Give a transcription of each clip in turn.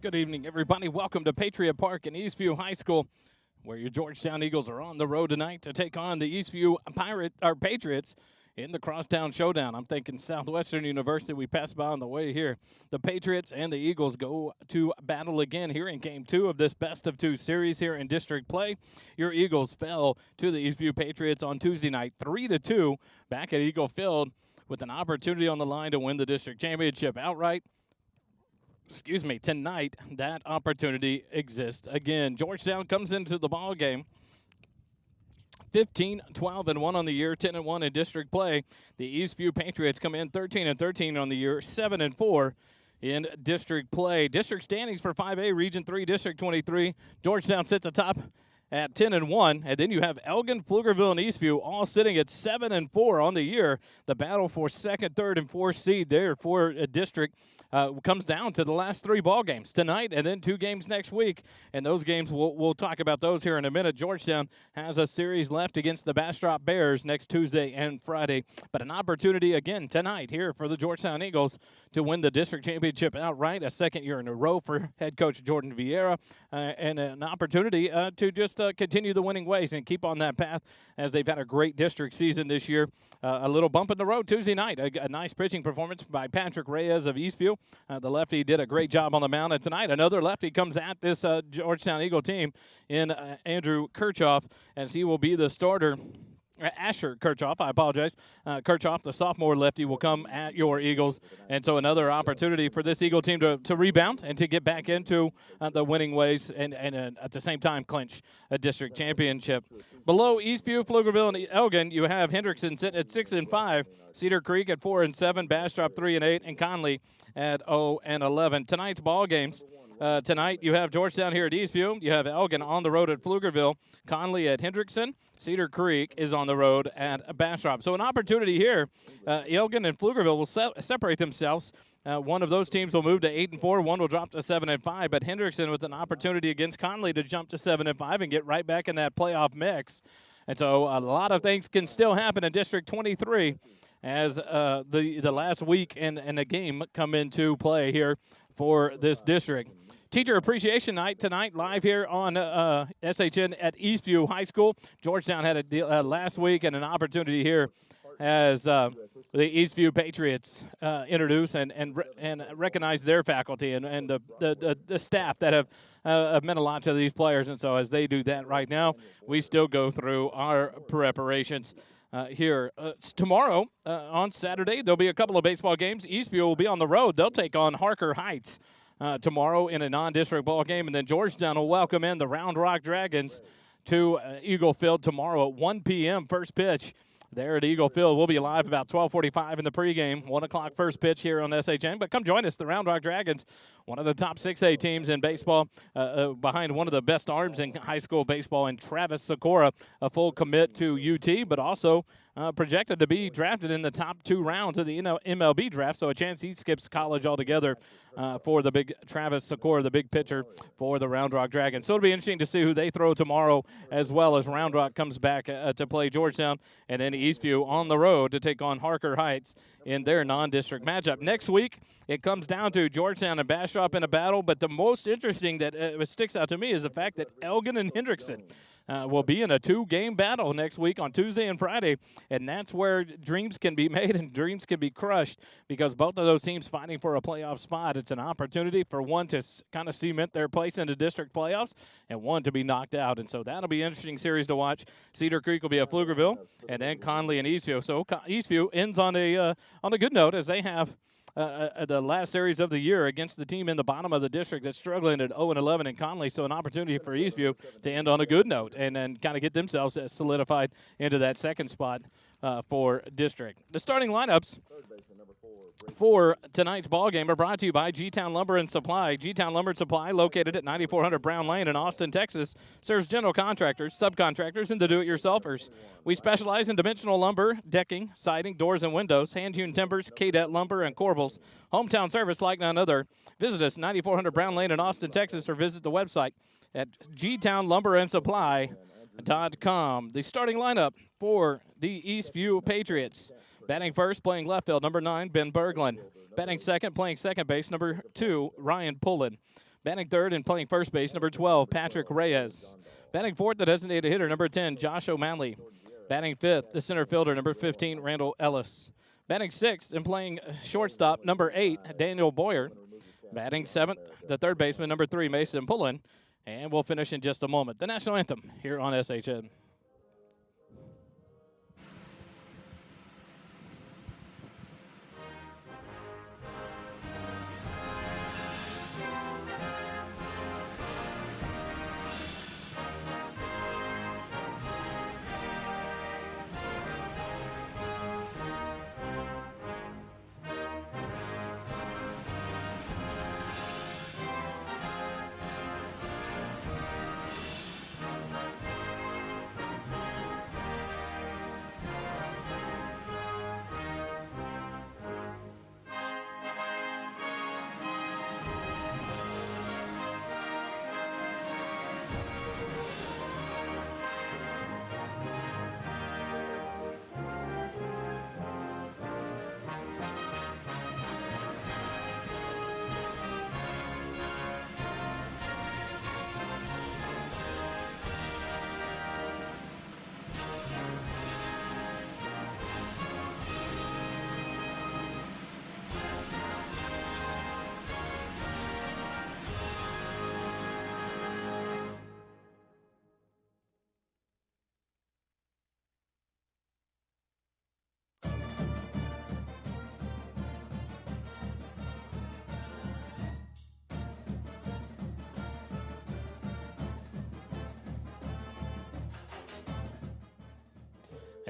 Good evening, everybody. Welcome to Patriot Park in Eastview High School, where your Georgetown Eagles are on the road tonight to take on the Eastview Patriots in the Crosstown Showdown. I'm thinking Southwestern University. We passed by on the way here. The Patriots and the Eagles go to battle again here in Game 2 of this best-of-2 series here in district play. Your Eagles fell to the Eastview Patriots on Tuesday night, 3-2, back at Eagle Field, with an opportunity on the line to win the district championship outright. Tonight, that opportunity exists again. Georgetown comes into the ball game 15-12-1 on the year, 10-1 in district play. The Eastview Patriots come in 13-13 on the year, 7-4 in district play. District standings for 5A, Region 3, District 23. Georgetown sits atop at 10-1, and then you have Elgin, Pflugerville, and Eastview all sitting at 7-4 on the year. The battle for second, third, and fourth seed there for a district comes down to the last 3 ball games tonight and then 2 games next week. And those games, we'll talk about those here in a minute. Georgetown has a series left against the Bastrop Bears next Tuesday and Friday. But an opportunity again tonight here for the Georgetown Eagles to win the district championship outright, a second year in a row for head coach Jordan Vieira, and an opportunity to just continue the winning ways and keep on that path as they've had a great district season this year. A little bump in the road Tuesday night. A nice pitching performance by Patrick Reyes of Eastview. The lefty did a great job on the mound. And tonight, another lefty comes at this Georgetown Eagle team in Andrew Kirchhoff, as he will be the starter. Asher Kirchhoff, I apologize. Kirchhoff, the sophomore lefty, will come at your Eagles. And so another opportunity for this Eagle team to rebound and to get back into the winning ways and at the same time clinch a district championship. Below Eastview, Pflugerville, and Elgin, you have Hendrickson sitting at 6-5, Cedar Creek at 4-7, Bastrop 3-8, and Conley at 0-11. Tonight's ball games. Tonight, you have Georgetown here at Eastview. You have Elgin on the road at Pflugerville. Conley at Hendrickson. Cedar Creek is on the road at Bastrop. So an opportunity here. Elgin and Pflugerville will separate themselves. One of those teams will move to 8-4. One will drop to 7-5. But Hendrickson with an opportunity against Conley to jump to 7-5 and get right back in that playoff mix. And so a lot of things can still happen in District 23 as the last week and the game come into play here for this district. Teacher Appreciation Night tonight, live here on SHN at Eastview High School. Georgetown had a deal last week and an opportunity here as the Eastview Patriots introduce and recognize their faculty and the staff that have meant a lot to these players. And so as they do that right now, we still go through our preparations here. Tomorrow, on Saturday, there'll be a couple of baseball games. Eastview will be on the road. They'll take on Harker Heights tomorrow in a non-district ball game. And then Georgetown will welcome in the Round Rock Dragons to Eagle Field tomorrow at 1 p.m. First pitch there at Eagle Field. We'll be live about 12:45 in the pregame. 1 o'clock first pitch here on SHN. But come join us, the Round Rock Dragons, one of the top 6A teams in baseball, behind one of the best arms in high school baseball in Travis Sikora, a full commit to UT, but also projected to be drafted in the top 2 rounds of the MLB draft, so a chance he skips college altogether for the big Travis Sikora, the big pitcher for the Round Rock Dragons. So it'll be interesting to see who they throw tomorrow, as well as Round Rock comes back to play Georgetown, and then Eastview on the road to take on Harker Heights in their non-district matchup. Next week, it comes down to Georgetown and Bastrop in a battle, but the most interesting that sticks out to me is the fact that Elgin and Hendrickson will be in a 2-game battle next week on Tuesday and Friday, and that's where dreams can be made and dreams can be crushed, because both of those teams fighting for a playoff spot. It's an opportunity for one to kind of cement their place in the district playoffs and one to be knocked out, and so that'll be an interesting series to watch. Cedar Creek will be at Pflugerville, and then Conley and Eastview. So Eastview ends on a good note, as they have the last series of the year against the team in the bottom of the district that's struggling at 0-11 in Conley. So an opportunity for Eastview to end on a good note and then kind of get themselves solidified into that second spot for district. The starting lineups for tonight's ball game are brought to you by G-Town Lumber and Supply. G-Town Lumber and Supply, located at 9400 Brown Lane in Austin, Texas, serves general contractors, subcontractors, and the do-it-yourselfers. We specialize in dimensional lumber, decking, siding, doors, and windows, hand-hewn timbers, Cadet lumber, and corbels. Hometown service like none other. Visit us 9400 Brown Lane in Austin, Texas, or visit the website at gtownlumberandsupply.com. The starting lineup for the Eastview Patriots. Batting first, playing left field, number 9, Ben Berglund. Batting second, playing second base, number 2, Ryan Pullen. Batting third and playing first base, number 12, Patrick Reyes. Batting fourth, the designated hitter, number 10, Josh O'Malley. Batting fifth, the center fielder, number 15, Randall Ellis. Batting sixth and playing shortstop, number 8, Daniel Boyer. Batting seventh, the third baseman, number 3, Mason Pullen. And we'll finish in just a moment. The national anthem here on SHN.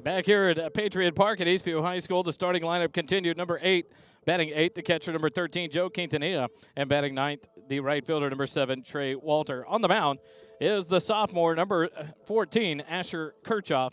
Back here at Patriot Park at Eastview High School, the starting lineup continued. Number 8, batting 8th, the catcher, number 13, Joe Quintanilla. And batting 9th, the right fielder, number 7, Trey Walter. On the mound is the sophomore, number 14, Asher Kirchhoff,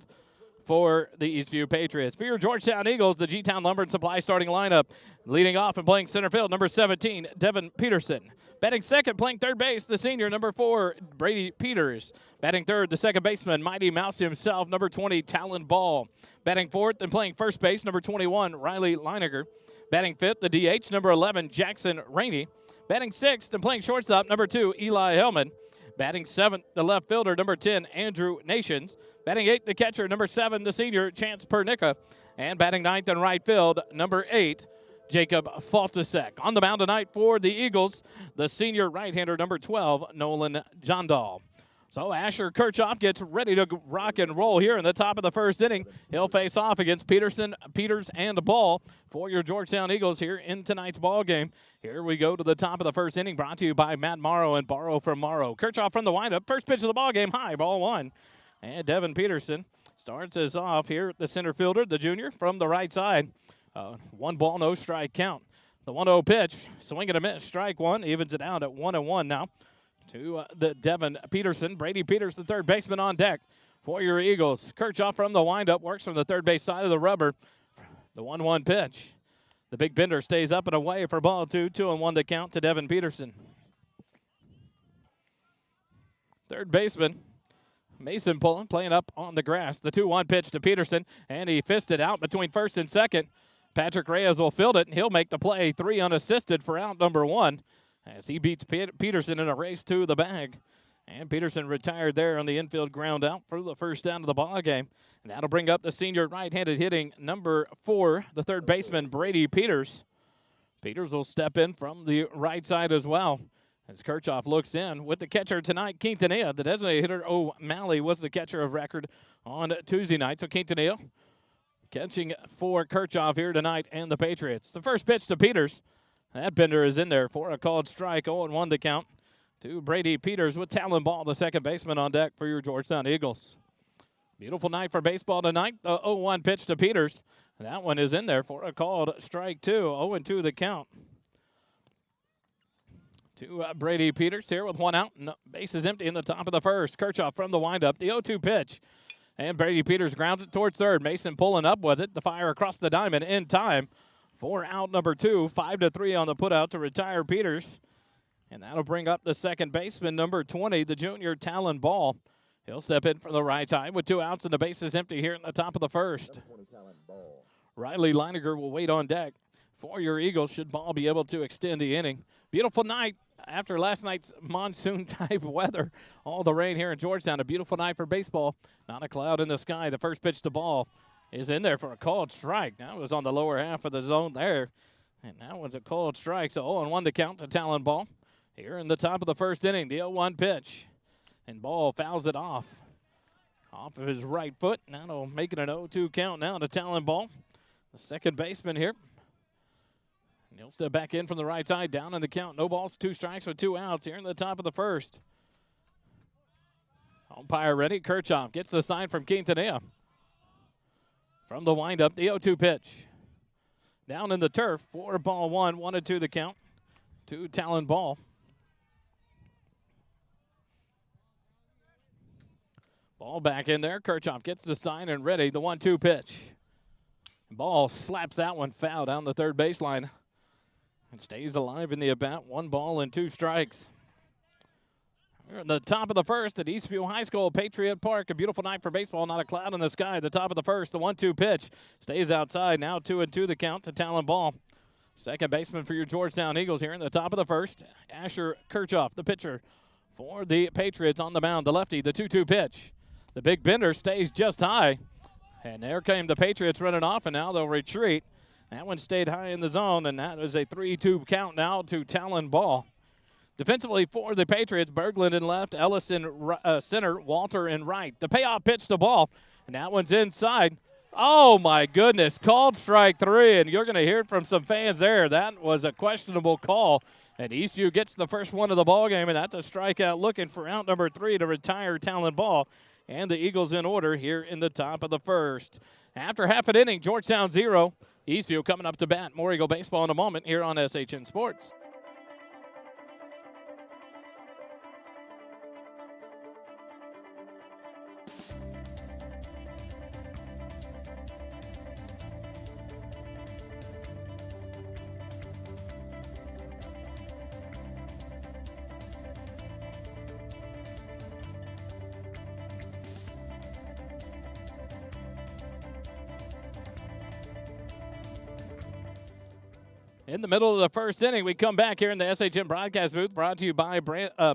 for the Eastview Patriots. For your Georgetown Eagles, the G-Town Lumber and Supply starting lineup. Leading off and playing center field, number 17, Devin Peterson. Batting second, playing third base, the senior, number 4, Brady Peters. Batting third, the second baseman, Mighty Mouse himself, number 20, Talon Ball. Batting fourth and playing first base, number 21, Riley Leininger. Batting fifth, the DH, number 11, Jackson Rainey. Batting sixth and playing shortstop, number 2, Eli Hellman. Batting seventh, the left fielder, number 10, Andrew Nations. Batting eighth, the catcher, number 7, the senior, Chance Pernica. And batting ninth in right field, number 8, Jacob Faltasek. On the mound tonight for the Eagles, the senior right-hander, number 12, Nolan Jondal. So Asher Kirchhoff gets ready to rock and roll here in the top of the first inning. He'll face off against Peters, and Ball for your Georgetown Eagles here in tonight's ball game. Here we go to the top of the first inning, brought to you by Matt Morrow and Borrow from Morrow. Kirchhoff from the windup, first pitch of the ball game, high, ball 1. And Devin Peterson starts us off here, the center fielder, the junior, from the right side. 1 ball, no strike count. The 1-0 pitch, swing and a miss, strike 1, evens it out at 1-1 now to the Devin Peterson. Brady Peters, the third baseman, on deck for your Eagles. Kirchhoff from the windup, works from the third base side of the rubber. The 1-1 pitch. The big bender stays up and away for ball 2, 2-1 the count to Devin Peterson. Third baseman, Mason Pullen, playing up on the grass. The 2-1 pitch to Peterson, and he fisted out between first and second. Patrick Reyes will field it, and he'll make the play 3 unassisted for out number 1 as he beats Peterson in a race to the bag. And Peterson retired there on the infield ground out for the first down of the ball game. And that'll bring up the senior right-handed hitting number 4, the third baseman, Brady Peters. Peters will step in from the right side as well as Kirchhoff looks in with the catcher tonight, Quintanilla. The designated hitter, O'Malley, was the catcher of record on Tuesday night. So Quintanilla catching for Kirchhoff here tonight and the Patriots. The first pitch to Peters. That bender is in there for a called strike, 0-1 to count to Brady Peters with Talon Ball, the second baseman, on deck for your Georgetown Eagles. Beautiful night for baseball tonight. The 0-1 pitch to Peters. That one is in there for a called strike 2, 0-2 the count to Brady Peters here with 1 out. No, base is empty in the top of the first. Kirchhoff from the windup, the 0-2 pitch. And Brady Peters grounds it towards third. Mason pulling up with it. The fire across the diamond in time for out number 2. 5-3 on the putout to retire Peters. And that'll bring up the second baseman, number 20, the junior Talon Ball. He'll step in for the right side with 2 outs and the base is empty here in the top of the first. Riley Leininger will wait on deck for your Eagles should Ball be able to extend the inning. Beautiful night after last night's monsoon-type weather, all the rain here in Georgetown, a beautiful night for baseball. Not a cloud in the sky. The first pitch to ball is in there for a called strike. That was on the lower half of the zone there. And that one's a called strike. So 0-1 the count to Talon Ball. Here in the top of the first inning, the 0-1 pitch. And Ball fouls it off of his right foot. Now it'll make it an 0-2 count now to Talon Ball, the second baseman here. And he'll step back in from the right side, down in the count. No balls, 2 strikes with 2 outs here in the top of the first. Umpire ready. Kirchhoff gets the sign from Quintanilla. From the windup, the 0-2 pitch. Down in the turf, 4-1, 1-2 the count to Talon Ball. Ball back in there. Kirchhoff gets the sign and ready. The 1-2 pitch. Ball slaps that one foul down the third baseline. And stays alive in the at-bat. 1 ball and 2 strikes. We're at the top of the first at Eastview High School, Patriot Park. A beautiful night for baseball. Not a cloud in the sky. The top of the first. The 1-2 pitch. Stays outside. Now 2-2 the count to Talon Ball. Second baseman for your Georgetown Eagles here in the top of the first. Asher Kirchhoff, the pitcher for the Patriots on the mound. The lefty, the 2-2 pitch. The big bender stays just high. And there came the Patriots running off, and now they'll retreat. That one stayed high in the zone, and that is a 3-2 count now to Talon Ball. Defensively for the Patriots, Berglund in left, Ellis in center, Walter in right. The payoff pitch to Ball, and that one's inside. Oh, my goodness, called strike 3, and you're going to hear it from some fans there. That was a questionable call, and Eastview gets the first one of the ball game, and that's a strikeout looking for out number 3 to retire Talon Ball. And the Eagles in order here in the top of the first. After half an inning, Georgetown 0. Eastview coming up to bat. More Eagle baseball in a moment here on SHN Sports. In the middle of the first inning, we come back here in the SHN broadcast booth, brought to you by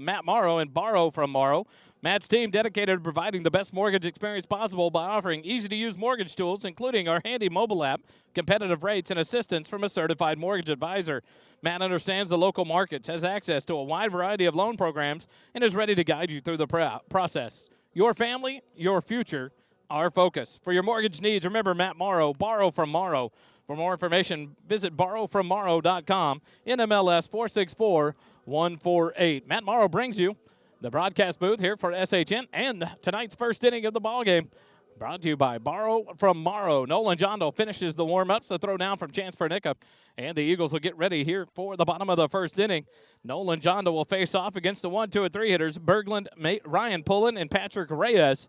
Matt Morrow and Borrow from Morrow. Matt's team dedicated to providing the best mortgage experience possible by offering easy-to-use mortgage tools, including our handy mobile app, competitive rates, and assistance from a certified mortgage advisor. Matt understands the local markets, has access to a wide variety of loan programs, and is ready to guide you through the process. Your family, your future, our focus. For your mortgage needs, remember Matt Morrow, Borrow from Morrow. For more information, visit borrowfrommorrow.com, NMLS 464148. Matt Morrow brings you the broadcast booth here for SHN and tonight's first inning of the ballgame. Brought to you by Borrow from Morrow. Nolan Jondo finishes the warm-ups, the throw down from Chance Pernicka, and the Eagles will get ready here for the bottom of the first inning. Nolan Jondo will face off against the 1, 2, and 3 hitters, Berglund, Ryan Pullen, and Patrick Reyes.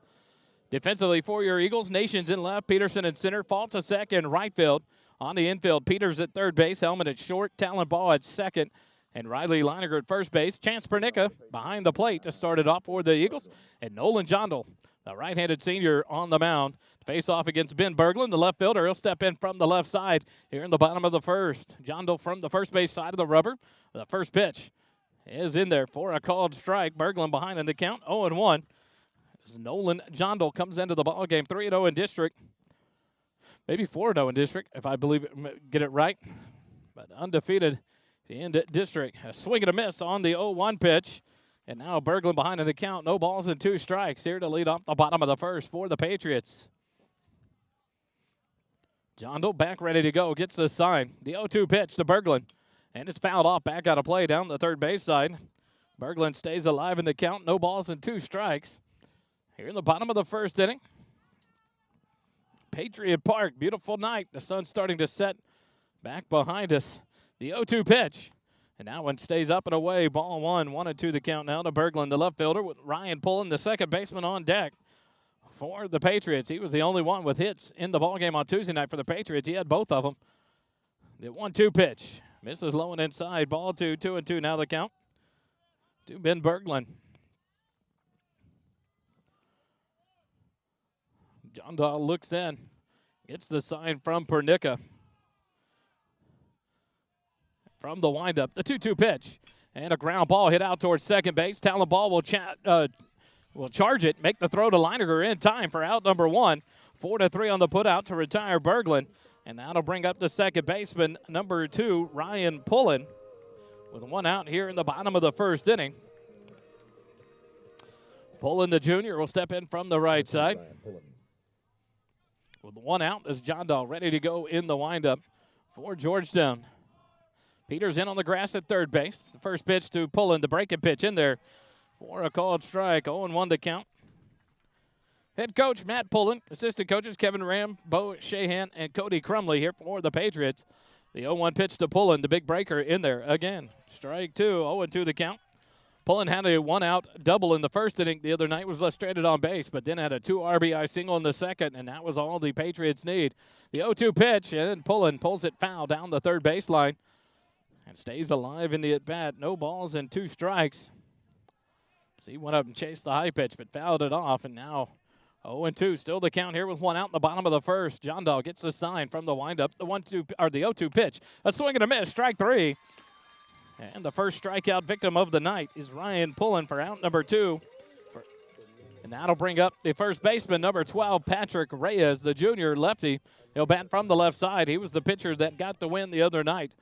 Defensively for your Eagles, Nations in left, Peterson in center, Faltasek in right field. On the infield, Peters at third base, Hellman at short, Talon Ball at second, and Riley Leininger at first base. Chance Pernicka behind the plate to start it off for the Eagles. And Nolan Jondal, the right-handed senior, on the mound. Face off against Ben Berglund, the left fielder. He'll step in from the left side here in the bottom of the first. Jondal from the first base side of the rubber. The first pitch is in there for a called strike. Berglund behind in the count, 0-1. As Nolan Jondal comes into the ballgame, 3-0 in district. Maybe 4-0 in district, if I get it right. But undefeated in district. A swing and a miss on the 0-1 pitch. And now Berglund behind in the count. No balls and 2 strikes here to lead off the bottom of the first for the Patriots. Jondal back ready to go. Gets the sign. The 0-2 pitch to Berglund. And it's fouled off back out of play down the third base side. Berglund stays alive in the count. No balls and 2 strikes. Here in the bottom of the first inning. Patriot Park, beautiful night. The sun's starting to set back behind us. The 0-2 pitch. And that one stays up and away. Ball 1, 1-2 the count now to Berglund, the left fielder, with Ryan Pullen, the second baseman, on deck for the Patriots. He was the only one with hits in the ballgame on Tuesday night for the Patriots. He had both of them. The 1-2 pitch. Misses low and inside. Ball 2, 2-2 now the count to Ben Berglund. Jondal looks in. Gets the sign from Pernicka. From the windup, the 2-2 pitch. And a ground ball hit out towards second base. Talon Ball will charge it, make the throw to Leininger in time for out number 1. 4-3 on the putout to retire Berglund. And that'll bring up the second baseman, number 2, Ryan Pullen, with 1 out here in the bottom of the first inning. Pullen, the junior, will step in from the right side. With 1 out is John Dahl ready to go in the windup for Georgetown. Peters in on the grass at third base. The first pitch to Pullen, the breaking pitch in there for a called strike. 0-1 to count. Head coach Matt Pullen, assistant coaches Kevin Ram, Bo Shahan, and Cody Crumley here for the Patriots. The 0-1 pitch to Pullen, the big breaker in there again. Strike 2, 0-2 the count. Pullen had a 1-out double in the first inning the other night, was left stranded on base, but then had a 2 RBI single in the second, and that was all the Patriots need. The 0-2 pitch, and Pullen pulls it foul down the third baseline and stays alive in the at-bat. No balls and 2 strikes. So he went up and chased the high pitch, but fouled it off, and now 0-2, still the count here with 1 out in the bottom of the first. John Dahl gets the sign from the windup. The 0-2 pitch, a swing and a miss, strike 3. And the first strikeout victim of the night is Ryan Pullen for out number 2. And that'll bring up the first baseman, number 12, Patrick Reyes, the junior lefty. He'll bat from the left side. He was the pitcher that got the win the other night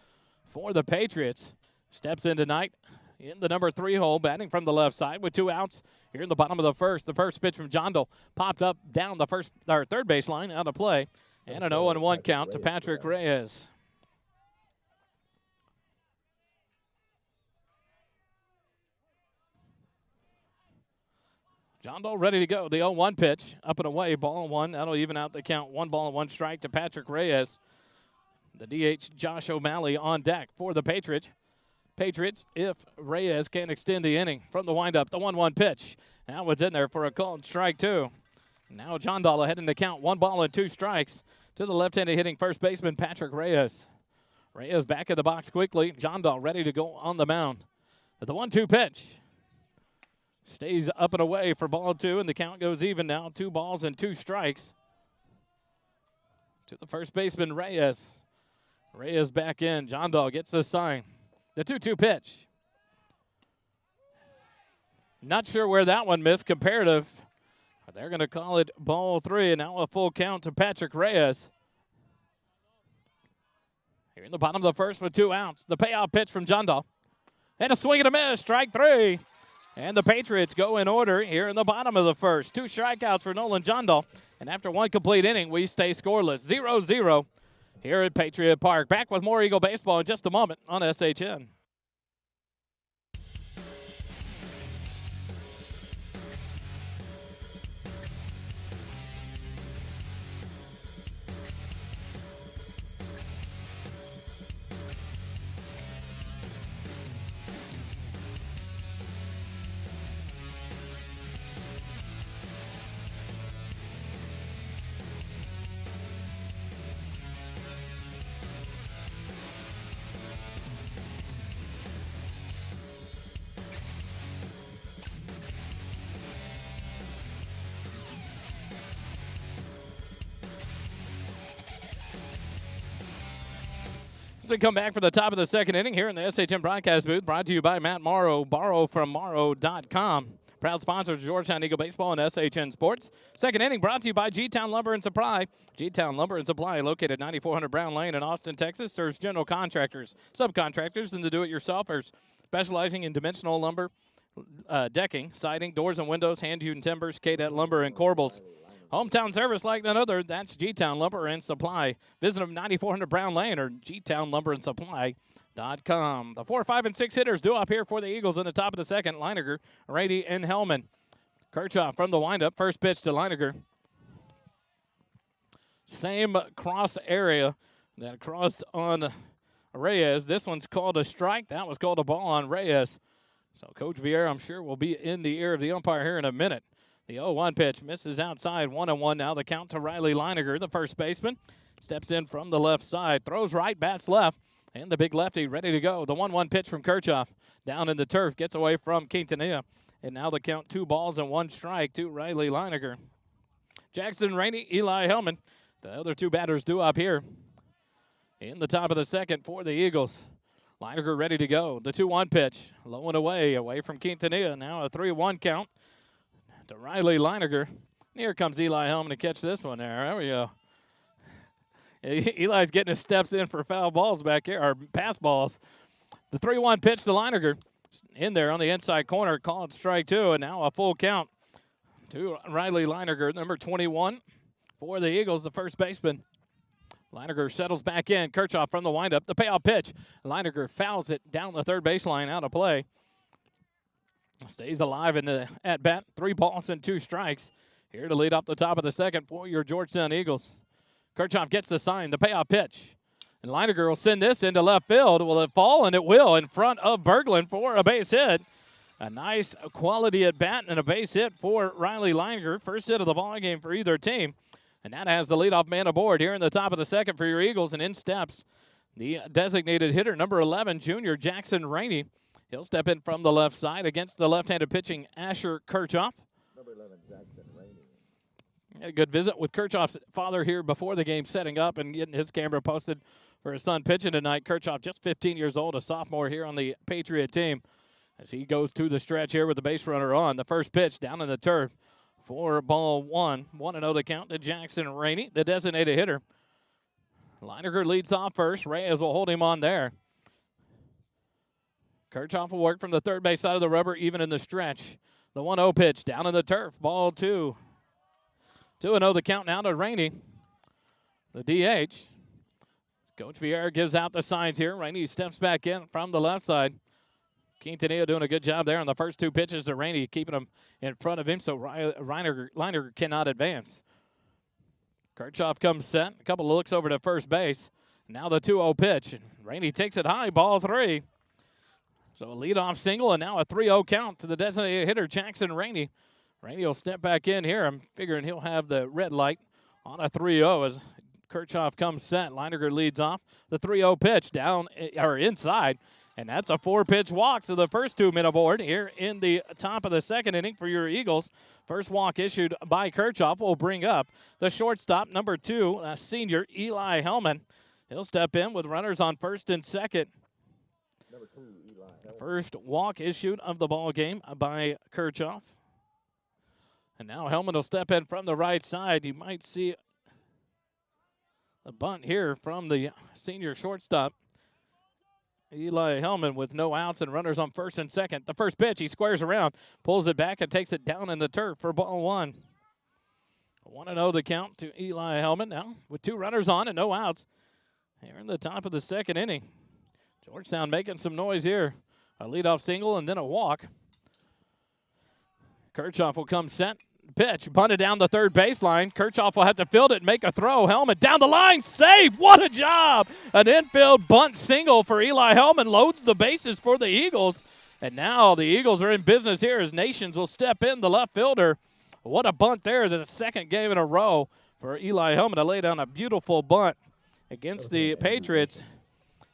for the Patriots. Steps in tonight in the number 3 hole, batting from the left side with 2 outs here in the bottom of the first. The first pitch from John Dahl popped up down the third baseline out of play. And an 0-1 count to Patrick Reyes. John Dahl ready to go. The 0-1 pitch, up and away, ball 1. That'll even out the count. 1 ball and 1 strike to Patrick Reyes. The DH, Josh O'Malley, on deck for the Patriots. If Reyes can extend the inning from the windup, the 1-1 pitch. Now it's in there for a called strike 2. Now John Dahl ahead in the count. 1 ball and 2 strikes to the left-handed hitting first baseman, Patrick Reyes. Reyes back in the box quickly. John Dahl ready to go on the mound. At the 1-2 pitch. Stays up and away for ball 2, and the count goes even now. 2 balls and 2 strikes to the first baseman, Reyes. Reyes back in. John Dahl gets the sign. The 2-2 pitch. Not sure where that one missed. Comparative. They're going to call it ball 3, and now a full count to Patrick Reyes. Here in the bottom of the first with 2 outs. The payoff pitch from John Dahl. And a swing and a miss. Strike 3. And the Patriots go in order here in the bottom of the first. 2 strikeouts for Nolan John Dahl. And after 1 complete inning, we stay scoreless. 0-0 here at Patriot Park. Back with more Eagle baseball in just a moment on SHN. As we come back for the top of the second inning here in the SHN broadcast booth, brought to you by Matt Morrow, borrowfrommorrow.com. Proud sponsors of Georgetown Eagle Baseball and SHN Sports. Second inning brought to you by G-Town Lumber and Supply. G-Town Lumber and Supply, located 9400 Brown Lane in Austin, Texas, serves general contractors, subcontractors, and the do-it-yourselfers, specializing in dimensional lumber, decking, siding, doors and windows, hand-hewn timbers, K-Det Lumber, and corbels. Hometown service like none other. That's G-Town Lumber and Supply. Visit them 9400 Brown Lane or gtownlumberandsupply.com. The 4, 5, and 6 hitters do up here for the Eagles in the top of the second. Leininger, Rady, and Hellman. Kirchhoff from the windup. First pitch to Leininger. Same cross area that crossed on Reyes. This one's called a strike. That was called a ball on Reyes. So Coach Vieira, I'm sure, will be in the ear of the umpire here in a minute. The 0-1 pitch misses outside, 1-1 now. The count to Riley Leininger, the first baseman. Steps in from the left side, throws right, bats left, and the big lefty ready to go. The 1-1 pitch from Kirchhoff down in the turf, gets away from Quintanilla. And now the count 2 balls and 1 strike to Riley Leininger. Jackson Rainey, Eli Hellman, the other 2 batters due up here in the top of the second for the Eagles. Leininger ready to go. The 2-1 pitch. Low and away from Quintanilla. Now a 3-1 count to Riley Leininger. Here comes Eli Hellman to catch this one there. There we go. Eli's getting his steps in for foul balls back here, or pass balls. The 3-1 pitch to Leininger. In there on the inside corner, called strike 2, and now a full count to Riley Leininger, number 21 for the Eagles, the first baseman. Leininger settles back in. Kirchhoff from the windup. The payoff pitch. Leininger fouls it down the third baseline, out of play. Stays alive in the at-bat. 3 balls and 2 strikes. Here to lead off the top of the second for your Georgetown Eagles. Kirchhoff gets the sign. The payoff pitch. And Leininger will send this into left field. Will it fall? And it will, in front of Berglund for a base hit. A nice quality at bat and a base hit for Riley Leininger. First hit of the ball game for either team. And that has the leadoff man aboard here in the top of the second for your Eagles. And in steps the designated hitter, number 11, junior Jackson Rainey. He'll step in from the left side against the left-handed pitching Asher Kirchhoff. Number 11, Jackson Rainey. Had a good visit with Kirchhoff's father here before the game, setting up and getting his camera posted for his son pitching tonight. Kirchhoff, just 15 years old, a sophomore here on the Patriot team. As he goes to the stretch here with the base runner on. The first pitch down in the turf for ball 1. 1-0 the count to Jackson Rainey, the designated hitter. Leininger leads off first. Reyes will hold him on there. Kirchhoff will work from the third base side of the rubber, even in the stretch. The 1-0 pitch down in the turf, ball 2. 2-0 the count now to Rainey, the DH. Coach Vieira gives out the signs here. Rainey steps back in from the left side. Quintanilla doing a good job there on the first 2 pitches to Rainey, keeping him in front of him so Leininger cannot advance. Kirchhoff comes set. A couple of looks over to first base. Now the 2-0 pitch. Rainey takes it high, ball 3. So a leadoff single, and now a 3-0 count to the designated hitter, Jackson Rainey. Rainey will step back in here. I'm figuring he'll have the red light on a 3-0 as Kirchhoff comes set. Leininger leads off. The 3-0 pitch down, or inside, and that's a 4-pitch walk. So the first 2 men aboard here in the top of the second inning for your Eagles. First walk issued by Kirchhoff will bring up the shortstop, number 2, senior Eli Hellman. He'll step in with runners on first and second. Number 2, Eli Hellman. First walk issued of the ball game by Kirchhoff. And now Hellman will step in from the right side. You might see a bunt here from the senior shortstop, Eli Hellman, with no outs and runners on first and second. The first pitch, he squares around, pulls it back, and takes it down in the turf for ball 1. 1-0 the count to Eli Hellman now with 2 runners on and no outs here in the top of the second inning. Georgetown making some noise here. A leadoff single and then a walk. Kirchhoff will come set. Pitch bunted down the third baseline. Kirchhoff will have to field it and make a throw. Hellman down the line. Save. What a job. An infield bunt single for Eli Hellman. Loads the bases for the Eagles. And now the Eagles are in business here as Nations will step in, the left fielder. What a bunt there. The second game in a row for Eli Hellman to lay down a beautiful bunt against the Patriots.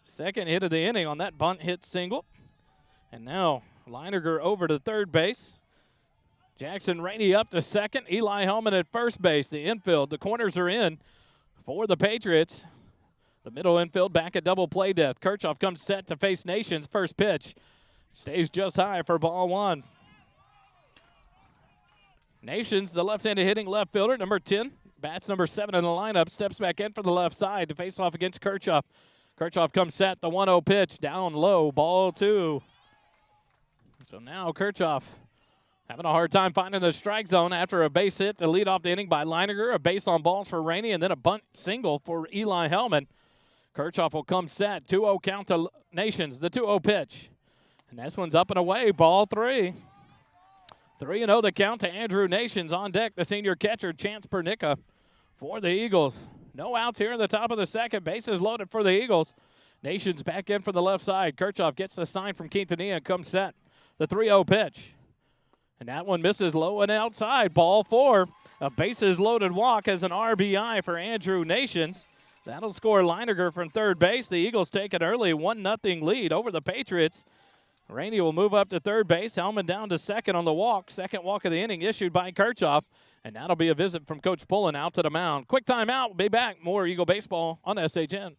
Second hit of the inning on that bunt hit single. And now Leininger over to third base. Jackson Rainey up to second. Eli Hellman at first base. The infield, the corners are in for the Patriots. The middle infield back at double play depth. Kirchhoff comes set to face Nations. First pitch stays just high for ball 1. Nations, the left-handed hitting left fielder, number 10. Bats number 7 in the lineup. Steps back in for the left side to face off against Kirchhoff. Kirchhoff comes set. The 1-0 pitch down low. Ball 2. So now Kirchhoff having a hard time finding the strike zone after a base hit to lead off the inning by Leininger, a base on balls for Rainey, and then a bunt single for Eli Hellman. Kirchhoff will come set. 2-0 count to Nations. The 2-0 pitch. And this one's up and away. Ball 3. 3-0 the count to Andrew Nations. On deck, the senior catcher, Chance Pernica for the Eagles. No outs here in the top of the second. Bases loaded for the Eagles. Nations back in for the left side. Kirchhoff gets the sign from Quintanilla and comes set. The 3-0 pitch. And that one misses low and outside. Ball 4. A bases loaded walk as an RBI for Andrew Nations. That'll score Leininger from third base. The Eagles take an early 1-0 lead over the Patriots. Rainey will move up to third base. Hellman down to second on the walk. Second walk of the inning issued by Kirchhoff. And that'll be a visit from Coach Pullen out to the mound. Quick timeout. We'll be back. More Eagle baseball on SHN.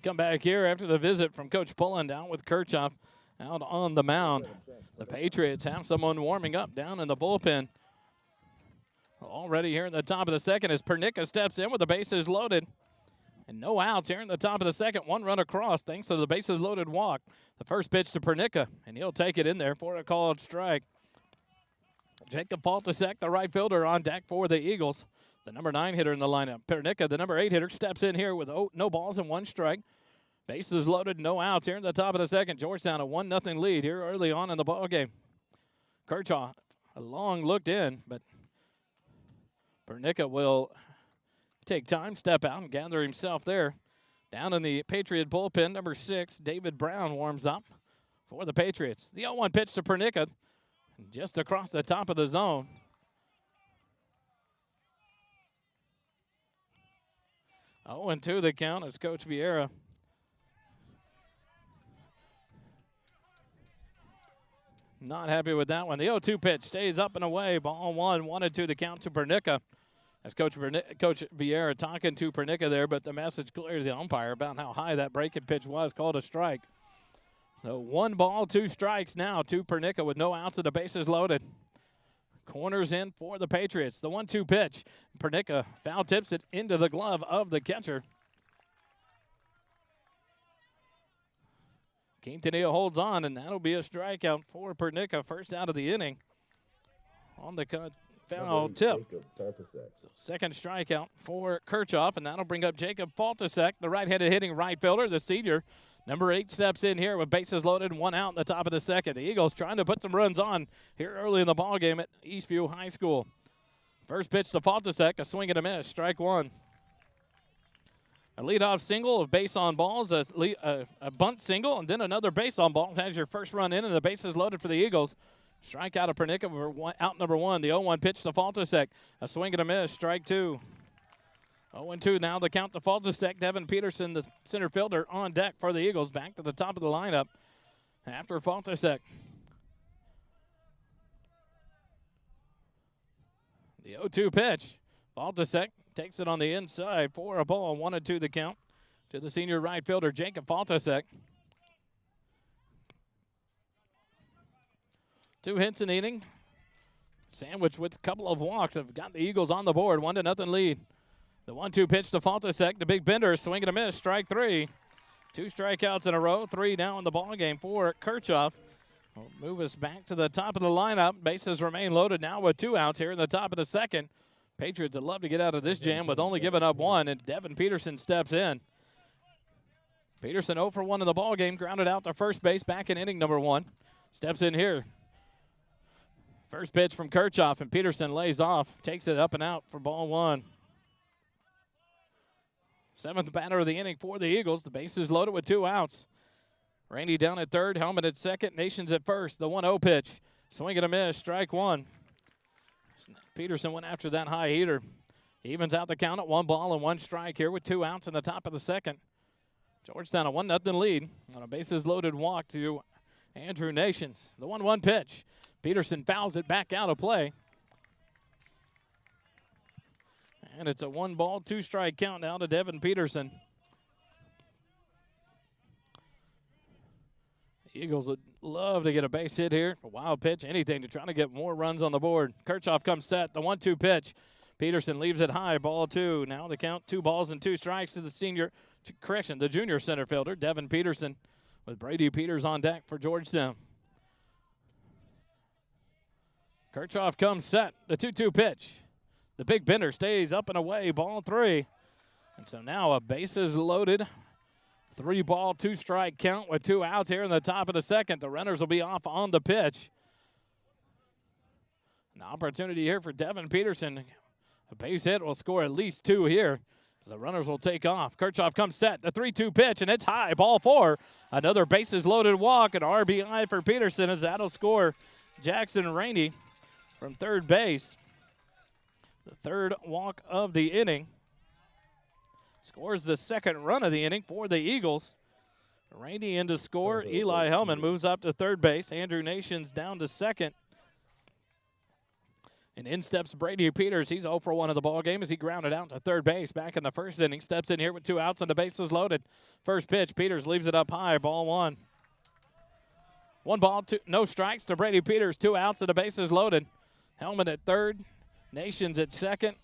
come back here after the visit from Coach Pullen down with Kirchhoff out on the mound. The Patriots have someone warming up down in the bullpen. Already here in the top of the second as Pernica steps in with the bases loaded. And no outs here in the top of the second. One run across thanks to the bases loaded walk. The first pitch to Pernica, and he'll take it in there for a called strike. Jacob Paltasek, the right fielder, on deck for the Eagles. The number 9 hitter in the lineup. Pernica, the number 8 hitter, steps in here with no balls and 1 strike. Bases loaded, no outs here in the top of the second. Georgetown a 1-0 lead here early on in the ball game. Kirchhoff, a long looked in, but Pernica will take time, step out, and gather himself there. Down in the Patriot bullpen, number 6, David Brown warms up for the Patriots. The 0-1 pitch to Pernica, just across the top of the zone. Oh, and 2 the count as Coach Vieira not happy with that one. The 0-2 pitch stays up and away. Ball 1, 1-2 the count to Pernica. As Coach Vieira talking to Pernica there, but the message clear to the umpire about how high that breaking pitch was, called a strike. So 1 ball, 2 strikes now to Pernica with no outs and the bases loaded. Corners in for the Patriots. The 1-2 pitch. Pernica foul tips it into the glove of the catcher. Quintanilla holds on, and that'll be a strikeout for Pernica. First out of the inning on the foul tip. So second strikeout for Kirchhoff, and that'll bring up Jacob Paltasek, the right-handed hitting right fielder, the senior. Number 8 steps in here with bases loaded, 1 out in the top of the second. The Eagles trying to put some runs on here early in the ballgame at Eastview High School. First pitch to Paltasek, a swing and a miss, strike 1. A leadoff single, a base on balls, a bunt single, and then another base on balls has your first run in, and the bases loaded for the Eagles. Strikeout of Pernica for out number 1. The 0-1 pitch to Paltasek, a swing and a miss, strike 2. 0-2 now the count to Paltasek. Devin Peterson, the center fielder, on deck for the Eagles. Back to the top of the lineup after Paltasek. The 0-2 pitch. Paltasek takes it on the inside for a ball. 1-2 the count to the senior right fielder, Jacob Paltasek. 2 hits in the inning. Sandwiched with a couple of walks have got the Eagles on the board. 1-0 lead. The 1-2 pitch to Paltasek, the big bender, swing and a miss, strike 3. 2 strikeouts in a row, 3 down in the ballgame for Kirchhoff. Will move us back to the top of the lineup. Bases remain loaded now with 2 outs here in the top of the second. Patriots would love to get out of this jam with only giving up 1, and Devin Peterson steps in. Peterson 0 for 1 in the ballgame, grounded out to first base back in inning number 1. Steps in here. First pitch from Kirchhoff, and Peterson lays off, takes it up and out for ball 1. 7th batter of the inning for the Eagles. The bases loaded with 2 outs. Randy down at third, Helmet at second, Nations at first. The 1-0 pitch, swing and a miss, strike 1. Peterson went after that high heater. Evens out the count at 1 ball and 1 strike here with 2 outs in the top of the second. Georgetown a 1-0 lead on a bases loaded walk to Andrew Nations. The 1-1 pitch. Peterson fouls it back out of play. And it's a 1 ball, 2 strike count now to Devin Peterson. The Eagles would love to get a base hit here. A wild pitch, anything to try to get more runs on the board. Kirchhoff comes set, the 1-2 pitch. Peterson leaves it high, ball 2. Now the count, 2 balls and 2 strikes to the the junior center fielder, Devin Peterson, with Brady Peters on deck for Georgetown. Kirchhoff comes set, the 2-2 pitch. The big bender stays up and away, ball 3. And so now a bases loaded, 3 ball, 2 strike count with 2 outs here in the top of the second. The runners will be off on the pitch. An opportunity here for Devin Peterson. A base hit will score at least 2 here. So the runners will take off. Kirchhoff comes set, the 3-2 pitch, and it's high, ball 4. Another bases loaded walk, an RBI for Peterson as that'll score Jackson Rainey from third base. The 3rd walk of the inning. Scores the 2nd run of the inning for the Eagles. Rainey in to score. Eli Hellman moves up to third base. Andrew Nations down to second. And in steps Brady Peters. He's 0 for 1 of the ball game as he grounded out to third base. Back in the first inning, steps in here with 2 outs and the bases loaded. First pitch, Peters leaves it up high, ball 1. 1 ball, no strikes to Brady Peters. 2 outs and the bases loaded. Hellman at third, Nations at second.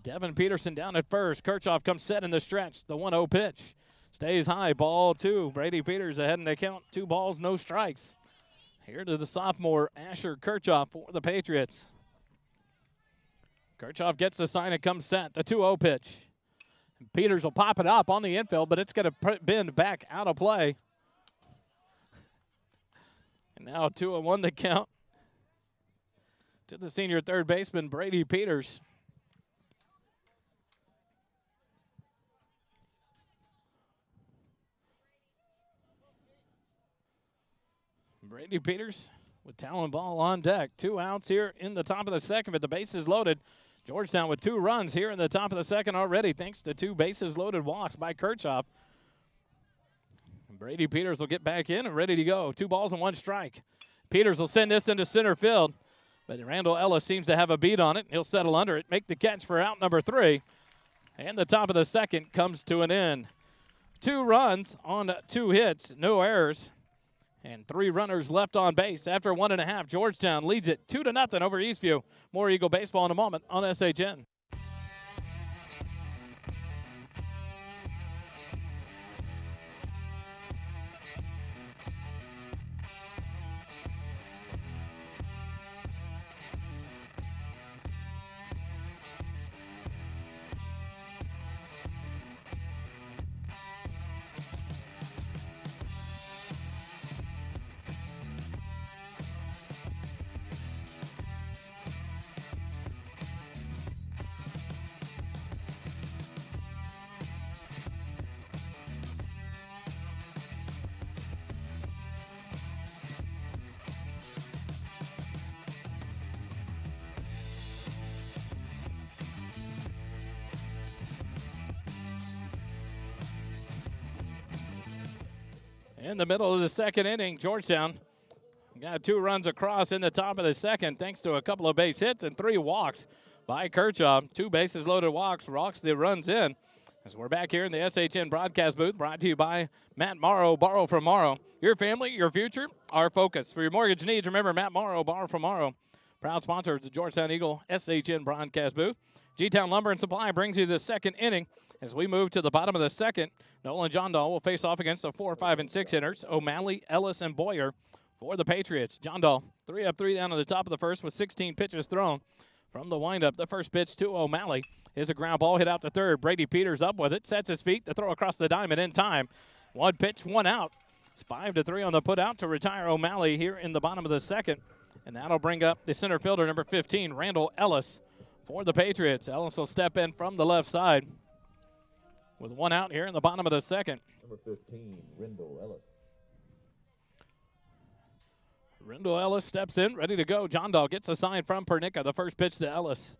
Devin Peterson down at first. Kirchhoff comes set in the stretch. The 1-0 pitch stays high, ball 2. Brady Peters ahead in the count. 2 balls, no strikes. Here to the sophomore, Asher Kirchhoff for the Patriots. Kirchhoff gets the sign and comes set. The 2-0 pitch. Peters will pop it up on the infield, but it's going to bend back out of play. And now 2-1 the count to the senior third baseman, Brady Peters. Brady Peters with Talon ball on deck. 2 outs here in the top of the second, but the bases loaded. Georgetown with 2 runs here in the top of the second already, thanks to 2 bases loaded walks by Kirchhoff. Brady Peters will get back in and ready to go. 2 balls and 1 strike. Peters will send this into center field, but Randall Ellis seems to have a beat on it. He'll settle under it, make the catch for out number 3. And the top of the second comes to an end. 2 runs on 2 hits, no errors. And 3 runners left on base. After 1.5, Georgetown leads it 2-0 over Eastview. More Eagle baseball in a moment on SHN. In the middle of the second inning, Georgetown got 2 runs across in the top of the second thanks to a couple of base hits and 3 walks by Kirchhoff. 2 bases loaded walks the runs in. As we're back here in the SHN broadcast booth, brought to you by Matt Morrow, Borrow from Morrow. Your family, your future, our focus. For your mortgage needs, remember Matt Morrow, Borrow from Morrow. Proud sponsor of the Georgetown Eagle SHN broadcast booth. G-Town Lumber and Supply brings you the second inning. As we move to the bottom of the second, Nolan John Dahl will face off against the 4, 5, and 6 hitters, O'Malley, Ellis, and Boyer for the Patriots. John Dahl, 3 up, 3 down to the top of the first with 16 pitches thrown. From the windup, the first pitch to O'Malley is a ground ball hit out to third. Brady Peters up with it, sets his feet to throw across the diamond in time. 1 pitch, 1 out. It's 5-3 on the put out to retire O'Malley here in the bottom of the second. And that'll bring up the center fielder, number 15, Randall Ellis, for the Patriots. Ellis will step in from the left side with 1 out here in the bottom of the second. Number 15, Randall Ellis. Randall Ellis steps in, ready to go. John Dahl gets a sign from Pernica. The first pitch to Ellis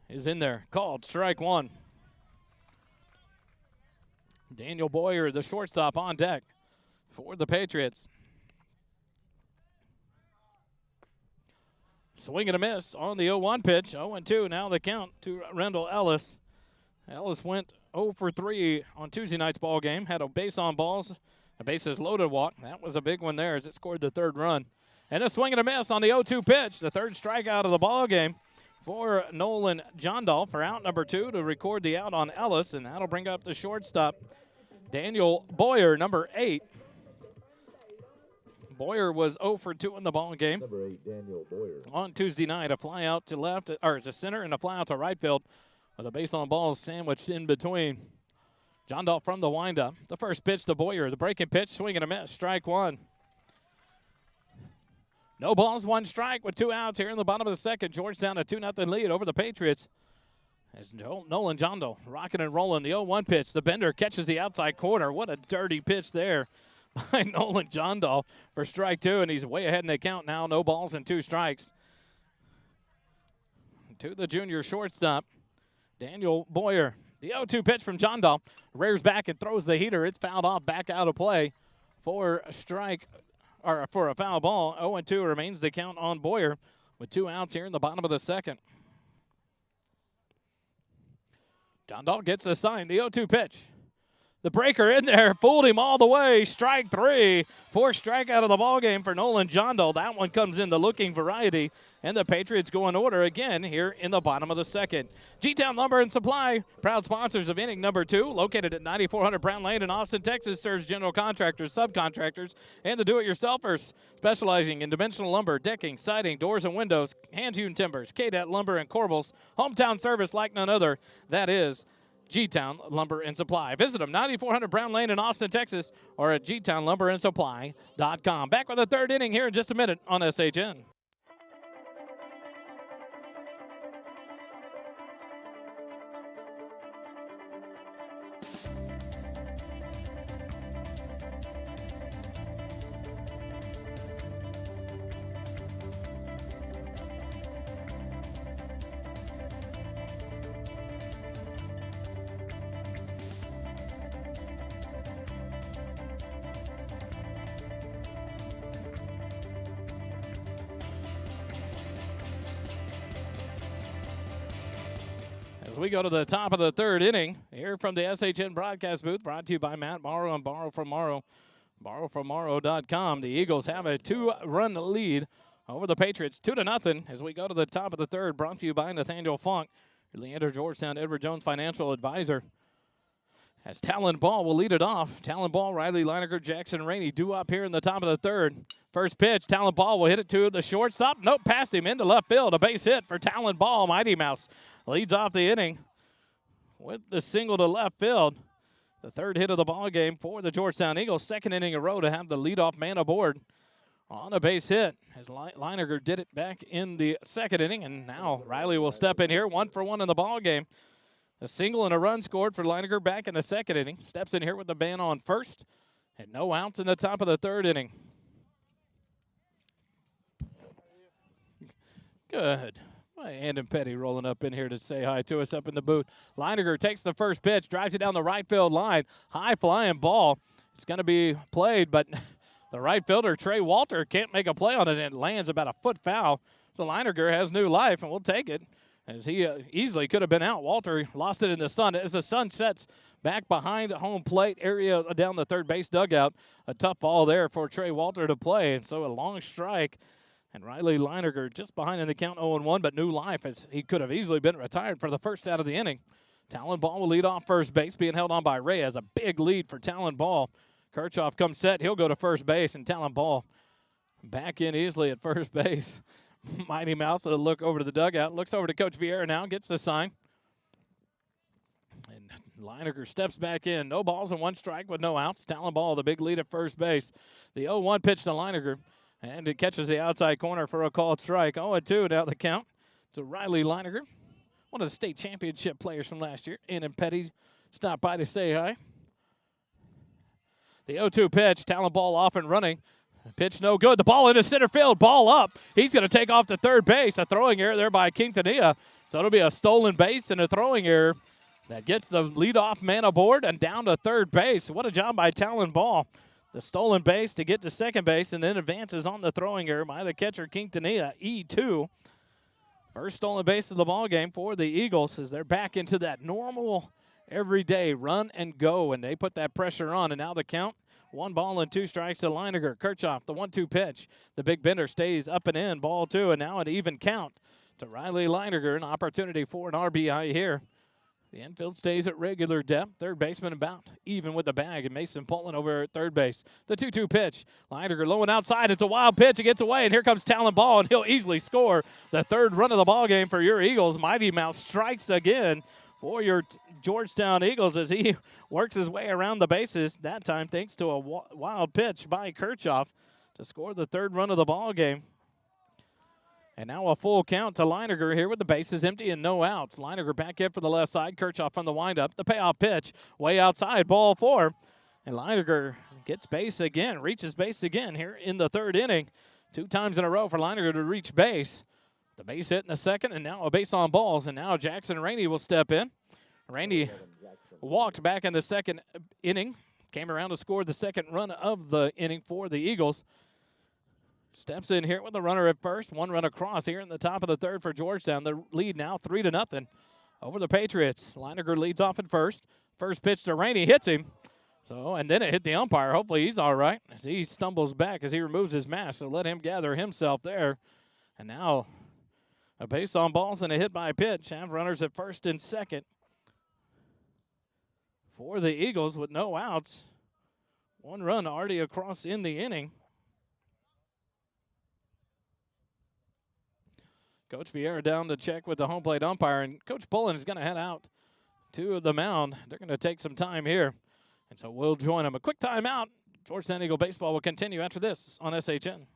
is in there. Called strike 1. Daniel Boyer, the shortstop, on deck for the Patriots. Swing and a miss on the 0-1 pitch. 0-2 now the count to Randall Ellis. Ellis went 0 for 3 on Tuesday night's ball game. Had a base on balls, a bases loaded walk. That was a big one there as it scored the 3rd run. And a swing and a miss on the 0-2 pitch. The 3rd strikeout of the ball game for Nolan John Dahl for out number 2 to record the out on Ellis. And that'll bring up the shortstop, Daniel Boyer, number 8. Boyer was 0 for 2 in the ball game. Number 8, Daniel Boyer. On Tuesday night, a fly out to left, or to center, and a fly out to right field with a base on ball sandwiched in between. John Dahl from the windup. The first pitch to Boyer. The breaking pitch, swing and a miss. Strike 1. No balls, 1 strike with 2 outs here in the bottom of the second. Georgetown a 2-0 lead over the Patriots. As Nolan John Dahl rocking and rolling. The 0-1 pitch. The bender catches the outside corner. What a dirty pitch there by Nolan John Dahl for strike 2, and he's way ahead in the count now. No balls and 2 strikes. To the junior shortstop, Daniel Boyer. The 0-2 pitch from John Dahl. Rears back and throws the heater. It's fouled off, back out of play for a strike, or for a foul ball. 0-2 remains the count on Boyer. with 2 outs here in the bottom of the second. John Dahl gets the sign, the 0-2 pitch. The breaker in there, fooled him all the way. Strike 3. 4th strikeout of the ballgame for Nolan John Dahl. That one comes in the looking variety. And the Patriots go in order again here in the bottom of the second. G-Town Lumber and Supply, proud sponsors of inning number 2, located at 9400 Brown Lane in Austin, Texas, serves general contractors, subcontractors, and the do-it-yourselfers, specializing in dimensional lumber, decking, siding, doors and windows, hand-hewn timbers, KDAT Lumber and Corbels, hometown service like none other. That is G-Town Lumber and Supply. Visit them, 9400 Brown Lane in Austin, Texas, or at gtownlumberandsupply.com. Back with the 3rd inning here in just a minute on SHN. As we go to the top of the 3rd inning, here from the SHN broadcast booth, brought to you by Matt Morrow and Borrow from Morrow, borrowfrommorrow.com. The Eagles have a 2-run lead over the Patriots, 2-0, as we go to the top of the 3rd, brought to you by Nathaniel Funk, Leander Georgetown, Edward Jones financial advisor. As Talon Ball will lead it off. Talon Ball, Riley Leininger, Jackson Rainey due up here in the top of the 3rd. First pitch, Talon Ball will hit it to the shortstop. Nope, past him into left field. A base hit for Talon Ball. Mighty Mouse leads off the inning with the single to left field. The 3rd hit of the ball game for the Georgetown Eagles. 2nd inning in a row to have the leadoff man aboard on a base hit. As Leininger did it back in the 2nd inning, and now Riley will step in here, 1-for-1 in the ball game. A single and a run scored for Leininger back in the 2nd inning. Steps in here with the man on first, and no outs in the top of the 3rd inning. Good. Andon Petty rolling up in here to say hi to us up in the booth. Leininger takes the first pitch, drives it down the right field line. High flying ball. It's going to be played, but the right fielder, Trey Walter, can't make a play on it, and it lands about a foot foul. So Leininger has new life, and we'll take it, as he easily could have been out. Walter lost it in the sun. As the sun sets back behind home plate area down the 3rd base dugout, a tough ball there for Trey Walter to play, and so a long strike. And Riley Leininger just behind in the count 0-1, but new life, as he could have easily been retired for the first out of the inning. Talon Ball will lead off first base, being held on by Reyes. A big lead for Talon Ball. Kirchhoff comes set. He'll go to first base, and Talon Ball back in easily at first base. Mighty Mouse will look over to the dugout. Looks over to Coach Vieira now, gets the sign. And Leininger steps back in. No balls and 1 strike with no outs. Talon Ball, the big lead at first base. The 0-1 pitch to Leininger. And it catches the outside corner for a called strike. 0-2 now the count to Riley Leininger, one of the state championship players from last year. Andon Petty stopped by to say hi. The 0-2 pitch, Talon Ball off and running. Pitch no good. The ball into center field. Ball up. He's going to take off to third base. A throwing error there by Quintanilla. So it'll be a stolen base and a throwing error that gets the leadoff man aboard and down to third base. What a job by Talon Ball. The stolen base to get to second base, and then advances on the throwing error by the catcher, Quintanilla, E2. First stolen base of the ball game for the Eagles, as they're back into that normal, everyday run and go, and they put that pressure on. And now the count, 1 ball and 2 strikes to Leininger. Kirchhoff, the 1-2 pitch. The big bender stays up and in, ball 2, and now an even count to Riley Leininger. An opportunity for an RBI here. The infield stays at regular depth. Third baseman about even with the bag, and Mason Poland over at third base. The 2-2 pitch. Leininger low and outside. It's a wild pitch. It gets away, and here comes Talon Ball, and he'll easily score the 3rd run of the ball game for your Eagles. Mighty Mouse strikes again for your Georgetown Eagles as he works his way around the bases. That time thanks to a wild pitch by Kirchhoff to score the 3rd run of the ball game. And now a full count to Leininger here with the bases empty and no outs. Leininger back in for the left side. Kirchhoff on the windup. The payoff pitch way outside, ball 4. And Leininger gets base again, reaches base again here in the 3rd inning. 2 times in a row for Leininger to reach base. The base hit in the 2nd, and now a base on balls. And now Jackson Rainey will step in. Rainey walked back in the 2nd inning. Came around to score the 2nd run of the inning for the Eagles. steps in here with a runner at first. One run across here in the top of the third for Georgetown. The lead now 3-0 over the Patriots. Leininger leads off at first. First pitch to Rainey hits him. So, and then it hit the umpire. Hopefully he's all right as he stumbles back as he removes his mask. So let him gather himself there. And now a base on balls and a hit by pitch. Have runners at first and second for the Eagles with no outs. One run already across in the inning. Coach Vieira down to check with the home plate umpire, and Coach Pullen is going to head out to the mound. They're going to take some time here, and so we'll join them. A quick timeout. Georgetown Eagle baseball will continue after this on SHN.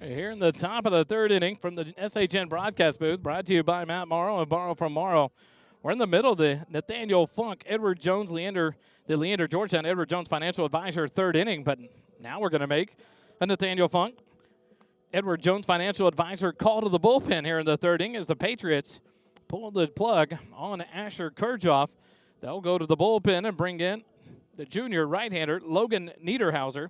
Here in the top of the third inning from the SHN broadcast booth, brought to you by Matt Morrow and Borrow from Morrow. We're in the middle of the Nathaniel Funk, Edward Jones, Leander Georgetown, Edward Jones Financial Advisor third inning, but now we're going to make a Nathaniel Funk, Edward Jones Financial Advisor call to the bullpen here in the third inning as the Patriots pull the plug on Asher Kirchhoff. They'll go to the bullpen and bring in the junior right-hander, Logan Niederhauser.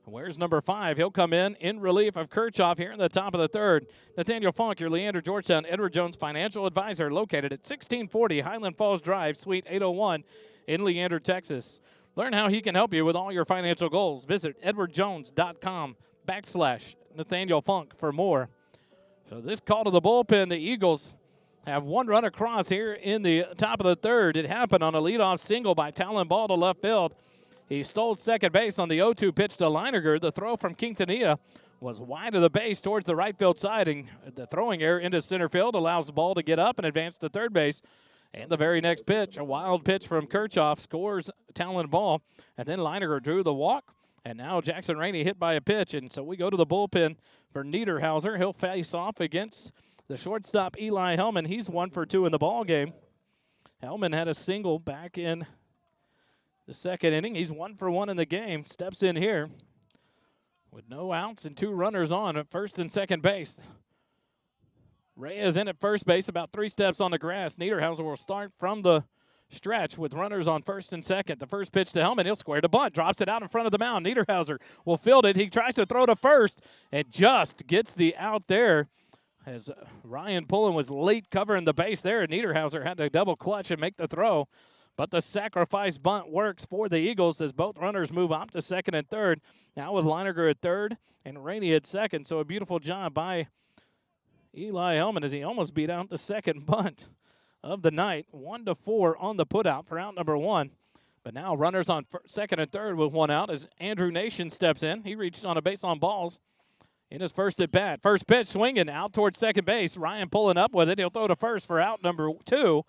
Where's number 5? He'll come in relief of Kirchhoff here in the top of the third. Nathaniel Funk, your Leander Georgetown Edward Jones Financial Advisor, located at 1640 Highland Falls Drive, Suite 801 in Leander, Texas. Learn how he can help you with all your financial goals. Visit edwardjones.com/Nathaniel Funk for more. So this call to the bullpen, the Eagles have one run across here in the top of the third. It happened on a leadoff single by Talon Ball to left field. He stole second base on the 0-2 pitch to Leininger. The throw from Quintanilla was wide of the base towards the right field side, and the throwing error into center field allows the ball to get up and advance to third base. And the very next pitch, a wild pitch from Kirchhoff, scores Talon Ball, and then Leininger drew the walk, and now Jackson Rainey hit by a pitch, and so we go to the bullpen for Niederhauser. He'll face off against the shortstop Eli Hellman. He's 1 for 2 in the ball game. Hellman had a single back in the second inning. He's 1 for 1 in the game. Steps in here with no outs and 2 runners on at first and second base. Reyes in at first base, about 3 steps on the grass. Niederhauser will start from the stretch with runners on first and second. The first pitch to Hellman. He'll square to bunt. Drops it out in front of the mound. Niederhauser will field it. He tries to throw to first and just gets the out there as Ryan Pullen was late covering the base there. Niederhauser had to double clutch and make the throw. But the sacrifice bunt works for the Eagles as both runners move up to second and third. Now with Leininger at third and Rainey at second. So a beautiful job by Eli Hellman as he almost beat out the second bunt of the night. 1-4 on the putout for out number 1. But now runners on second and third with 1 out as Andrew Nation steps in. He reached on a base on balls in his first at bat. First pitch swinging out towards second base. Ryan pulling up with it. He'll throw to first for out number 2.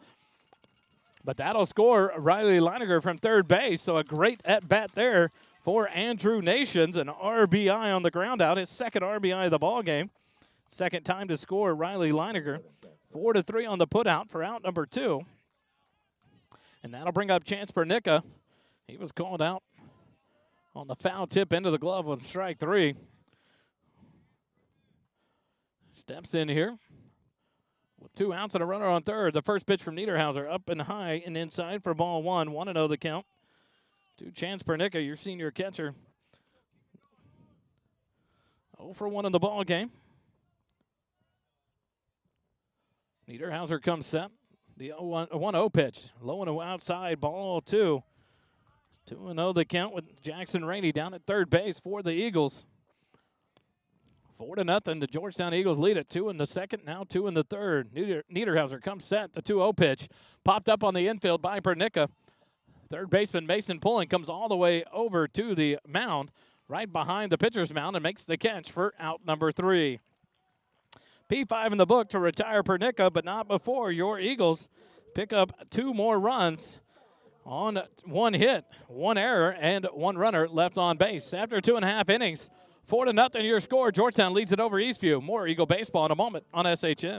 But that'll score Riley Leininger from third base. So a great at-bat there for Andrew Nations. An RBI on the ground out. His second RBI of the ball game. Second time to score Riley Leininger. 4-3 on the putout for out number 2. And that'll bring up Chance Pernicka. He was called out on the foul tip into the glove on strike 3. Steps in here with 2 outs and a runner on third. The first pitch from Niederhauser up and high and inside for ball 1. 1-0 the count to Chance Pernicka, your senior catcher. 0 for 1 in the ball game. Niederhauser comes set. The 1-0 pitch. Low and outside, ball 2. 2-0 the count with Jackson Rainey down at third base for the Eagles. 4-0. The Georgetown Eagles lead at 2 in the second, now 2 in the third. Niederhauser comes set. The 2-0 pitch popped up on the infield by Pernicka. Third baseman Mason Pulling comes all the way over to the mound, right behind the pitcher's mound, and makes the catch for out number 3. P5 in the book to retire Pernica, but not before your Eagles pick up 2 more runs on 1 hit, 1 error, and 1 runner left on base. After 2.5 innings, 4-0 your score. Georgetown leads it over Eastview. More Eagle baseball in a moment on SHN.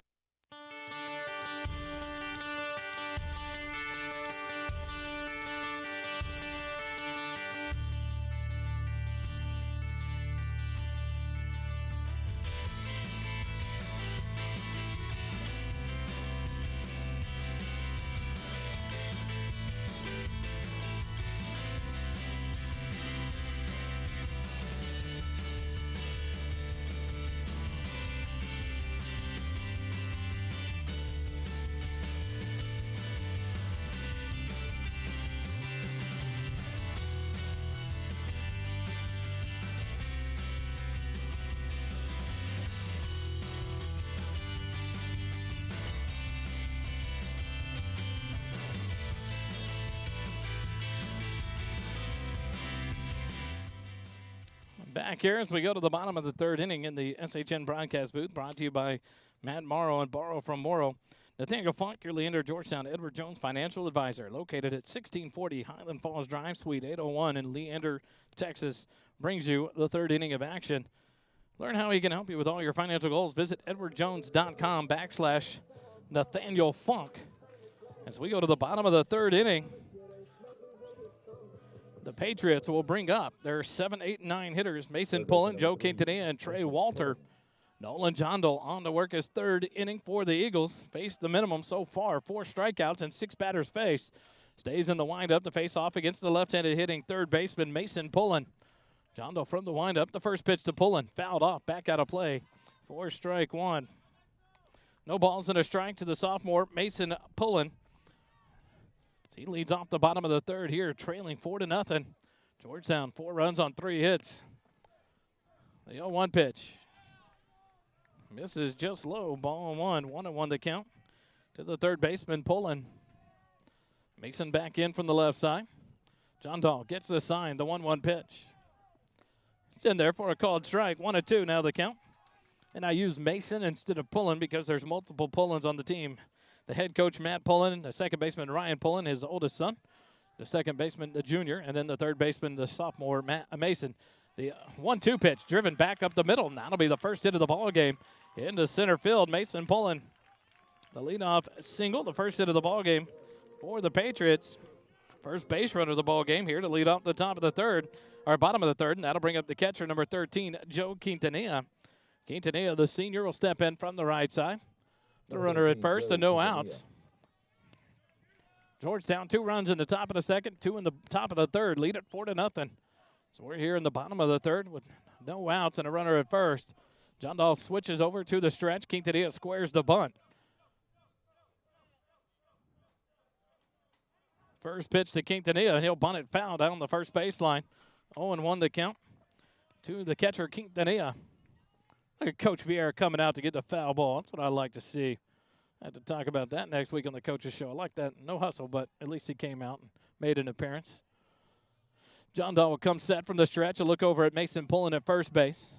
Back here as we go to the bottom of the 3rd inning in the SHN broadcast booth, brought to you by Matt Morrow and Borrow from Morrow. Nathaniel Funk, your Leander Georgetown Edward Jones financial advisor, located at 1640 Highland Falls Drive, Suite 801 in Leander, Texas, brings you the 3rd inning of action. Learn how he can help you with all your financial goals. Visit edwardjones.com/Nathaniel Funk. As we go to the bottom of the 3rd inning, the Patriots will bring up their 7, 8, and 9 hitters, Mason Pullen, Joe Quintanilla, and Trey Walter. Nolan Jondal on to work his 3rd inning for the Eagles. Faced the minimum so far, 4 strikeouts and 6 batters faced. Stays in the windup to face off against the left-handed hitting 3rd baseman Mason Pullen. Jondal from the windup, the first pitch to Pullen, fouled off, back out of play. 4 strike 1. No balls and a strike to the sophomore Mason Pullen. He leads off the bottom of the 3rd here, trailing 4-0. Georgetown, 4 runs on 3 hits. The 0-1 pitch. Misses just low, ball 1, 1-1 the count to the 3rd baseman, Pullen. Mason back in from the left side. Jondal gets the sign, the 1-1 pitch. It's in there for a called strike, 1-2 now the count. And I use Mason instead of Pullen because there's multiple Pullens on the team. The head coach, Matt Pullen, the second baseman, Ryan Pullen, his oldest son. The second baseman, the junior, and then the 3rd baseman, the sophomore, Mason. The 1-2 pitch driven back up the middle. And that'll be the first hit of the ball game. Into center field, Mason Pullen. The leadoff single, the first hit of the ball game for the Patriots. First base runner of the ball game here to lead off the top of the 3rd, or bottom of the 3rd, and that'll bring up the catcher, number 13, Joe Quintanilla. Quintanilla, the senior, will step in from the right side. The runner at first and no outs. Georgetown, 2 runs in the top of the 2nd, 2 in the top of the 3rd. Lead it 4-0. So we're here in the bottom of the 3rd with no outs and a runner at first. Jondal switches over to the stretch. Quintanilla squares the bunt. First pitch to Quintanilla, and he'll bunt it foul down the first baseline. 0-1 the count to the catcher, Quintanilla. Look at Coach Vieira coming out to get the foul ball. That's what I like to see. I have to talk about that next week on the coach's show. I like that. No hustle, but at least he came out and made an appearance. Jondal will come set from the stretch. A look over at Mason Pullen at first base.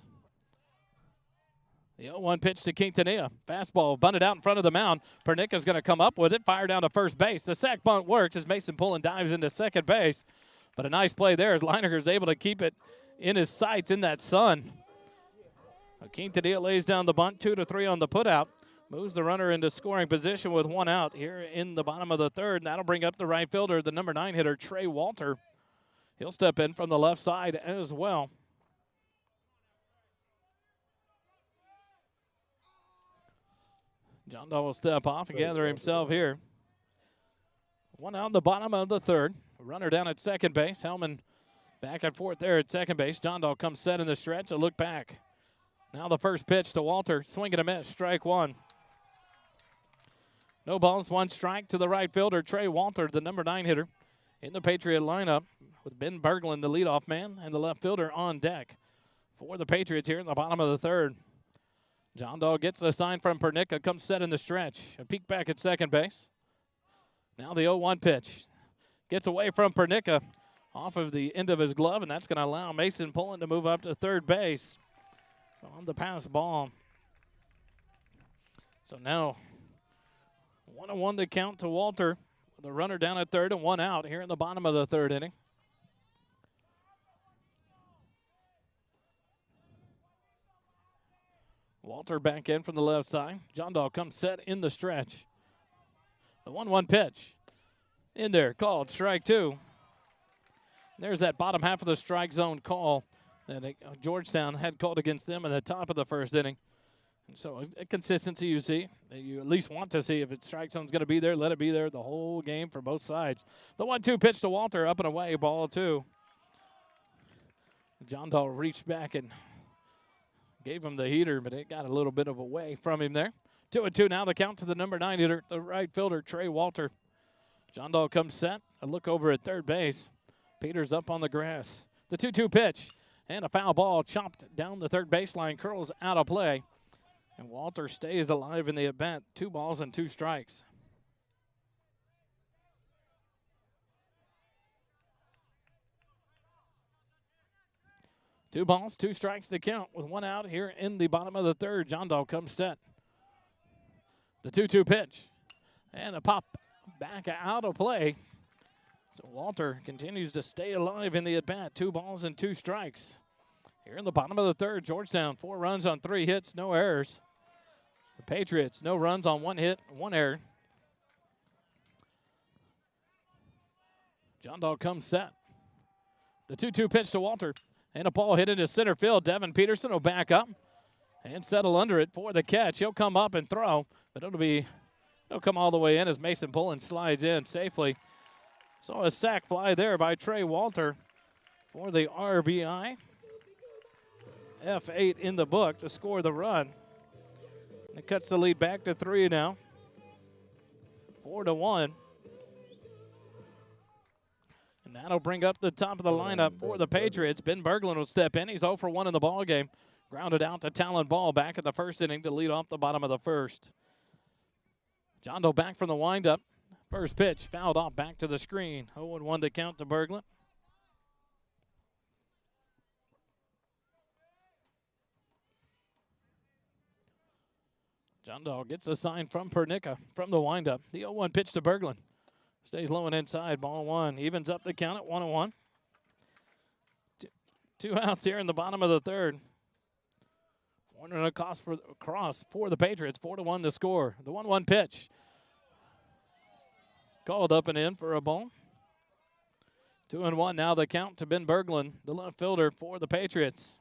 The 0-1 pitch to Quintanilla. Fastball bunted out in front of the mound. Pernica's going to come up with it. Fire down to first base. The sac bunt works as Mason Pullen dives into second base. But a nice play there as Leininger is able to keep it in his sights in that sun. Quintanilla lays down the bunt, 2-3 on the putout. Moves the runner into scoring position with 1 out here in the bottom of the 3rd. And that'll bring up the right fielder, the number 9 hitter, Trey Walter. He'll step in from the left side as well. Jondal will step off and gather himself here. 1 out in the bottom of the 3rd. Runner down at second base. Hellman back and forth there at second base. Jondal comes set in the stretch. A look back. Now the first pitch to Walter. Swing and a miss. Strike 1. No balls, 1 strike to the right fielder, Trey Walter, the number 9 hitter in the Patriot lineup, with Ben Berglund, the leadoff man, and the left fielder on deck for the Patriots here in the bottom of the 3rd. Jondal gets the sign from Pernica, comes set in the stretch. A peek back at second base. Now the 0-1 pitch. Gets away from Pernica off of the end of his glove, and that's going to allow Mason Pullen to move up to third base on the pass ball. So now 1-1 the count to Walter. The runner down at third and one out here in the bottom of the third inning. Walter back in from the left side. John Dahl comes set in the stretch. The 1-1 pitch. In there, called strike two. There's that bottom half of the strike zone call that Georgetown had called against them in the top of the first inning. And so a consistency you see, that you at least want to see. If it's strike zone's going to be there, let it be there the whole game for both sides. The 1-2 pitch to Walter, up and away, ball two. John Dahl reached back and gave him the heater, but it got a little bit of away from him there. 2-2 now the count to the number 9 hitter, the right fielder, Trey Walter. John Dahl comes set, a look over at third base. Peters up on the grass. The 2-2 pitch, and a foul ball chopped down the third baseline, curls out of play. And Walter stays alive in the at-bat. 2 balls and 2 strikes. Two balls, 2 strikes to count with 1 out here in the bottom of the third. John Dahl comes set. The 2-2 pitch, and a pop back out of play. So Walter continues to stay alive in the at-bat. 2 balls and 2 strikes. Here in the bottom of the third, Georgetown, 4 runs on 3 hits, no errors. The Patriots, no runs on 1 hit, 1 error. John Dahl comes set. The 2-2 pitch to Walter, and a ball hit into center field. Devin Peterson will back up and settle under it for the catch. He'll come up and throw, but it'll come all the way in as Mason Pullen slides in safely. So a sac fly there by Trey Walter for the RBI. F8 in the book to score the run. It cuts the lead back to 3 now. 4-1. And that'll bring up the top of the lineup for the Patriots. Ben Berglund will step in. He's 0 for 1 in the ball game. Grounded out to Talon Ball back at the first inning to lead off the bottom of the first. John Doe back from the windup. First pitch fouled off back to the screen. 0-1 to count to Berglund. John Dahl gets a sign from Pernica from the windup. The 0-1 pitch to Berglund. Stays low and inside. Ball 1. Evens up the count at 1-1. 2 outs here in the bottom of the third. Warner across for the Patriots. 4-1 to score. The 1-1 pitch. Called up and in for a ball. 2-1 now the count to Ben Berglund, the left fielder for the Patriots.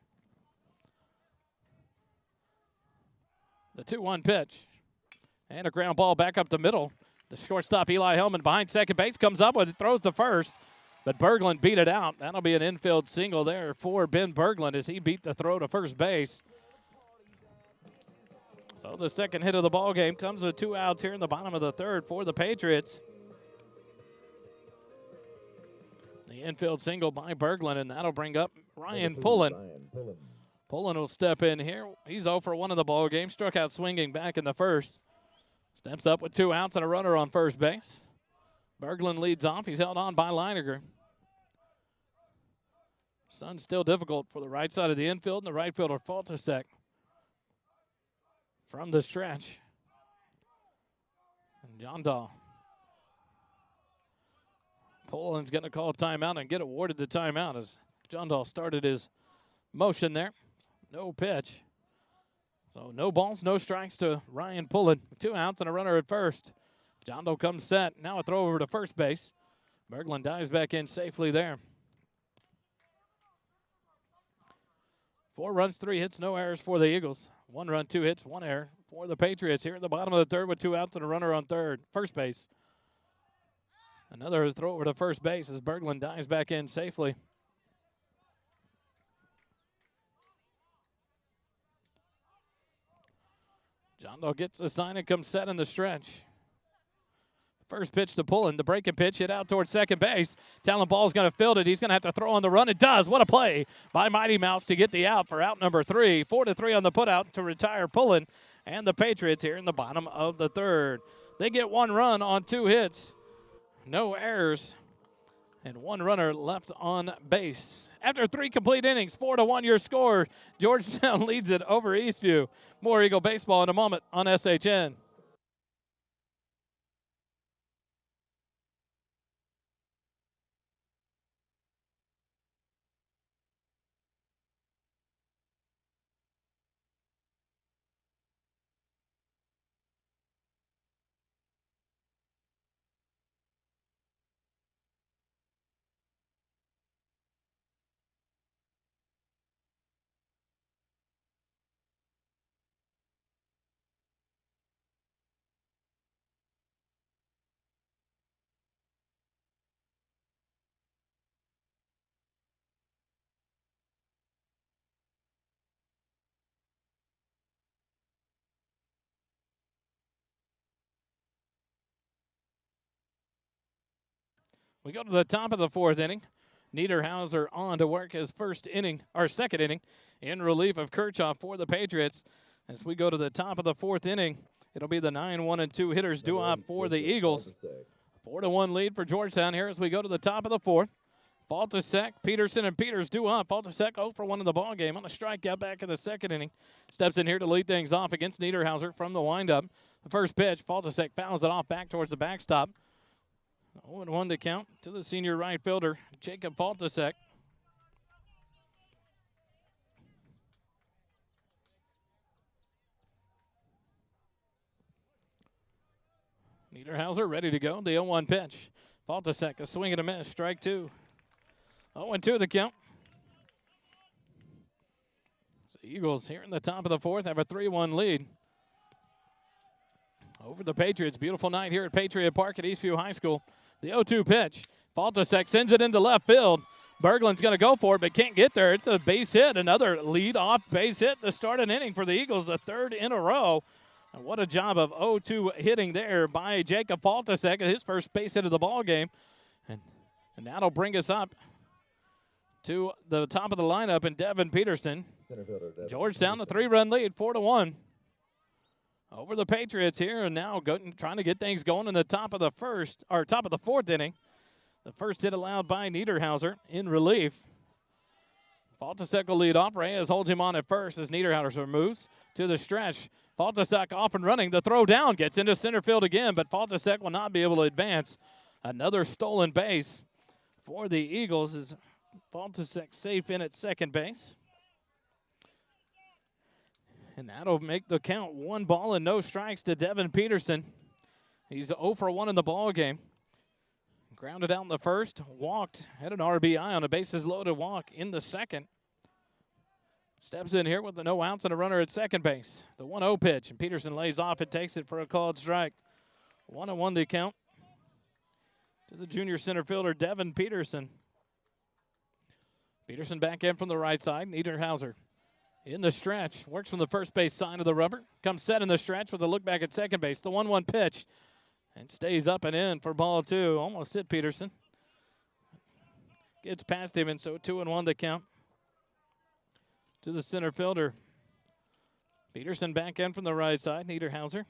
The 2-1 pitch. And a ground ball back up the middle. The shortstop, Eli Hellman, behind second base, comes up with it, throws to first. But Berglund beat it out. That'll be an infield single there for Ben Berglund as he beat the throw to first base. So the second hit of the ball game comes with 2 outs here in the bottom of the third for the Patriots. The infield single by Berglund, and that'll bring up Ryan Pullen. Pullen will step in here. He's 0 for 1 in the ball game. Struck out swinging back in the first. Steps up with 2 outs and a runner on first base. Berglund leads off. He's held on by Leininger. Sun's still difficult for the right side of the infield, and the right fielder Faltasek from the stretch. And John Dahl. Pullen's going to call timeout and get awarded the timeout as John Dahl started his motion there. No pitch. So no balls, no strikes to Ryan Pullen. 2 outs and a runner at first. John Doe comes set. Now a throw over to first base. Berglund dives back in safely there. 4 runs, 3 hits, no errors for the Eagles. 1 run, 2 hits, 1 error for the Patriots here in the bottom of the third with 2 outs and a runner on first base. Another throw over to first base as Berglund dives back in safely. John Doe gets a sign and comes set in the stretch. First pitch to Pullen. The breaking pitch hit out towards second base. Talon Ball's going to field it. He's going to have to throw on the run. It does. What a play by Mighty Mouse to get the out for out number 3. 4-3 on the putout to retire Pullen and the Patriots here in the bottom of the third. They get 1 run on 2 hits. No errors. and one runner left on base. After 3 complete innings, 4-1 your score. Georgetown leads it over Eastview. More Eagle baseball in a moment on SHN. We go to the top of the 4th inning. Niederhauser on to work his second inning in relief of Kirchhoff for the Patriots. As we go to the top of the 4th inning, it'll be the 9-1-2 hitters due up for the Eagles. 4-1 lead for Georgetown here as we go to the top of the 4th. Faltasek, Peterson, and Peters due up. Faltasek 0 for 1 in the ball game on a strikeout back in the 2nd inning. Steps in here to lead things off against Niederhauser from the windup. The first pitch, Faltasek fouls it off back towards the backstop. 0-1 the count to the senior right fielder, Jacob Faltasek. Niederhauser ready to go. The 0-1 pitch. Faltasek, a swing and a miss. Strike 2. 0-2 the count. The Eagles here in the top of the 4th have a 3-1 lead over the Patriots. Beautiful night here at Patriot Park at Eastview High School. The 0-2 pitch. Faltasek sends it into left field. Berglund's going to go for it, but can't get there. It's a base hit. Another lead-off base hit to start an inning for the Eagles, the 3rd in a row. And what a job of 0-2 hitting there by Jacob Faltasek, his first base hit of the ball game. And that'll bring us up to the top of the lineup and Devin Peterson. Georgetown, a 3-run lead, 4-1. Over the Patriots here, and now trying to get things going in the top of the 4th inning. The first hit allowed by Niederhauser in relief. Faltasek will lead off. Reyes holds him on at first as Niederhauser moves to the stretch. Faltasek off and running. The throw down gets into center field again, but Faltasek will not be able to advance. Another stolen base for the Eagles is Faltasek safe in at second base. And that'll make the count 1 ball and no strikes to Devin Peterson. He's 0 for 1 in the ball game. Grounded out in the first, walked, had an RBI on a bases loaded walk in the second. Steps in here with the no outs and a runner at second base. The 1-0 pitch, and Peterson lays off and takes it for a called strike. 1-1 the count to the junior center fielder, Devin Peterson. Peterson back in from the right side, Niederhauser. In the stretch, works from the first base side of the rubber. Comes set in the stretch with a look back at second base. The 1-1 pitch. And stays up and in for ball 2. Almost hit Peterson. Gets past him, and so 2-1 the count to the center fielder. Peterson back in from the right side. Niederhauser.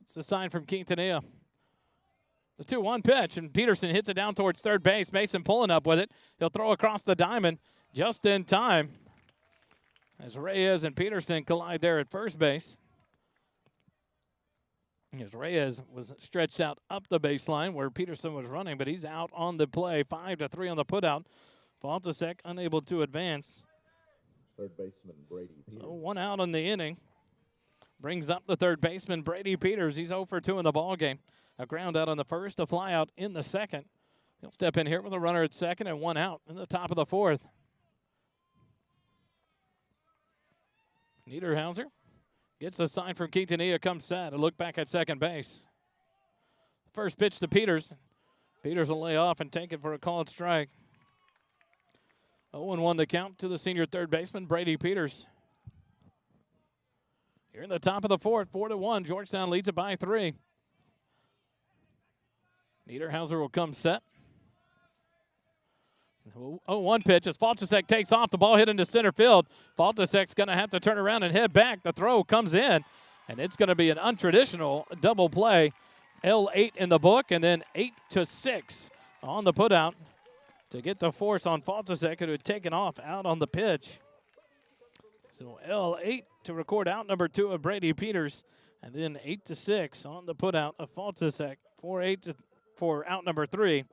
It's a sign from Quintanilla. The 2-1 pitch, and Peterson hits it down towards third base. Mason pulling up with it. He'll throw across the diamond just in time as Reyes and Peterson collide there at first base. As Reyes was stretched out up the baseline where Peterson was running, but he's out on the play. 5-3 on the putout. Faltasek unable to advance. Third baseman Brady Peters. So 1 out in the inning. Brings up the third baseman Brady Peters. He's 0 for 2 in the ball game. A ground out on the first, a fly out in the second. He'll step in here with a runner at second and 1 out in the top of the 4th. Niederhauser gets a sign from Quintanilla, comes set. A look back at second base. First pitch to Peters. Peters will lay off and take it for a called strike. 0-1 the count to the senior third baseman, Brady Peters. Here in the top of the 4th, 4-1. Georgetown leads it by 3. Niederhauser will come set. 0-1 pitch as Faltasek takes off. The ball hit into center field. Faltasek's going to have to turn around and head back. The throw comes in, and it's going to be an untraditional double play. L8 in the book, and then 8-6 on the putout to get the force on Faltasek, who had taken off out on the pitch. So L8 to record out number 2 of Brady Peters, and then 8-6 on the putout of Faltasek. 4-8 for out number 3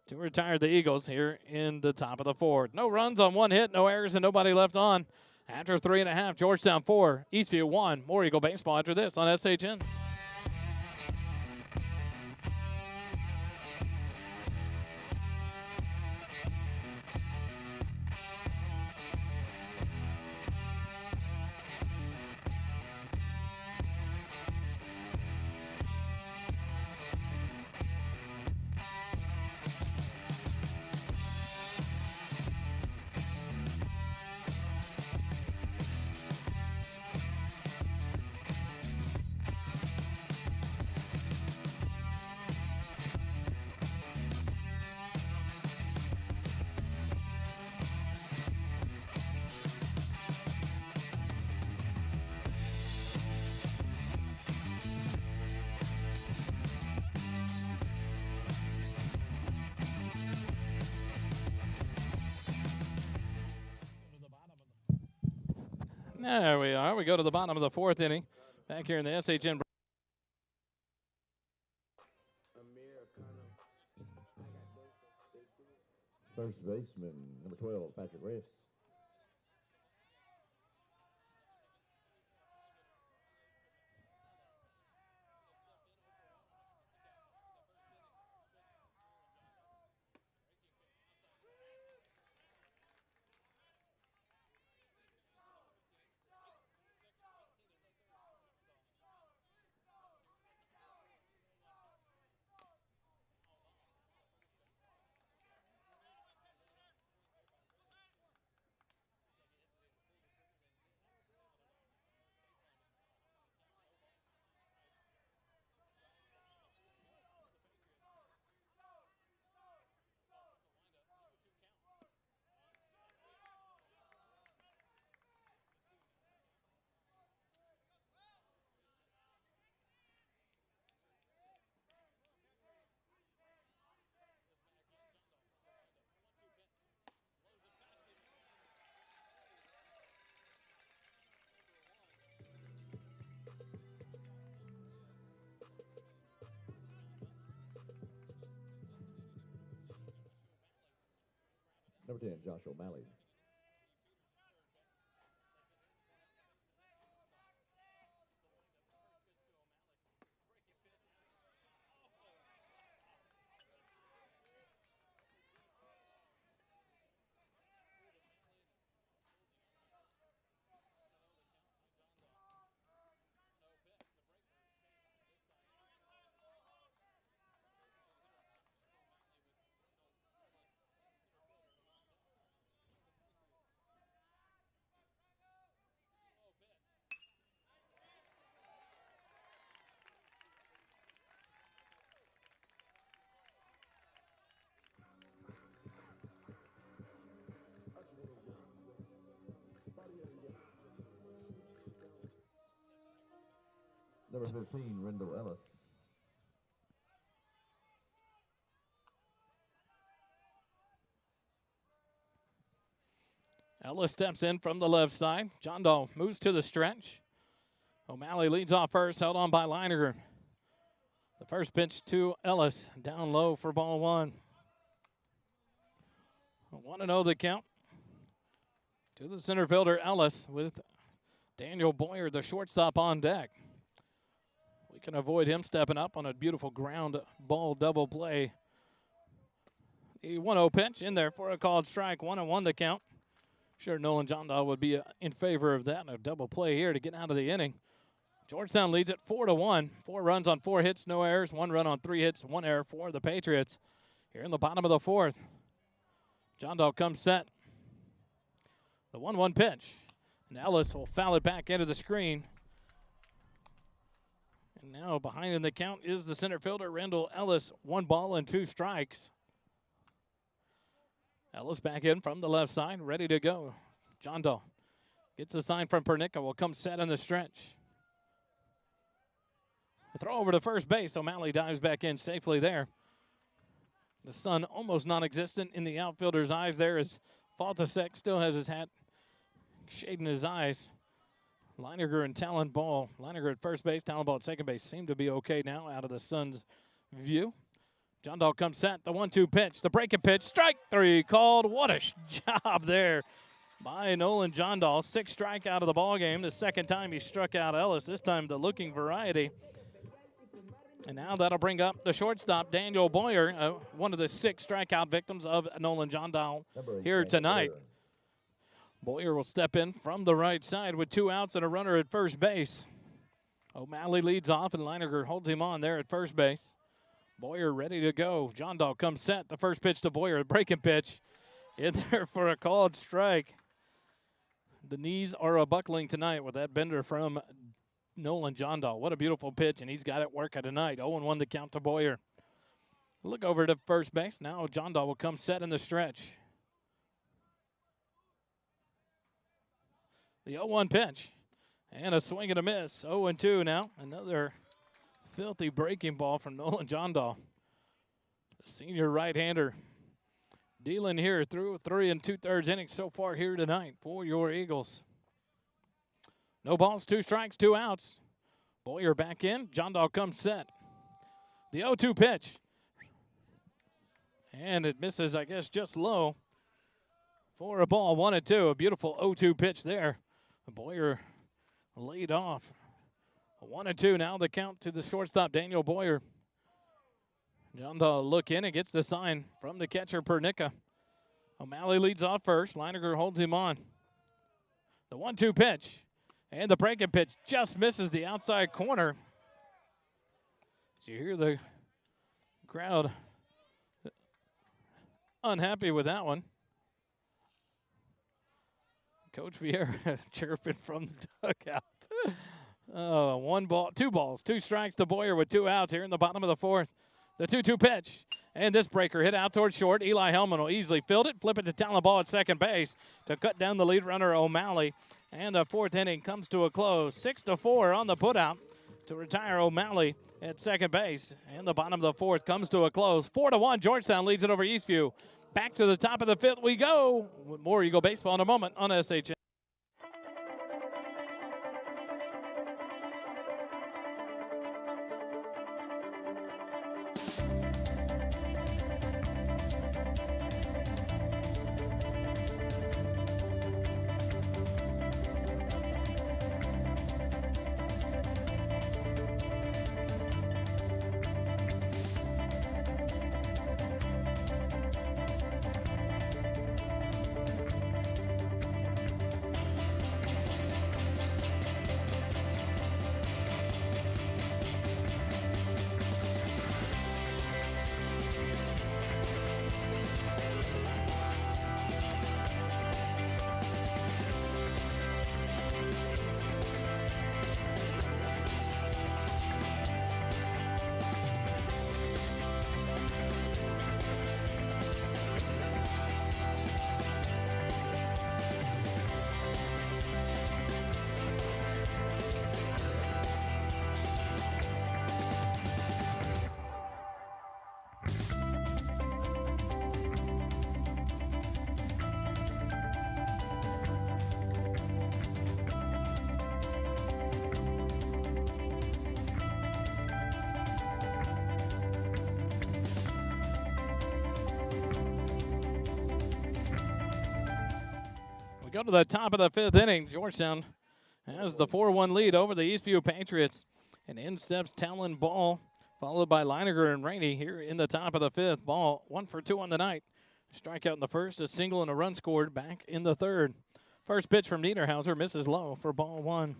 to retire the Eagles here in the top of the 4th. No runs on 1 hit, no errors, and nobody left on. After 3.5, Georgetown 4, Eastview 1. More Eagle baseball after this on SHN. There we are. We go to the bottom of the 4th inning. Back here in the SHN. First baseman, number 12, Patrick Reyes. Number 10, Josh O'Malley. Number 15, Rendell Ellis. Ellis steps in from the left side. John Doe moves to the stretch. O'Malley leads off first, held on by Leininger. The first pitch to Ellis, down low for ball 1. 1-0 the count to the center fielder Ellis with Daniel Boyer, the shortstop, on deck. We can avoid him stepping up on a beautiful ground ball double play. The 1-0 pitch in there for a called strike. 1-1 the count. Sure, Nolan John would be in favor of that. A double play here to get out of the inning. Georgetown leads it 4-1. 4 runs on 4 hits, no errors. 1 run on 3 hits, 1 error for the Patriots. Here in the bottom of the 4th. John comes set. The 1-1 pitch. And Ellis will foul it back into the screen. And now behind in the count is the center fielder, Rendell Ellis. 1 ball and 2 strikes. Ellis back in from the left side, ready to go. John Doe gets a sign from Pernica, will come set in the stretch. The throw over to first base. O'Malley dives back in safely there. The sun almost non-existent in the outfielder's eyes there as Faltasek still has his hat shading his eyes. Leininger and Talon Ball. Leininger at first base, Talon Ball at second base seem to be okay now out of the sun's view. John Dahl comes set. The 1-2 pitch. The breaking pitch. Strike 3 called. What a job there by Nolan John Dahl. 6th strikeout of the ball game. The second time he struck out Ellis. This time the looking variety. And now that'll bring up the shortstop, Daniel Boyer, one of the 6 strikeout victims of Nolan John Dahl here tonight. Boyer will step in from the right side with 2 outs and a runner at first base. O'Malley leads off, and Leininger holds him on there at first base. Boyer ready to go. John Dahl comes set. The first pitch to Boyer, a breaking pitch. In there for a called strike. The knees are a buckling tonight with that bender from Nolan John Dahl. What a beautiful pitch, and he's got it working tonight. 0-1 the count to Boyer. Look over to first base. Now John Dahl will come set in the stretch. The 0-1 pitch. And a swing and a miss. 0-2 now. Another filthy breaking ball from Nolan John Dahl. The senior right-hander dealing here through 3 2/3 innings so far here tonight for your Eagles. No balls, 2 strikes, 2 outs. Boyer back in. John Dahl comes set. The 0-2 pitch. And it misses, I guess, just low for a ball. 1-2. A beautiful 0-2 pitch there. Boyer laid off. 1-2 now the count to the shortstop, Daniel Boyer. John Dahl look in and gets the sign from the catcher, Pernica. O'Malley leads off first. Leininger holds him on. The 1-2 pitch. And the breaking pitch just misses the outside corner. So you hear the crowd unhappy with that one. Coach Vieira chirping from the dugout. 1 ball, 2 balls, 2 strikes to Boyer with 2 outs here in the bottom of the 4th. The 2-2 pitch. And this breaker hit out towards short. Eli Hellman will easily field it, flip it to Talon Ball at second base to cut down the lead runner, O'Malley. And the 4th inning comes to a close. 6-4 on the putout to retire O'Malley at second base. And the bottom of the 4th comes to a close. 4-1, Georgetown leads it over Eastview. Back to the top of the 5th we go. With more Eagle baseball in a moment on SHN. Go to the top of the 5th inning. Georgetown has the 4-1 lead over the Eastview Patriots. And in steps Talon Ball, followed by Leininger and Rainey here in the top of the 5th. Ball 1 for 2 on the night. Strikeout in the first, a single and a run scored back in the 3rd. First pitch from Niederhauser misses low for ball 1.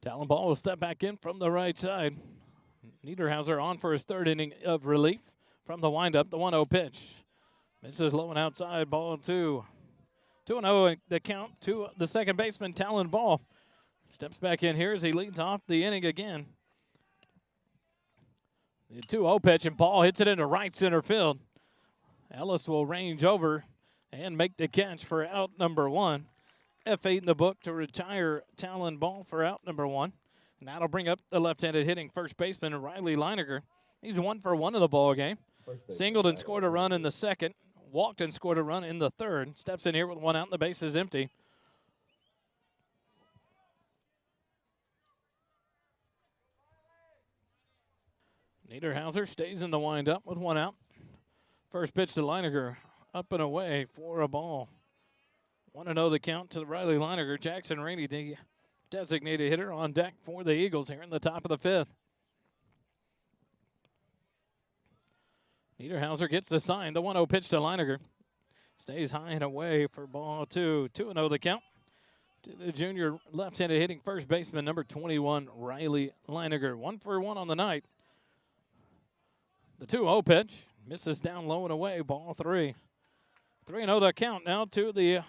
Talon Ball will step back in from the right side. Niederhauser on for his 3rd inning of relief. From the windup, the 1-0 pitch. Misses low and outside, ball 2. 2-0 the count to the second baseman, Talon Ball. Steps back in here as he leads off the inning again. The 2-0 pitch, and Ball hits it into right center field. Ellis will range over and make the catch for out number 1. F8 in the book to retire Talon Ball for out number 1. And that'll bring up the left-handed hitting first baseman, Riley Leininger. He's 1 for 1 in the ball game. Singled and scored a run in the second. Walked and scored a run in the third. Steps in here with 1 out and the base is empty. Niederhauser stays in the windup with 1 out. First pitch to Leininger, up and away for a ball. 1-0 the count to Riley Leininger. Jackson Rainey, the designated hitter, on deck for the Eagles here in the top of the 5th. Niederhauser gets the sign. The 1-0 pitch to Leininger. Stays high and away for ball 2. 2-0 the count to the junior left-handed hitting first baseman, number 21, Riley Leininger. 1 for 1 on the night. The 2-0 pitch misses down low and away, ball 3. 3-0 the count now to the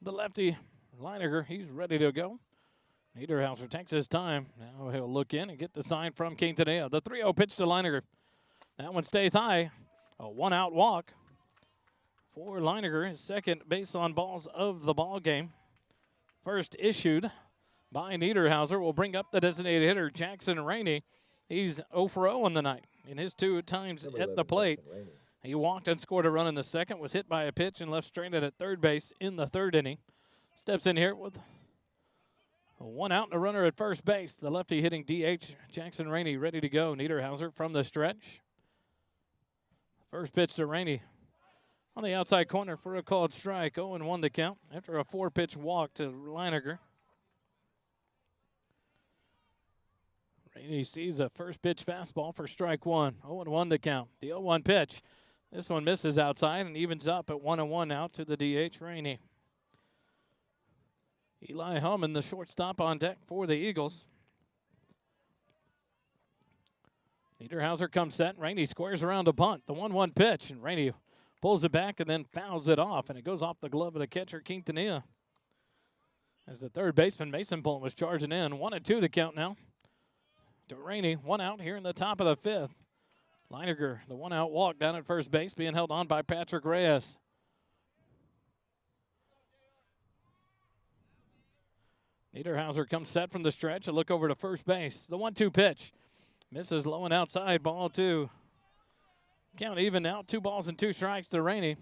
lefty Leininger. He's ready to go. Niederhauser takes his time. Now he'll look in and get the sign from Quintanilla. The 3-0 pitch to Leininger. That one stays high. A 1-out walk for Leininger, his second base on balls of the ball game. First issued by Niederhauser will bring up the designated hitter, Jackson Rainey. He's 0 for 0 on the night in his 2 times at the plate. He walked and scored a run in the second, was hit by a pitch and left stranded at third base in the 3rd inning. Steps in here with a 1 out and a runner at first base. The lefty hitting DH, Jackson Rainey, ready to go. Niederhauser from the stretch. First pitch to Rainey on the outside corner for a called strike. 0-1 the count after a 4-pitch walk to Leininger. Rainey sees a first pitch fastball for strike 1. 0-1 the count. The 0-1 pitch. This one misses outside and evens up at 1-1 out to the DH, Rainey. Eli Hellman, the shortstop, on deck for the Eagles. Niederhauser comes set. Rainey squares around a bunt. The 1-1 pitch, and Rainey pulls it back and then fouls it off, and it goes off the glove of the catcher, Quintanilla. As the third baseman, Mason Pullen, was charging in. 1-2 the count now to Rainey. 1 out here in the top of the 5th. Leininger, the 1-out walk down at first base, being held on by Patrick Reyes. Niederhauser comes set from the stretch. A look over to first base. The 1-2 pitch. Misses low and outside, ball 2. Count even now, 2 balls and 2 strikes to Rainey.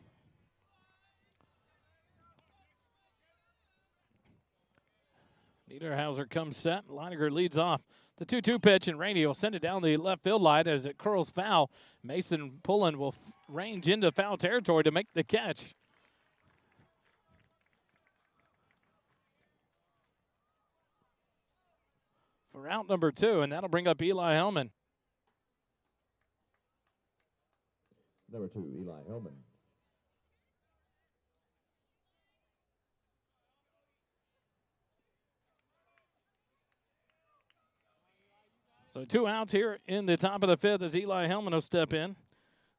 Niederhauser comes set. Leininger leads off. The 2-2 pitch, and Rainey will send it down the left field line as it curls foul. Mason Pullen will range into foul territory to make the catch. For out number 2, and that'll bring up Eli Hellman. Number 2, Eli Hellman. So 2 outs here in the top of the 5th as Eli Hellman will step in.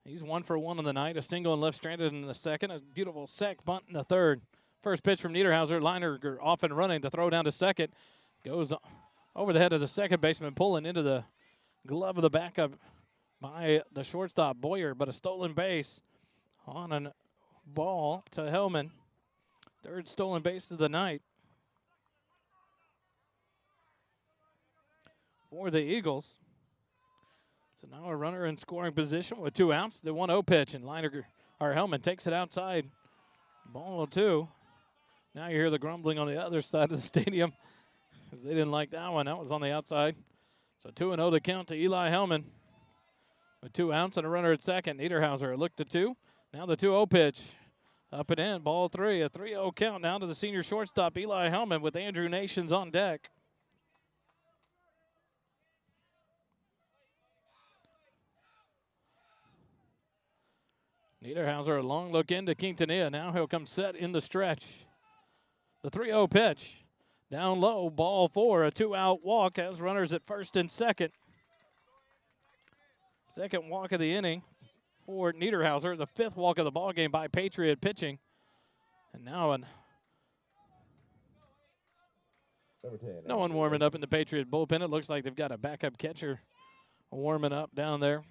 He's 1 for 1 on the night. A single and left stranded in the second. A beautiful sac bunt in the 3rd. First pitch from Niederhauser. Leininger off and running. The throw down to second. Goes over the head of the second baseman, pulling into the glove of the backup by the shortstop, Boyer, but a stolen base on a ball to Hellman. 3rd stolen base of the night for the Eagles. So now a runner in scoring position with 2 outs. The 1-0 pitch, and Hellman takes it outside. Ball 2. Now you hear the grumbling on the other side of the stadium because they didn't like that one. That was on the outside. So 2-0 the count to Eli Hellman with 2 outs and a runner at second. Niederhauser a look to 2. Now the 2-0 pitch. Up and in, ball 3. A 3-0 count now to the senior shortstop, Eli Hellman, with Andrew Nations on deck. Niederhauser a long look into Quintanilla. Now he'll come set in the stretch. The 3-0 pitch. Down low, ball 4. A 2-out walk has runners at first and second. Second walk of the inning for Niederhauser. The 5th walk of the ball game by Patriot pitching. And now no one warming up in the Patriot bullpen. It looks like they've got a backup catcher warming up down there.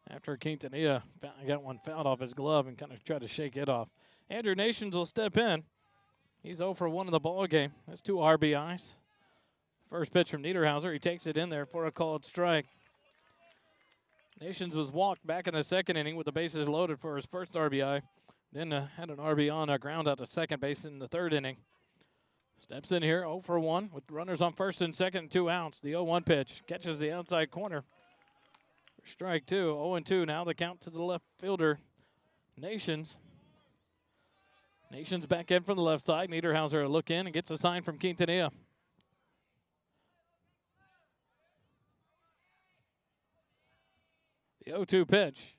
After Quintanilla got one fouled off his glove and kind of tried to shake it off. Andrew Nations will step in. He's 0 for 1 in the ball game. That's 2 RBIs. First pitch from Niederhauser. He takes it in there for a called strike. Nations was walked back in the second inning with the bases loaded for his first RBI. Then had an RBI on a ground out to second base in the third inning. Steps in here 0 for 1 with runners on first and second and 2 outs. The 0-1 pitch catches the outside corner. Strike 2, 0-2. Now the count to the left fielder, Nations. Nations back in from the left side. Niederhauser a look in and gets a sign from Quintanilla. The 0-2 pitch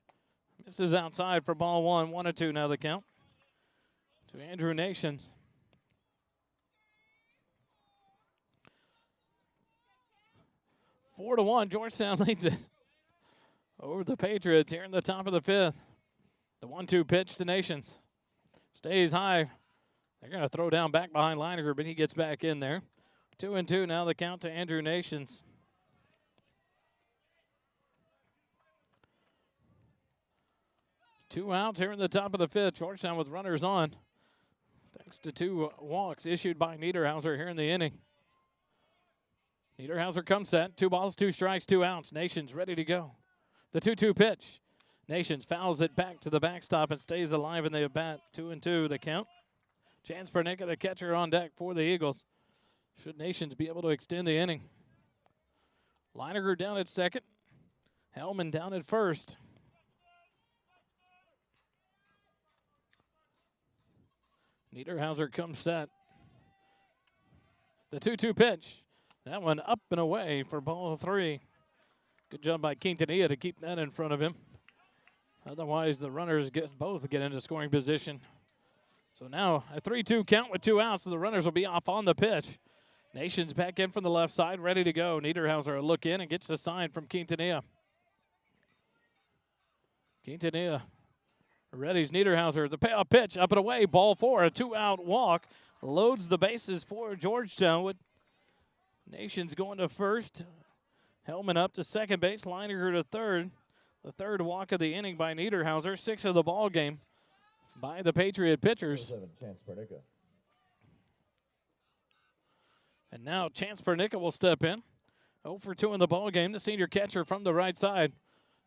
misses outside for ball 1. 1-2 now the count to Andrew Nations. Four to 1, Georgetown leads it over the Patriots here in the top of the fifth. The 1-2 pitch to Nations. Stays high. They're going to throw down back behind Leininger, but he gets back in there. 2-2 now the count to Andrew Nations. Two outs here in the top of the fifth. Georgetown with runners on. Thanks to 2 walks issued by Niederhauser here in the inning. Niederhauser comes set. 2 balls, 2 strikes, 2 outs. Nations ready to go. The 2-2 pitch. Nations fouls it back to the backstop and stays alive in the at-bat. 2-2 the count. Chance Pernica, the catcher, on deck for the Eagles. Should Nations be able to extend the inning. Leininger down at second. Hellman down at first. Niederhauser comes set. The 2-2 pitch. That one up and away for ball 3. Good job by Quintanilla to keep that in front of him. Otherwise, the runners both get into scoring position. So now a 3-2 count with 2 outs, so the runners will be off on the pitch. Nations back in from the left side, ready to go. Niederhauser a look in and gets the sign from Quintanilla. Quintanilla readies Niederhauser. The payoff pitch up and away. Ball 4, a 2-out walk. Loads the bases for Georgetown with Nations going to first. Hellman up to second base. Leininger to third. The third walk of the inning by Niederhauser. 6 of the ball game by the Patriot pitchers. Chance Pernica. And now Chance Pernica will step in. 0 for 2 in the ball game. The senior catcher from the right side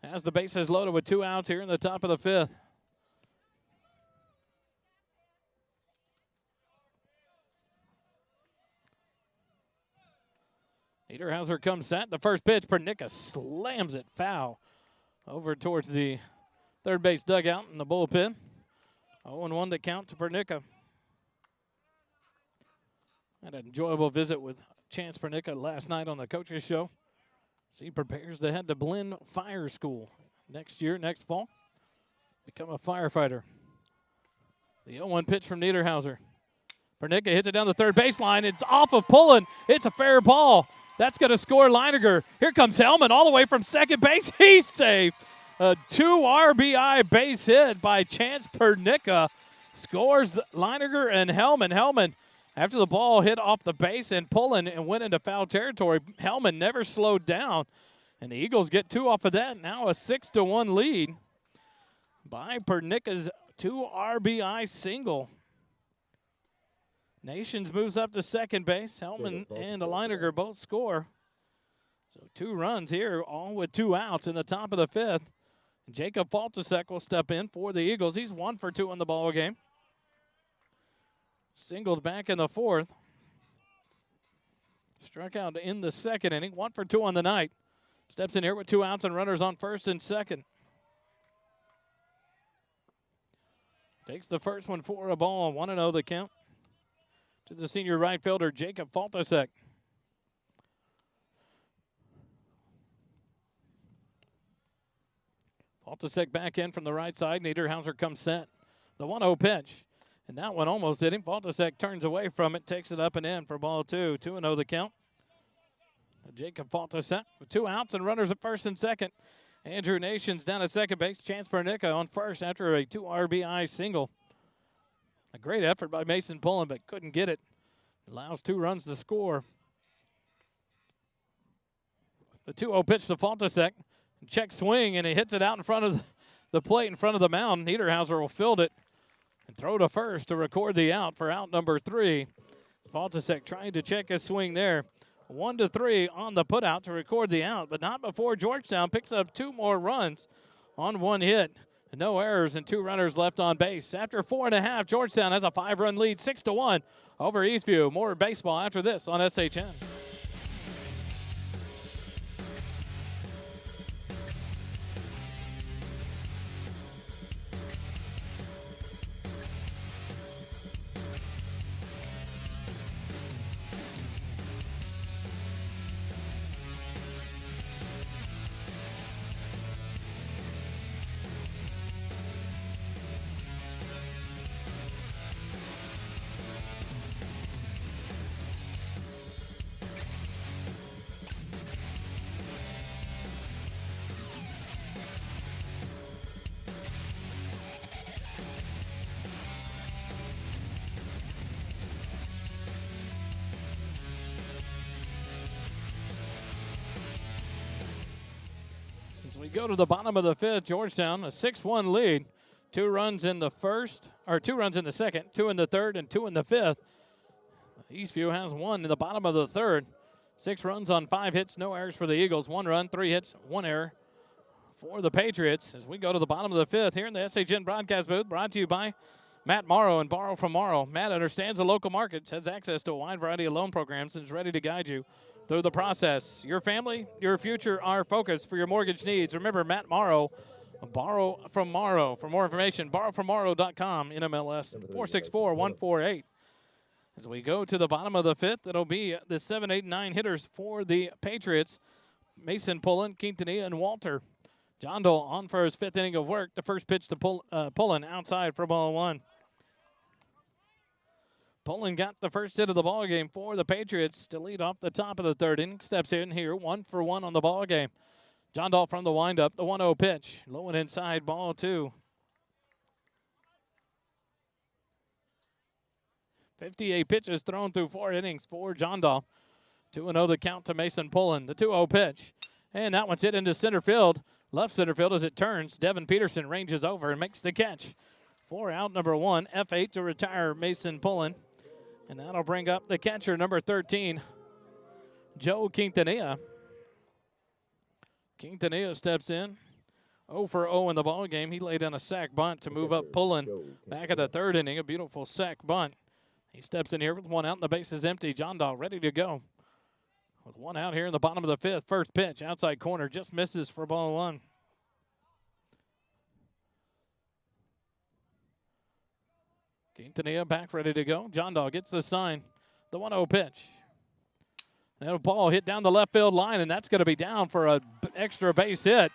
has the bases loaded with 2 outs here in the top of the fifth. Niederhauser comes set. The first pitch, Pernica slams it foul over towards the third base dugout in the bullpen. 0-1 to count to Pernica. Had an enjoyable visit with Chance Pernica last night on the coaches show. So he prepares to head to Blinn Fire School next year, next fall. Become a firefighter. The 0-1 pitch from Niederhauser. Pernica hits it down the third baseline. It's off of Pullen. It's a fair ball. That's going to score Leininger. Here comes Hellman all the way from second base. He's safe. A 2 RBI base hit by Chance Pernica. Scores Leininger and Hellman. Hellman, after the ball hit off the base and Pullen and went into foul territory, Hellman never slowed down. And the Eagles get 2 off of that. Now a 6-1 lead by Pernica's 2 RBI single. Nations moves up to second base. Hellman and Leininger both score. So 2 runs here, all with 2 outs in the top of the fifth. Jacob Faltasek will step in for the Eagles. He's 1 for 2 in the ball game. Singled back in the fourth. Struck out in the second inning. 1 for 2 on the night. Steps in here with 2 outs and runners on first and second. Takes the first one for a ball. 1-0 the count to the senior right fielder, Jacob Faltasek. Faltasek back in from the right side. Niederhauser comes set. The 1-0 pitch. And that one almost hit him. Faltasek turns away from it, takes it up and in for ball 2. 2-0 the count. Jacob Faltasek with 2 outs and runners at first and second. Andrew Nations down at second base. Chance Pernica on first after a 2 RBI single. A great effort by Mason Pullen, but couldn't get it. Allows 2 runs to score. The 2-0 pitch to Faltasek. Check swing, and he hits it out in front of the plate in front of the mound. Niederhauser will field it and Throw to first to record the out for out number 3. Faltasek trying to check his swing there. 1-3 on the putout to record the out, but not before Georgetown picks up 2 more runs on 1 hit. No errors and 2 runners left on base. After 4.5, Georgetown has a 5-run lead, 6-1 over Eastview. More baseball after this on SHN. As we go to the bottom of the 5th, Georgetown a 6-1 lead. 2 runs in the second, 2 in the 3rd, and 2 in the 5th. Eastview has 1 in the bottom of the 3rd. 6 runs on 5 hits, no errors for the Eagles. 1 run, 3 hits, 1 error for the Patriots. As we go to the bottom of the 5th here in the SHN broadcast booth, brought to you by Matt Morrow and Borrow from Morrow. Matt understands the local markets, has access to a wide variety of loan programs, and is ready to guide you through the process. Your family, your future, our focus for your mortgage needs. Remember, Matt Morrow, Borrow from Morrow. For more information, borrowfrommorrow.com, NMLS 464148. As we go to the bottom of the 5th, it'll be the 7, 8, 9 hitters for the Patriots. Mason Pullen, Quintanilla, and Walter. John Dole on for his 5th inning of work. The first pitch to Pullen outside for ball 1. Pullen got the first hit of the ball game for the Patriots to lead off the top of the 3rd inning. Steps in here, 1 for 1 on the ball game. John Dahl from the windup, the 1-0 pitch. Low and inside, ball 2. 58 pitches thrown through 4 innings for John Dahl. 2-0 the count to Mason Pullen. The 2-0 pitch. And that one's hit into center field. Left center field as it turns. Devin Peterson ranges over and makes the catch. For out number 1, F8 to retire Mason Pullen. And that'll bring up the catcher, number 13, Joe Quintanilla. Quintanilla steps in. 0 for 0 in the ball game. He laid down a sac bunt to move up Pullen back at the 3rd inning. A beautiful sac bunt. He steps in here with 1 out and the base is empty. John Dahl ready to go. With 1 out here in the bottom of the 5th. First pitch, outside corner, just misses for ball 1. Quintanilla back ready to go. John Dahl gets the sign. The 1-0 pitch. And a ball hit down the left field line, and that's going to be down for an extra base hit.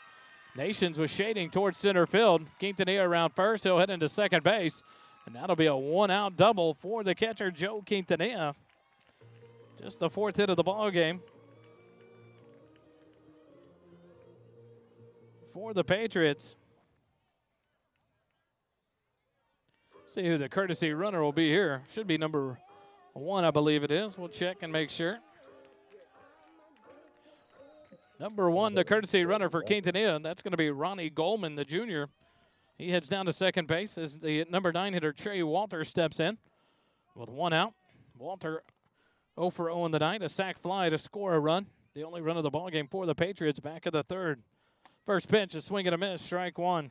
Nations was shading towards center field. Quintanilla around first. He'll head into second base. And that'll be a 1-out double for the catcher, Joe Quintanilla. Just the 4th hit of the ball game for the Patriots. See who the courtesy runner will be here. Should be number 1, I believe it is. We'll check and make sure. Number 1, the courtesy runner for Quintanilla, and that's going to be Ronnie Goldman, the junior. He heads down to second base as the number 9 hitter, Trey Walter, steps in with 1 out. Walter 0 for 0 in the night, a sac fly to score a run. The only run of the ball game for the Patriots back of the 3rd. First pitch, a swing and a miss, strike 1.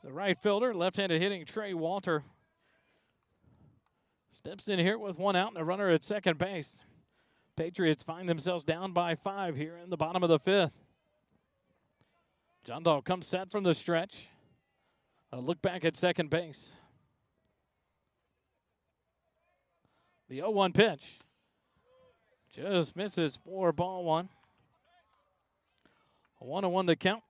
The right fielder, left-handed hitting Trey Walter, steps in here with 1 out and a runner at second base. Patriots find themselves down by 5 here in the bottom of the 5th. John Dahl comes set from the stretch. A look back at second base. The 0-1 pitch just misses for ball 1. 1-1 the count.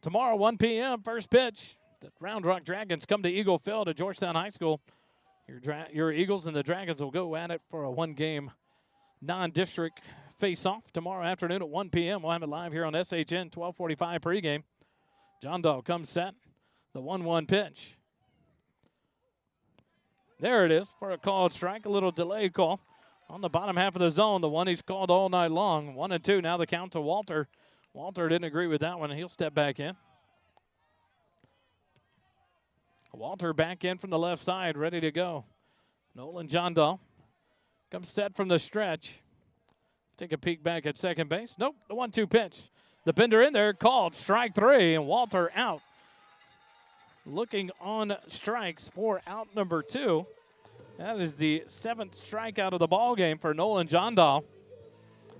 Tomorrow, 1 p.m., first pitch. The Round Rock Dragons come to Eagle Field at Georgetown High School. Your Eagles and the Dragons will go at it for a 1-game non-district face-off tomorrow afternoon at 1 p.m. We'll have it live here on SHN, 12:45 pregame. John Dahl comes set. The 1-1 pitch. There it is for a called strike, a little delayed call on the bottom half of the zone, the one he's called all night long. 1-2, now the count to Walter. Walter didn't agree with that one, and he'll step back in. Walter back in from the left side, ready to go. Nolan Johndal comes set from the stretch. Take a peek back at second base. Nope, the 1-2 pitch. The bender in there, called strike 3, and Walter out. Looking on strikes for out number 2. That is the 7th strikeout of the ball game for Nolan Johndal.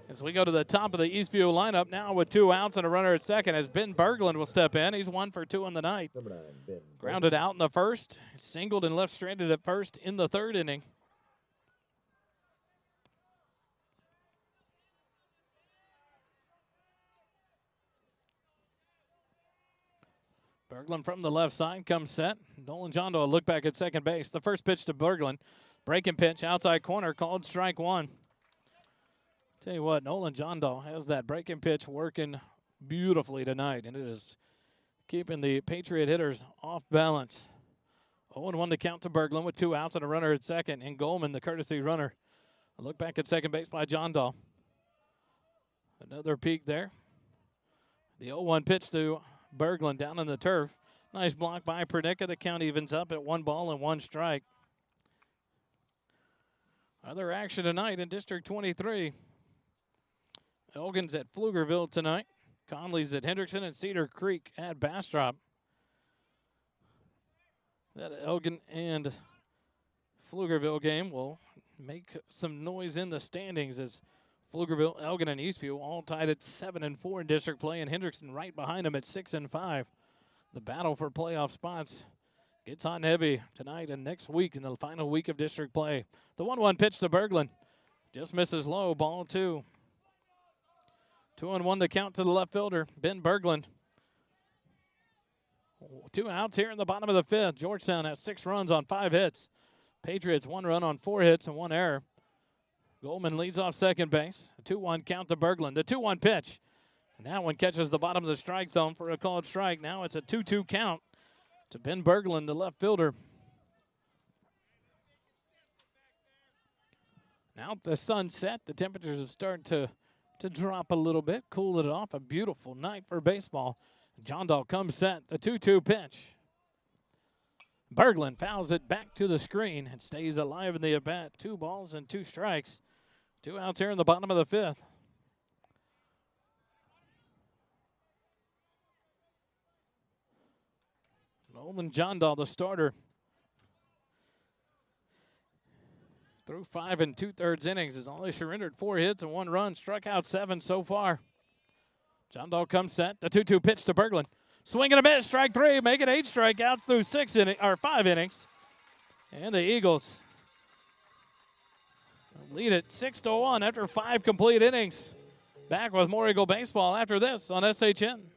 As we go to the top of the Eastview lineup now with 2 outs and a runner at second, as Ben Berglund will step in. He's 1 for 2 on the night. Number 9, Ben. Grounded out in the first, singled and left stranded at first in the 3rd inning. Berglund from the left side comes set. Nolan Johndal will look back at second base. The first pitch to Berglund. Breaking pitch, outside corner, called strike 1. Tell you what, Nolan Johndal has that breaking pitch working beautifully tonight, and it is keeping the Patriot hitters off balance. 0-1 to count to Berglund with 2 outs and a runner at second, and Goldman, the courtesy runner. A look back at second base by Johndal. Another peek there. The 0-1 pitch to Berglund down on the turf. Nice block by Pernica. The count evens up at 1 ball and 1 strike. Other action tonight in District 23. Elgin's at Pflugerville tonight. Conley's at Hendrickson, and Cedar Creek at Bastrop. That Elgin and Pflugerville game will make some noise in the standings, as Pflugerville, Elgin, and Eastview all tied at 7-4 in district play, and Hendrickson right behind them at 6-5. The battle for playoff spots gets hot and heavy tonight and next week in the final week of district play. The 1-1 pitch to Berglund just misses low, ball 2. 2-1 the count to the left fielder, Ben Berglund. 2 outs here in the bottom of the 5th. Georgetown has 6 runs on 5 hits. Patriots 1 run on 4 hits and 1 error. Goldman leads off second base. A 2-1 count to Berglund. The 2-1 pitch. And that one catches the bottom of the strike zone for a called strike. Now it's a 2-2 count to Ben Berglund, the left fielder. Now the sun set. The temperatures have started to drop a little bit, cool it off. A beautiful night for baseball. Johndal comes set. The 2-2 pitch. Berglund fouls it back to the screen and stays alive in the at-bat. 2 balls and 2 strikes. 2 outs here in the bottom of the 5th. Nolan Johndal, the starter, through 5 2/3 innings, has only surrendered 4 hits and 1 run, struck out 7 so far. Johndal comes set. The 2-2 pitch to Berglund. Swing and a miss, strike 3, make it 8 strikeouts through 5 innings. And the Eagles lead it 6-1 after 5 complete innings. Back with more Eagle baseball after this on SHN.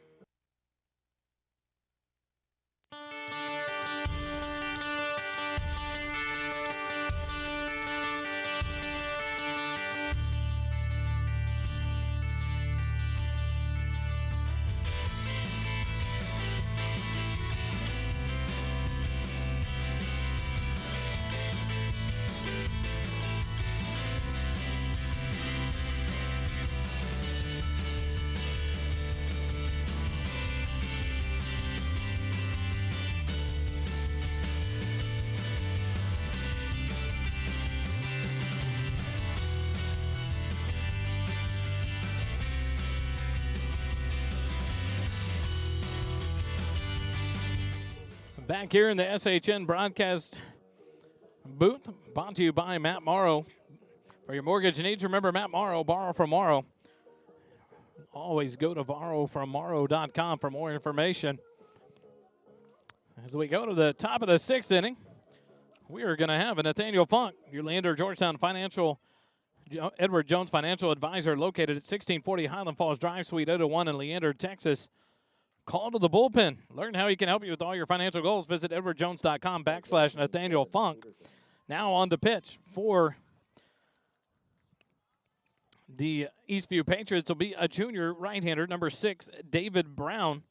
Back here in the SHN broadcast booth, brought to you by Matt Morrow. For your mortgage needs, remember Matt Morrow, borrow from Morrow. Always go to borrowfrommorrow.com for more information. As we go to the top of the 6th inning, we are going to have a Nathaniel Funk, your Leander Georgetown Edward Jones Financial Advisor, located at 1640 Highland Falls Drive, Suite 801 in Leander, Texas. Call to the bullpen. Learn how he can help you with all your financial goals. Visit edwardjones.com/Nathaniel Funk. Now on to pitch for the Eastview Patriots will be a junior right-hander, number 6, David Brown.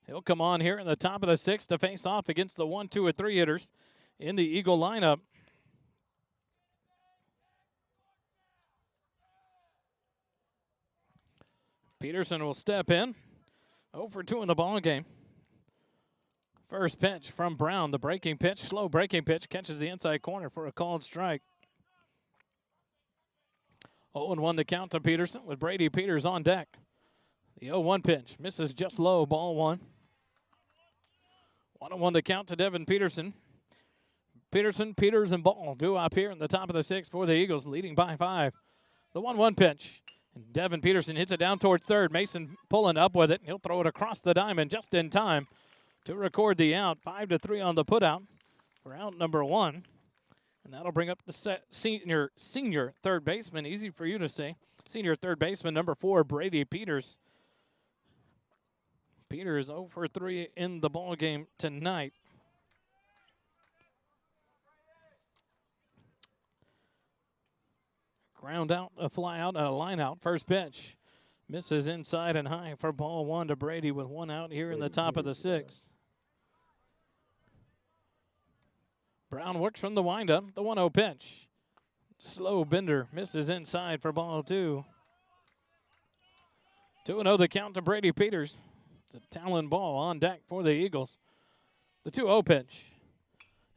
He'll come on here in the top of the 6th to face off against the 1, 2, or 3 hitters in the Eagle lineup. Peterson will step in. 0 for 2 in the ball game. First pitch from Brown, the breaking pitch, slow breaking pitch, catches the inside corner for a called strike. 0-1 the count to Peterson with Brady Peters on deck. The 0-1 pitch misses just low, ball one. 1-1 the count to Devin Peterson. Peters, and Ball due up here in the top of the sixth for the Eagles, leading by 5. The 1-1 pitch. And Devin Peterson hits it down towards third. Mason pulling up with it. He'll throw it across the diamond just in time to record the out. 5-3 on the putout for out number 1. And that'll bring up the senior third baseman. Easy for you to say. Senior third baseman, number 4, Brady Peters. Peters 0 for 3 in the ball game tonight. Ground out, a fly out, a line out. First pitch misses inside and high for ball 1 to Brady with 1 out here in the top of the 6th. Brown works from the windup. The 1-0 pitch. Slow bender misses inside for ball 2. 2-0 the count to Brady Peters. The Talon Ball on deck for the Eagles. The 2-0 pitch.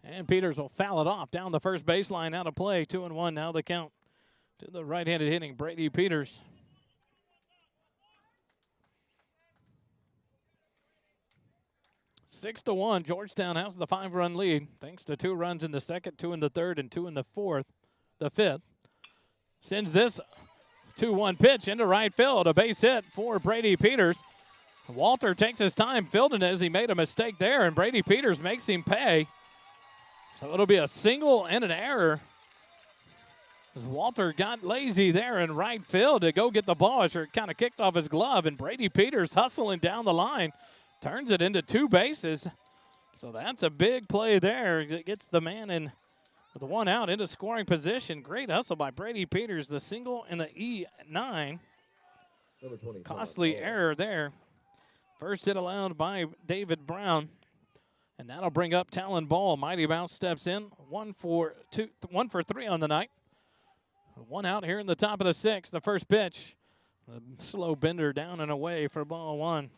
And Peters will foul it off down the first baseline, out of play. 2-1 now the count to the right-handed hitting Brady Peters. Six to 1, Georgetown has the 5-run lead thanks to 2 runs in the second, 2 in the third, and 2 in the fifth. Sends this 2-1 pitch into right field, a base hit for Brady Peters. Walter takes his time fielding it as he made a mistake there, and Brady Peters makes him pay. So it'll be a single and an error. As Walter got lazy there in right field to go get the ball after it kind of kicked off his glove, and Brady Peters hustling down the line turns it into 2 bases. So that's a big play there. It gets the man in with the 1 out into scoring position. Great hustle by Brady Peters, the single and the E9. Costly error there. First hit allowed by David Brown. And that'll bring up Talon Ball. Mighty Mouse steps in. 1 for 3 on the night. 1 out here in the top of the 6th. The first pitch. A slow bender down and away for ball 1.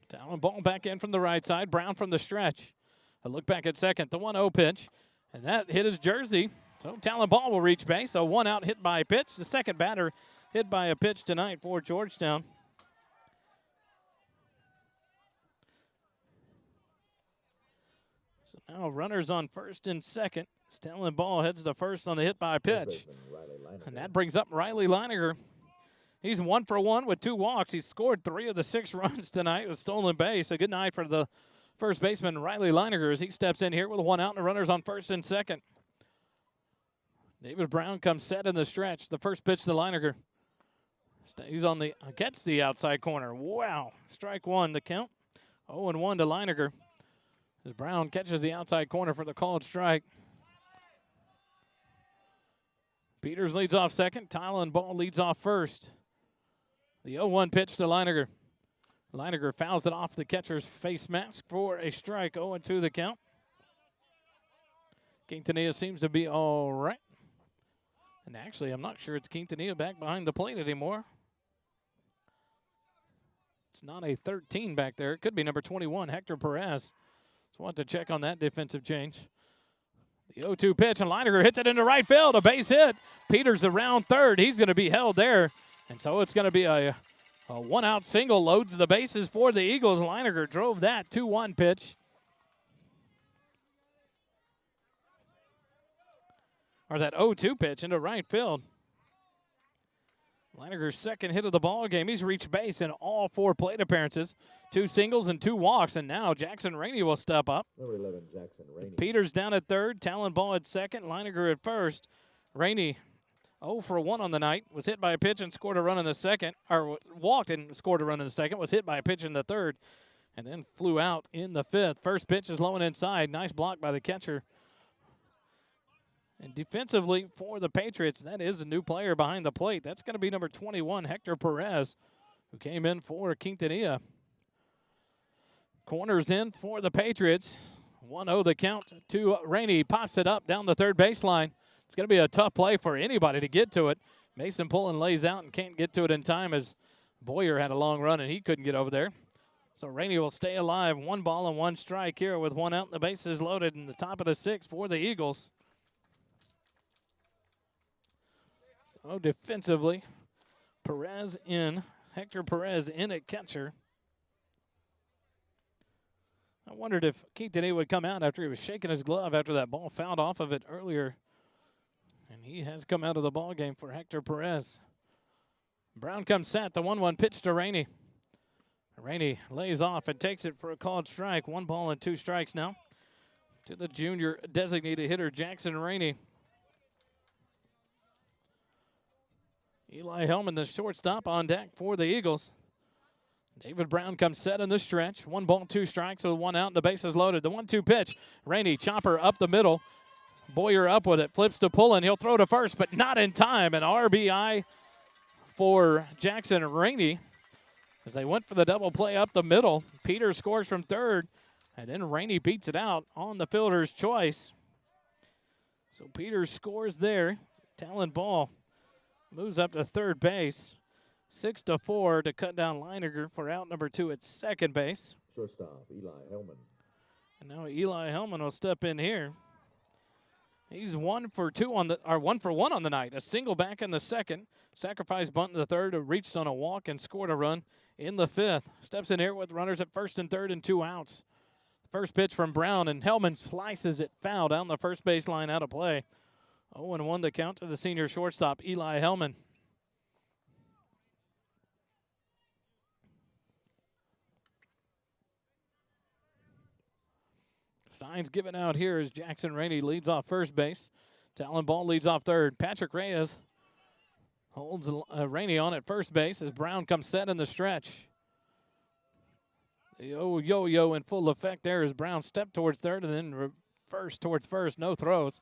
Talon Ball back in from the right side. Brown from the stretch. A look back at second. The 1-0 pitch. And that hit his jersey. So Talon Ball will reach base. So 1 out hit by a pitch. The second batter hit by a pitch tonight for Georgetown. So now runners on first and second. Talon Ball heads to first on the hit by a pitch. And that brings up Riley Leininger. He's 1 for 1 with 2 walks. He's scored 3 of the 6 runs tonight with stolen base. A good night for the first baseman, Riley Leininger, as he steps in here with a 1 out and the runners on first and second. David Brown comes set in the stretch. The first pitch to Leininger. He's on the, gets the outside corner. Wow. Strike 1 the count. 0-1 to Leininger. As Brown catches the outside corner for the called strike. Peters leads off second. Talon Ball leads off first. The 0-1 pitch to Leininger. Leininger fouls it off the catcher's face mask for a strike. 0-2 the count. Quintanilla seems to be all right. And actually, I'm not sure it's Quintanilla back behind the plate anymore. It's not a 13 back there. It could be number 21, Hector Perez. So we'll have to check on that defensive change. The 0-2 pitch, and Leininger hits it into right field. A base hit. Peters around third. He's going to be held there. And so it's going to be a 1-out single. Loads the bases for the Eagles. Leininger drove that 2-1 pitch. Or that 0-2 pitch into right field. Leininger's second hit of the ball game. He's reached base in all 4 plate appearances. 2 singles and 2 walks, and now Jackson Rainey will step up. Number 11, Jackson Rainey. Peters down at third. Talon Ball at second. Leininger at first. Rainey 0 for 1 on the night. Was hit by a pitch and scored a run in the second. Or walked and scored a run in the second. Was hit by a pitch in the third. And then flew out in the 5th. First pitch is low and inside. Nice block by the catcher. And defensively for the Patriots, that is a new player behind the plate. That's going to be number 21, Hector Perez, who came in for Quintanilla. Corners in for the Patriots. 1-0 the count to Rainey. Pops it up down the third baseline. It's going to be a tough play for anybody to get to it. Mason Pullen lays out and can't get to it in time as Boyer had a long run and he couldn't get over there. So Rainey will stay alive. 1 ball and 1 strike here with 1 out. The bases loaded in the top of the 6th for the Eagles. So defensively, Hector Perez in at catcher. I wondered if Quintanilla would come out after he was shaking his glove after that ball fouled off of it earlier. And he has come out of the ball game for Hector Perez. Brown comes set. The 1-1 pitch to Rainey. Rainey lays off and takes it for a called strike. 1 ball and 2 strikes now to the junior designated hitter, Jackson Rainey. Eli Hellman, the shortstop, on deck for the Eagles. David Brown comes set in the stretch. 1 ball, 2 strikes with 1 out, and the bases loaded. The 1-2 pitch. Rainey, chopper up the middle. Boyer up with it. Flips to Pullen. He'll throw to first, but not in time. An RBI for Jackson Rainey as they went for the double play up the middle. Peters scores from third, and then Rainey beats it out on the fielder's choice. So Peters scores there. Talon Ball moves up to third base. 6-4 to cut down Leininger for out number 2 at second base. Shortstop, Eli Hellman. And now Eli Hellman will step in here. He's 1 for 1 on the night. A single back in the second. Sacrifice bunt in the third. Reached on a walk and scored a run in the 5th. Steps in here with runners at first and third and 2 outs. First pitch from Brown, and Hellman slices it foul down the first baseline out of play. 0-1 to count to the senior shortstop, Eli Hellman. Signs given out here as Jackson Rainey leads off first base. Talon Ball leads off third. Patrick Reyes holds Rainey on at first base as Brown comes set in the stretch. The yo-yo in full effect there as Brown stepped towards third and then reversed towards first. No throws.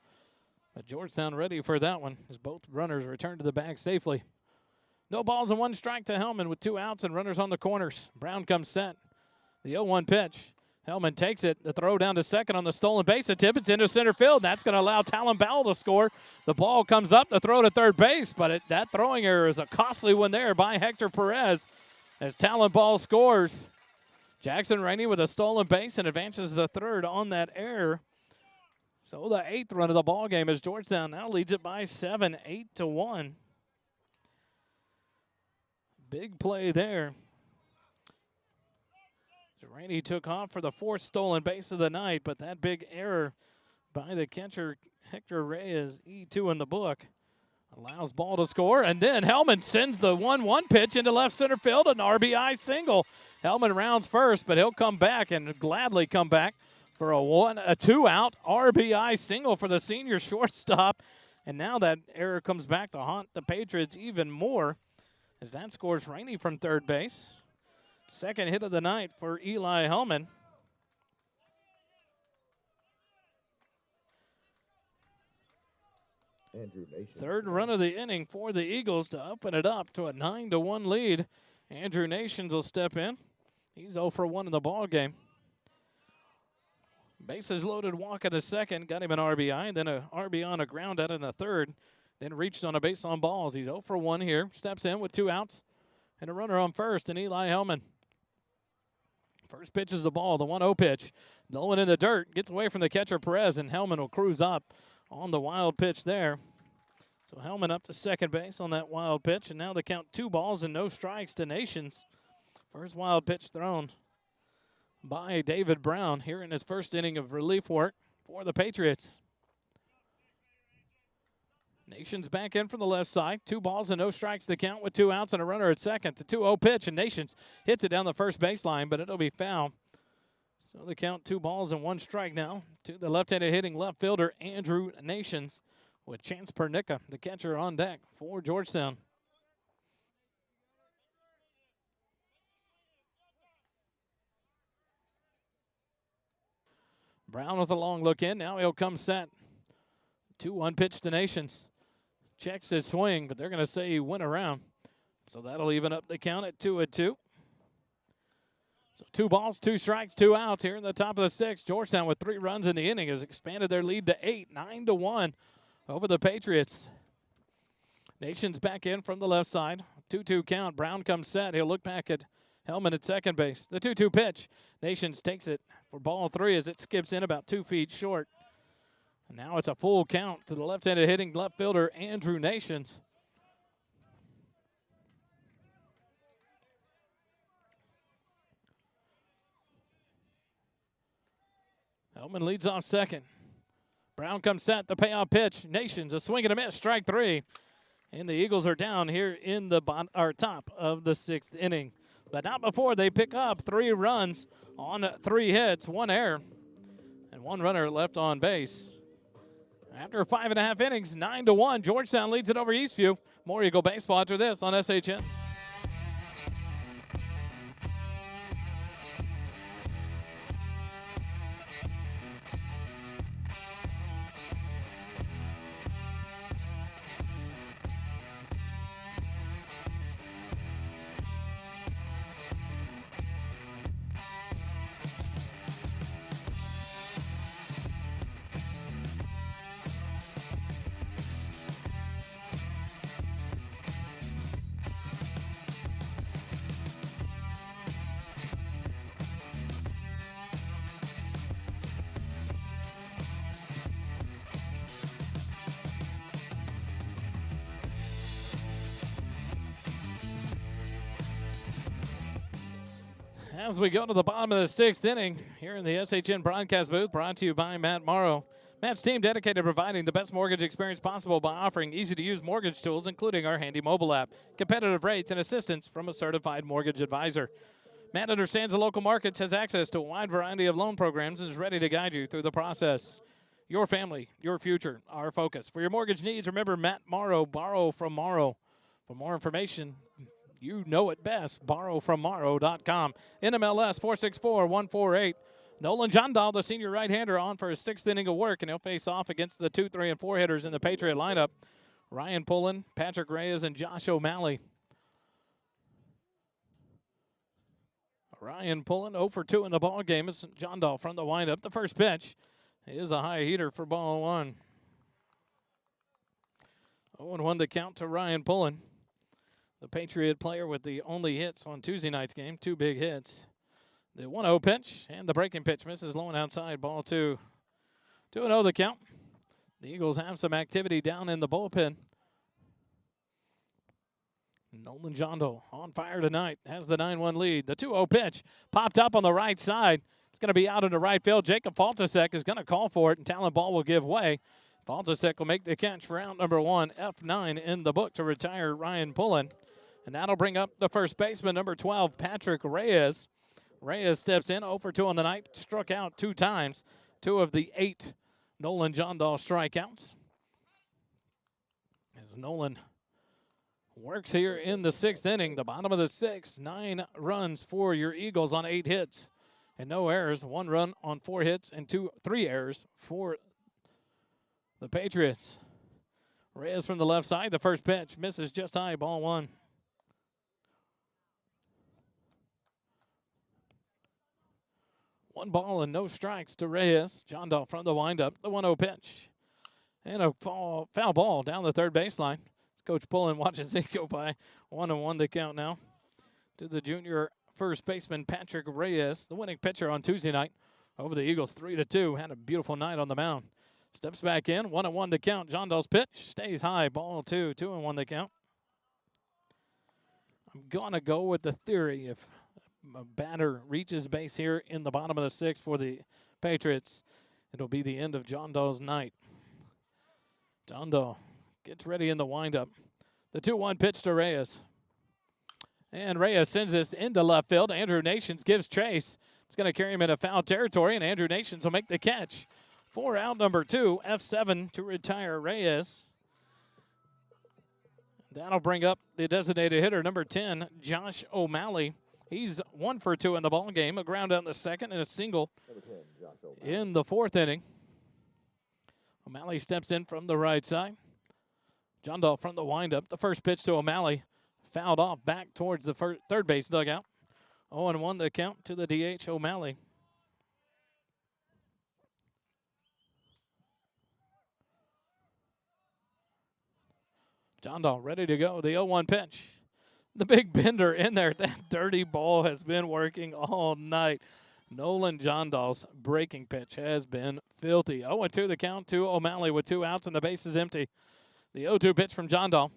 But Georgetown ready for that one as both runners return to the bag safely. No balls and 1 strike to Hellman with 2 outs and runners on the corners. Brown comes set. The 0-1 pitch. Hellman takes it. The throw down to second on the stolen base attempt. It's into center field. That's going to allow Talon Ball to score. The ball comes up. The throw to third base, but that throwing error is a costly one there by Hector Perez as Talon Ball scores. Jackson Rainey with a stolen base and advances the third on that error. So the 8th run of the ball game as Georgetown now leads it by 7, 8-1. Big play there. Rainey took off for the 4th stolen base of the night, but that big error by the catcher, Hector Reyes, E2 in the book, allows Ball to score. And then Hellman sends the 1-1 pitch into left center field, an RBI single. Hellman rounds first, but he'll come back and gladly come back for a 2-out RBI single for the senior shortstop. And now that error comes back to haunt the Patriots even more as that scores Rainey from third base. Second hit of the night for Eli Hellman. Third run of the inning for the Eagles to open it up to a 9-1 lead. Andrew Nations will step in. He's 0 for 1 in the ball game. Bases loaded, walk in the second, got him an RBI, then a RBI on a ground out in the third, then reached on a base on balls. He's 0 for 1 here. Steps in with 2 outs and a runner on first, and Eli Hellman. First pitch is the ball, the 1-0 pitch. Low in the dirt, gets away from the catcher Perez, and Hellman will cruise up on the wild pitch there. So Hellman up to second base on that wild pitch, and now they count 2 balls and no strikes to Nations. First wild pitch thrown by David Brown here in his first inning of relief work for the Patriots. Nations back in from the left side. 2 balls and no strikes to count with 2 outs and a runner at second. The 2-0 pitch, and Nations hits it down the first baseline, but it'll be foul. So they count 2 balls and 1 strike now to the left-handed hitting left fielder Andrew Nations with Chance Pernica, the catcher, on deck for Georgetown. Brown with a long look in. Now he'll come set. 2-1 pitch to Nations. Checks his swing, but they're going to say he went around. So that'll even up the count at 2-2. So 2 balls, 2 strikes, 2 outs here in the top of the 6th. Georgetown with 3 runs in the inning has expanded their lead to 8, 9-1 over the Patriots. Nations back in from the left side. 2-2 count. Brown comes set. He'll look back at Hellman at second base. The 2-2 pitch. Nations takes it for ball 3 as it skips in about 2 feet short. And now it's a full count to the left-handed hitting left fielder Andrew Nations. Hellman leads off second. Brown comes set. The payoff pitch. Nations a swing and a miss. Strike 3. And the Eagles are down here in the top of the 6th inning. But not before they pick up 3 runs on 3 hits, 1 error, and 1 runner left on base. After 5.5 innings, 9-1, Georgetown leads it over Eastview. More Eagle baseball after this on SHN. As we go to the bottom of the 6th inning here in the SHN broadcast booth, brought to you by Matt Morrow. Matt's team dedicated to providing the best mortgage experience possible by offering easy-to-use mortgage tools, including our handy mobile app, competitive rates, and assistance from a certified mortgage advisor. Matt understands the local markets, has access to a wide variety of loan programs, and is ready to guide you through the process. Your family, your future, our focus. For your mortgage needs, remember Matt Morrow, borrow from Morrow. For more information, you know it best, borrowfrommorrow.com. NMLS 464148. Nolan Jondahl, the senior right-hander, on for his 6th inning of work, and he'll face off against the 2, 3, and 4 hitters in the Patriot lineup. Ryan Pullen, Patrick Reyes, and Josh O'Malley. Ryan Pullen 0 for 2 in the ball game. It's Jondahl from the windup. The first pitch is a high heater for ball 1. 0-1 the count to Ryan Pullen. The Patriot player with the only hits on Tuesday night's game, 2 big hits. The 1-0 pitch and the breaking pitch misses low and outside, ball 2. 2-0 the count. The Eagles have some activity down in the bullpen. Nolan Jondahl on fire tonight, has the 9-1 lead. The 2-0 pitch popped up on the right side. It's going to be out into right field. Jacob Faltasek is going to call for it, and Talon Ball will give way. Faltasek will make the catch for out number 1, F9 in the book to retire Ryan Pullen. And that'll bring up the first baseman, number 12, Patrick Reyes. Reyes steps in 0 for 2 on the night, struck out 2 times, 2 of the 8 Nolan Jondahl strikeouts. As Nolan works here in the 6th inning, the bottom of the 6th, 9 runs for your Eagles on 8 hits and no errors, 1 run on 4 hits and 3 errors for the Patriots. Reyes from the left side, the first pitch misses just high, ball 1. 1 ball and no strikes to Reyes. Jondahl from the windup, the 1-0 pitch. And a foul ball down the third baseline. Coach Pullen watches it go by. 1-1 the count now to the junior first baseman, Patrick Reyes, the winning pitcher on Tuesday night over the Eagles 3-2. Had a beautiful night on the mound. Steps back in, 1-1 the count. Jondahl's pitch stays high, ball 2, 2-1 the count. I'm going to go with the theory if a batter reaches base here in the bottom of the 6th for the Patriots, it'll be the end of Jondahl's night. Jondahl gets ready in the windup. The 2-1 pitch to Reyes. And Reyes sends this into left field. Andrew Nations gives chase. It's going to carry him into foul territory, and Andrew Nations will make the catch for out number 2, F7 to retire Reyes. That'll bring up the designated hitter, number 10, Josh O'Malley. He's 1 for 2 in the ball game. A ground out in the 2nd and a single in the 4th inning. O'Malley steps in from the right side. Jondahl from the windup. The first pitch to O'Malley fouled off back towards the third base dugout. 0-1 the count to the DH O'Malley. John Dahl ready to go. The 0-1 pitch. The big bender in there. That dirty ball has been working all night. Nolan John Dahl's breaking pitch has been filthy. 0-2 the count to O'Malley with 2 outs and the base is empty. The 0-2 pitch from John Dahl.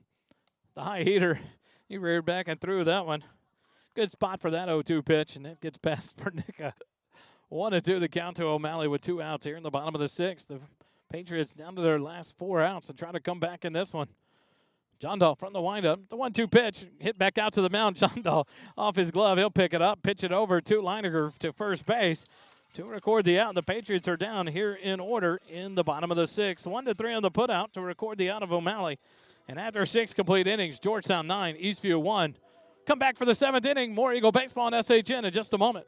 The high heater. He reared back and threw that one. Good spot for that 0-2 pitch, and it gets past Pernica. 1-2 the count to O'Malley with 2 outs here in the bottom of the 6th. The Patriots down to their last 4 outs and try to come back in this one. John Dahl from the windup. The 1-2 pitch. Hit back out to the mound. John Dahl off his glove. He'll pick it up, pitch it over to Leininger to first base to record the out. The Patriots are down here in order in the bottom of the 6th. 1-3 on the putout to record the out of O'Malley. And after 6 complete innings, Georgetown 9, Eastview 1. Come back for the 7th inning. More Eagle Baseball on SHN in just a moment.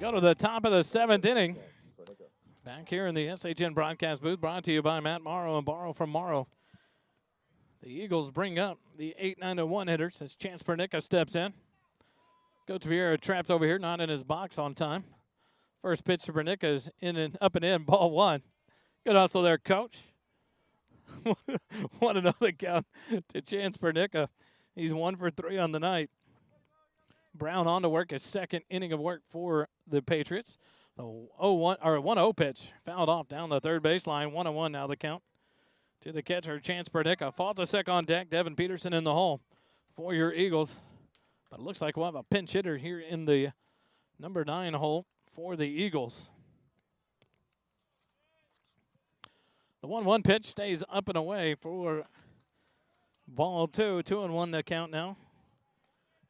Go to the top of the 7th inning. Back here in the SHN broadcast booth, brought to you by Matt Morrow and Borrow from Morrow. The Eagles bring up the 8-9-1 hitters as Chance Pernica steps in. Coach Vieira trapped over here, not in his box on time. First pitch to Pernica is in and up and in, ball 1. Good hustle there, Coach. 1-0 the count to Chance Pernica. He's 1 for 3 on the night. Brown on to work his 2nd inning of work for the Patriots. The 1-0 pitch fouled off down the 3rd baseline. 1-1 now the count to the catcher, Chance Pernica. Faltasek on deck. Devin Peterson in the hole for your Eagles. But it looks like we'll have a pinch hitter here in the number 9 hole for the Eagles. The 1-1 pitch stays up and away for ball 2. 2-1 the count now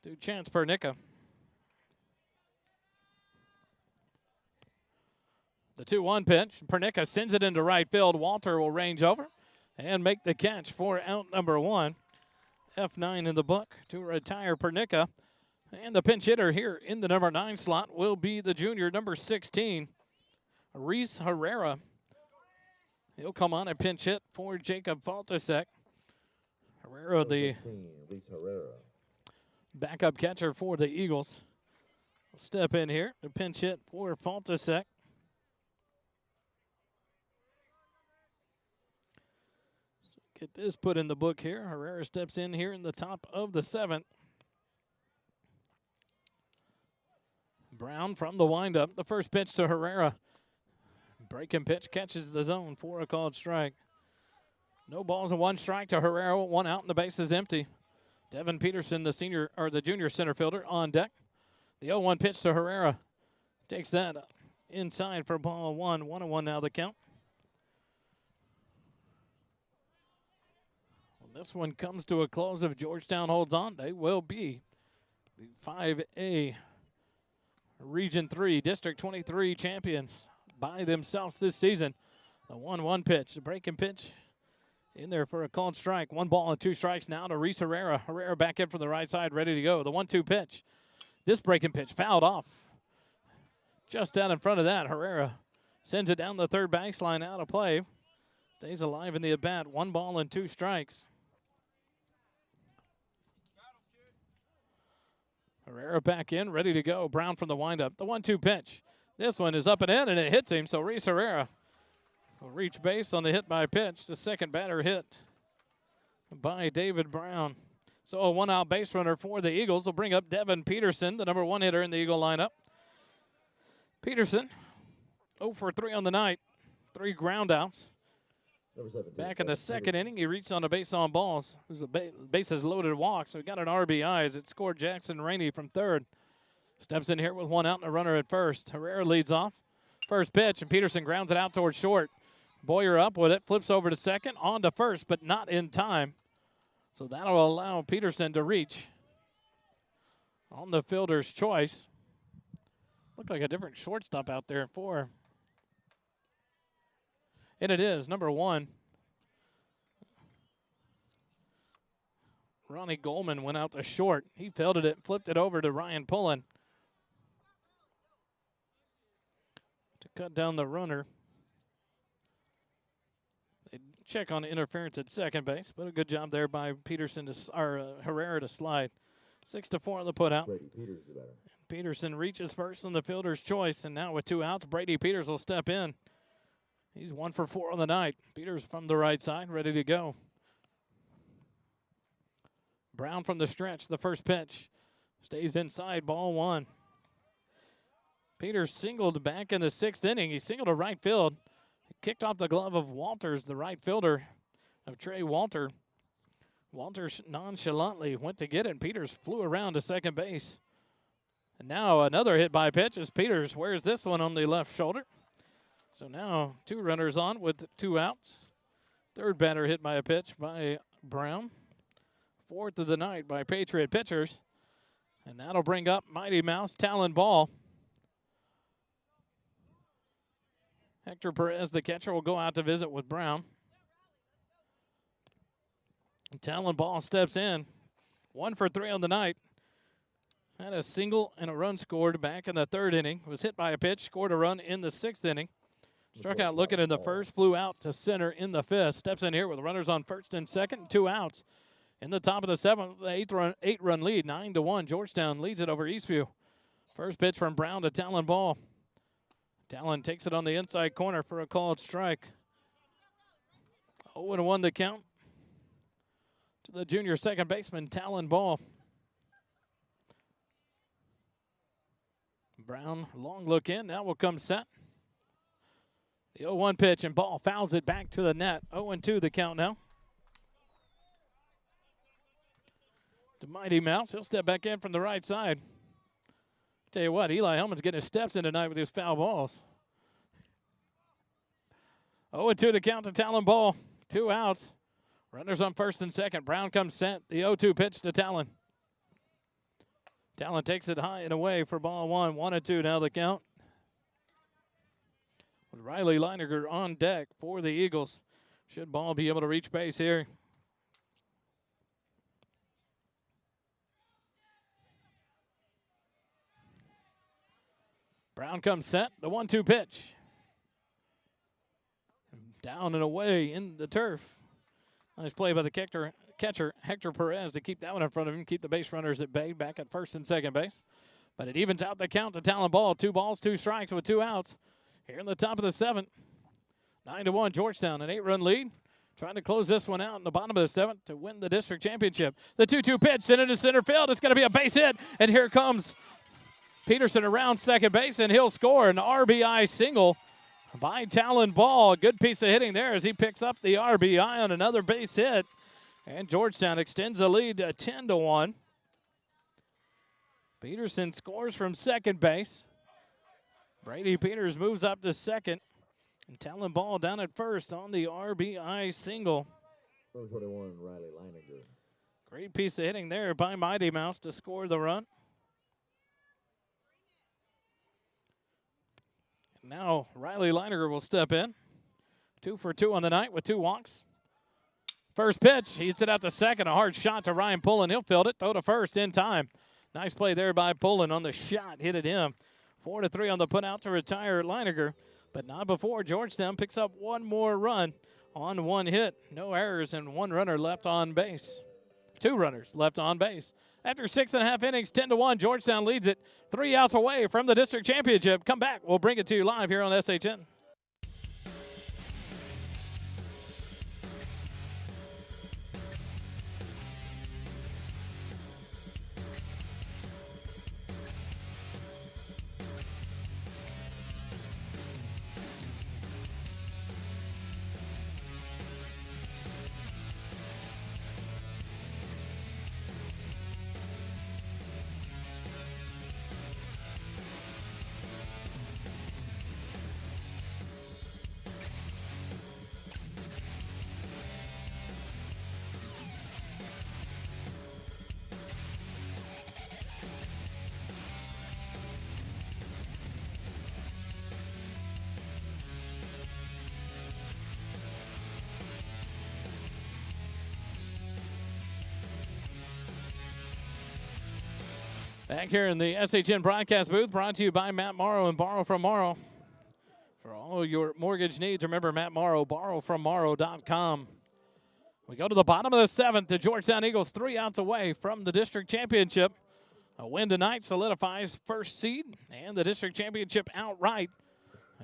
to Chance Pernica. The 2-1 pitch. Pernica sends it into right field. Walter will range over and make the catch for out number 1. F9 in the book to retire Pernica. And the pinch hitter here in the number 9 slot will be the junior, number 16, Reese Herrera. He'll come on and pinch hit for Jacob Faltasek. Herrera, the backup catcher for the Eagles, will step in here to pinch hit for Faltasek. So get this put in the book here. Herrera steps in here in the top of the 7th. Brown from the windup. The first pitch to Herrera. Breaking pitch catches the zone for a called strike. No balls and 1 strike to Herrera. 1 out and the base is empty. Devin Peterson, the junior center fielder, on deck. The 0-1 pitch to Herrera. Takes that inside for ball 1. 1-1 now the count. Well, this one comes to a close if Georgetown holds on. They will be the 5A Region 3 District 23 champions by themselves this season. The 1-1 pitch, the breaking pitch in there for a called strike. 1 ball and 2 strikes now to Reese Herrera. Herrera back in from the right side, ready to go. The 1-2 pitch. This breaking pitch fouled off. Just out in front of that, Herrera sends it down the 3rd baseline out of play. Stays alive in the at-bat. 1 ball and 2 strikes. Herrera back in, ready to go. Brown from the windup. The 1-2 pitch. This one is up and in, and it hits him. So Reese Herrera will reach base on the hit by pitch. The 2nd batter hit by David Brown. So a 1-out base runner for the Eagles will bring up Devin Peterson, the number 1 hitter in the Eagle lineup. Peterson, 0 for 3 on the night. 3 ground outs. Number 17. Back in the second inning, he reached on a base on balls. It was a bases loaded walk, so he got an RBI as it scored Jackson Rainey from third. Steps in here with 1 out and a runner at first. Herrera leads off. First pitch, and Peterson grounds it out towards short. Boyer up with it, flips over to second, on to first, but not in time. So that'll allow Peterson to reach on the fielder's choice. Looked like a different shortstop out there for. And it is, number 1. Ronnie Goldman went out to short. He fielded it, flipped it over to Ryan Pullen to cut down the runner. They check on interference at second base, but a good job there by Peterson Herrera to slide. 6-4 on the putout. Brady Peters is better. Peterson reaches first on the fielder's choice, and now with 2 outs, Brady Peters will step in. He's 1 for 4 on the night. Peters from the right side, ready to go. Brown from the stretch, the first pitch. Stays inside, ball 1. Peters singled back in the 6th inning. He singled to right field. He kicked off the glove of Walters, the right fielder of Trey Walter. Walter nonchalantly went to get it, and Peters flew around to second base. And now another hit by pitch as Peters wears this one on the left shoulder. So now 2 runners on with 2 outs. Third batter hit by a pitch by Brown. 4th of the night by Patriot pitchers. And that'll bring up Mighty Mouse Talon Ball. Hector Perez, the catcher, will go out to visit with Brown. And Talon Ball steps in. 1 for 3 on the night. Had a single and a run scored back in the 3rd inning. Was hit by a pitch, scored a run in the 6th inning. Struck out looking in the 1st, flew out to center in the 5th. Steps in here with runners on 1st and 2nd, 2 outs. In the top of the 7th, the 8-run lead, 9-1. Georgetown leads it over Eastview. First pitch from Brown to Talon Ball. Talon takes it on the inside corner for a called strike. 0-1 the count to the junior second baseman, Talon Ball. Brown, long look in, now will come set. The 0-1 pitch, and Ball fouls it back to the net. 0-2 the count now. To Mighty Mouse, he'll step back in from the right side. Tell you what, Eli Hellman's getting his steps in tonight with his foul balls. 0-2 the count to Talon Ball. 2 outs. Runners on 1st and 2nd. Brown comes set. The 0-2 pitch to Talon. Talon takes it high and away for ball 1. 1-2 now the count. With Riley Leininger on deck for the Eagles. Should Ball be able to reach base here? Brown comes set. The 1-2 pitch. Down and away in the turf. Nice play by the catcher Hector Perez to keep that one in front of him, keep the base runners at bay back at 1st and 2nd base. But it evens out the count to Talon Ball. 2 balls, 2 strikes with 2 outs. Here in the top of the 7th. 9-1 Georgetown, an 8-run lead. Trying to close this one out in the bottom of the 7th to win the district championship. The 2-2 pitch sent into center field. It's going to be a base hit. And here comes Peterson around second base, and he'll score an RBI single by Talon Ball. Good piece of hitting there as he picks up the RBI on another base hit. And Georgetown extends the lead to 10-1. Peterson scores from second base. Brady Peters moves up to second. And Talon Ball down at first on the RBI single. 21, Riley Leininger. Great piece of hitting there by Mighty Mouse to score the run. Now Riley Leininger will step in. 2 for 2 on the night with 2 walks. First pitch, he hits it out to second. A hard shot to Ryan Pullen. He'll field it, throw to first in time. Nice play there by Pullen on the shot. Hit it him. 4-3 on the put out to retire Leininger. But not before Georgetown picks up 1 more run on 1 hit. No errors and 1 runner left on base. 2 runners left on base. After 6.5 innings, 10-1, Georgetown leads it. 3 outs away from the district championship. Come back. We'll bring it to you live here on SHN. Back here in the SHN broadcast booth, brought to you by Matt Morrow and Borrow from Morrow. For all your mortgage needs, remember Matt Morrow, borrowfrommorrow.com. We go to the bottom of the 7th. The Georgetown Eagles 3 outs away from the district championship. A win tonight solidifies first seed and the district championship outright.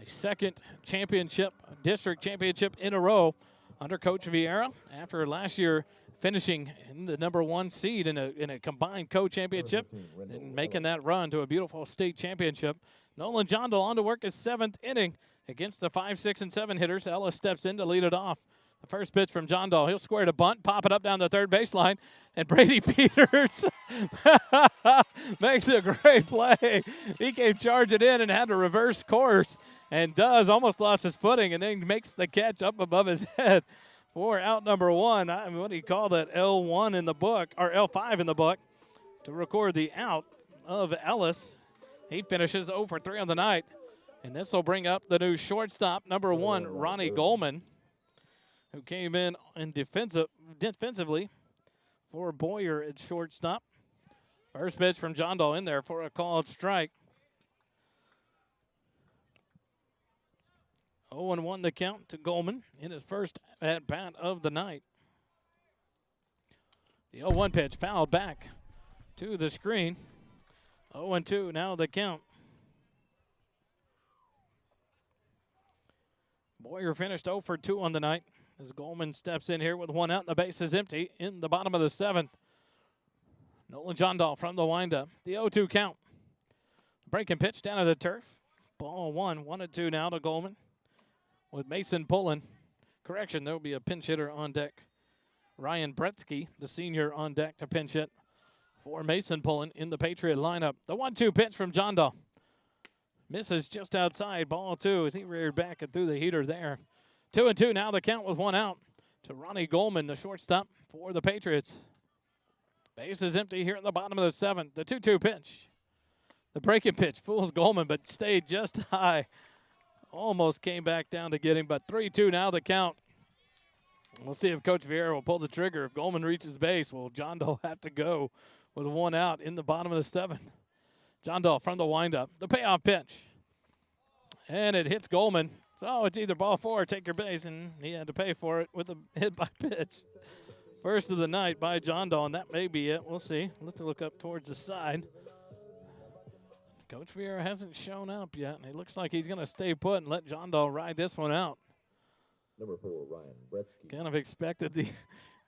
A second championship, district championship in a row under Coach Vieira after last year finishing in the #1 seed in a combined co-championship and making that run to a beautiful state championship. Nolan Jondal on to work his 7th inning against the 5, 6, and 7 hitters. Ellis steps in to lead it off. The first pitch from Jondal. He'll square to bunt, pop it up down the third baseline, and Brady Peters makes a great play. He came charging in and had to reverse course and almost lost his footing and then makes the catch up above his head for out #1. What do you call that? L1 in the book, or L5 in the book, to record the out of Ellis. He finishes 0 for 3 on the night. And this will bring up the new shortstop, #1, Ronnie Goldman, who came in defensively for Boyer at shortstop. First pitch from Jondal in there for a called strike. 0-1 the count to Goldman in his first at-bat of the night. The 0-1 pitch fouled back to the screen. 0-2 now the count. Boyer finished 0 for 2 on the night as Goldman steps in here with 1 out and the base is empty in the bottom of the 7th. Nolan Jondal from the windup. The 0-2 count. Breaking pitch down to the turf. Ball 1, 1-2 now to Goldman with Mason pulling. Correction, there will be a pinch hitter on deck. Ryan Bretsky, the senior, on deck to pinch hit for Mason pulling in the Patriot lineup. The 1-2 pitch from Jondal. Misses just outside, ball 2 as he reared back and threw the heater there. 2-2 now the count with 1 out to Ronnie Goldman, the shortstop for the Patriots. Base is empty here in the bottom of the 7th. The 2-2 pitch. The breaking pitch fools Goldman but stayed just high. Almost came back down to get him, but 3-2 now the count. We'll see if Coach Vieira will pull the trigger. If Goldman reaches base, will Jondal have to go with 1 out in the bottom of the 7th. Jondal from the windup. The payoff pitch. And it hits Goldman. So it's either ball 4 or take your base, and he had to pay for it with a hit by pitch. First of the night by Jondal, and that may be it. We'll see. Let's look up towards the side. Coach Vieira hasn't shown up yet, and it looks like he's going to stay put and let Jondal ride this one out. #4, Ryan Bretsky. Kind of expected the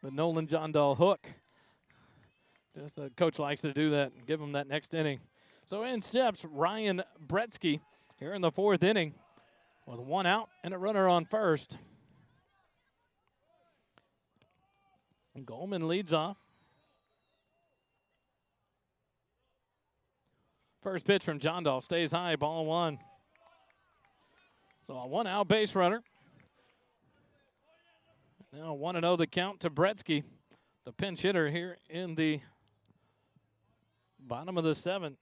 Nolan Jondal hook. Just the coach likes to do that and give him that next inning. So in steps Ryan Bretsky here in the 4th inning with 1 out and a runner on first. And Goldman leads off. First pitch from Jondal stays high, ball 1. So a 1 out base runner. Now 1-0 the count to Bretsky, the pinch hitter here in the bottom of the 7th.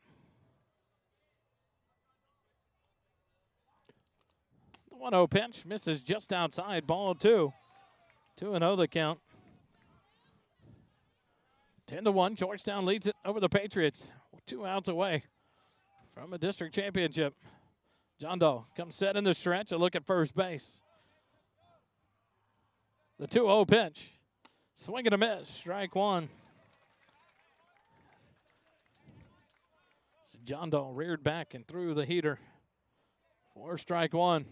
The 1-0 pitch misses just outside, ball 2. 2-0 the count. 10-1, Georgetown leads it over the Patriots. 2 outs away from a district championship. Jondal comes set in the stretch, a look at first base. The 2-0 pitch. Swing and a miss, strike 1. So Jondal reared back and threw the heater for strike 1.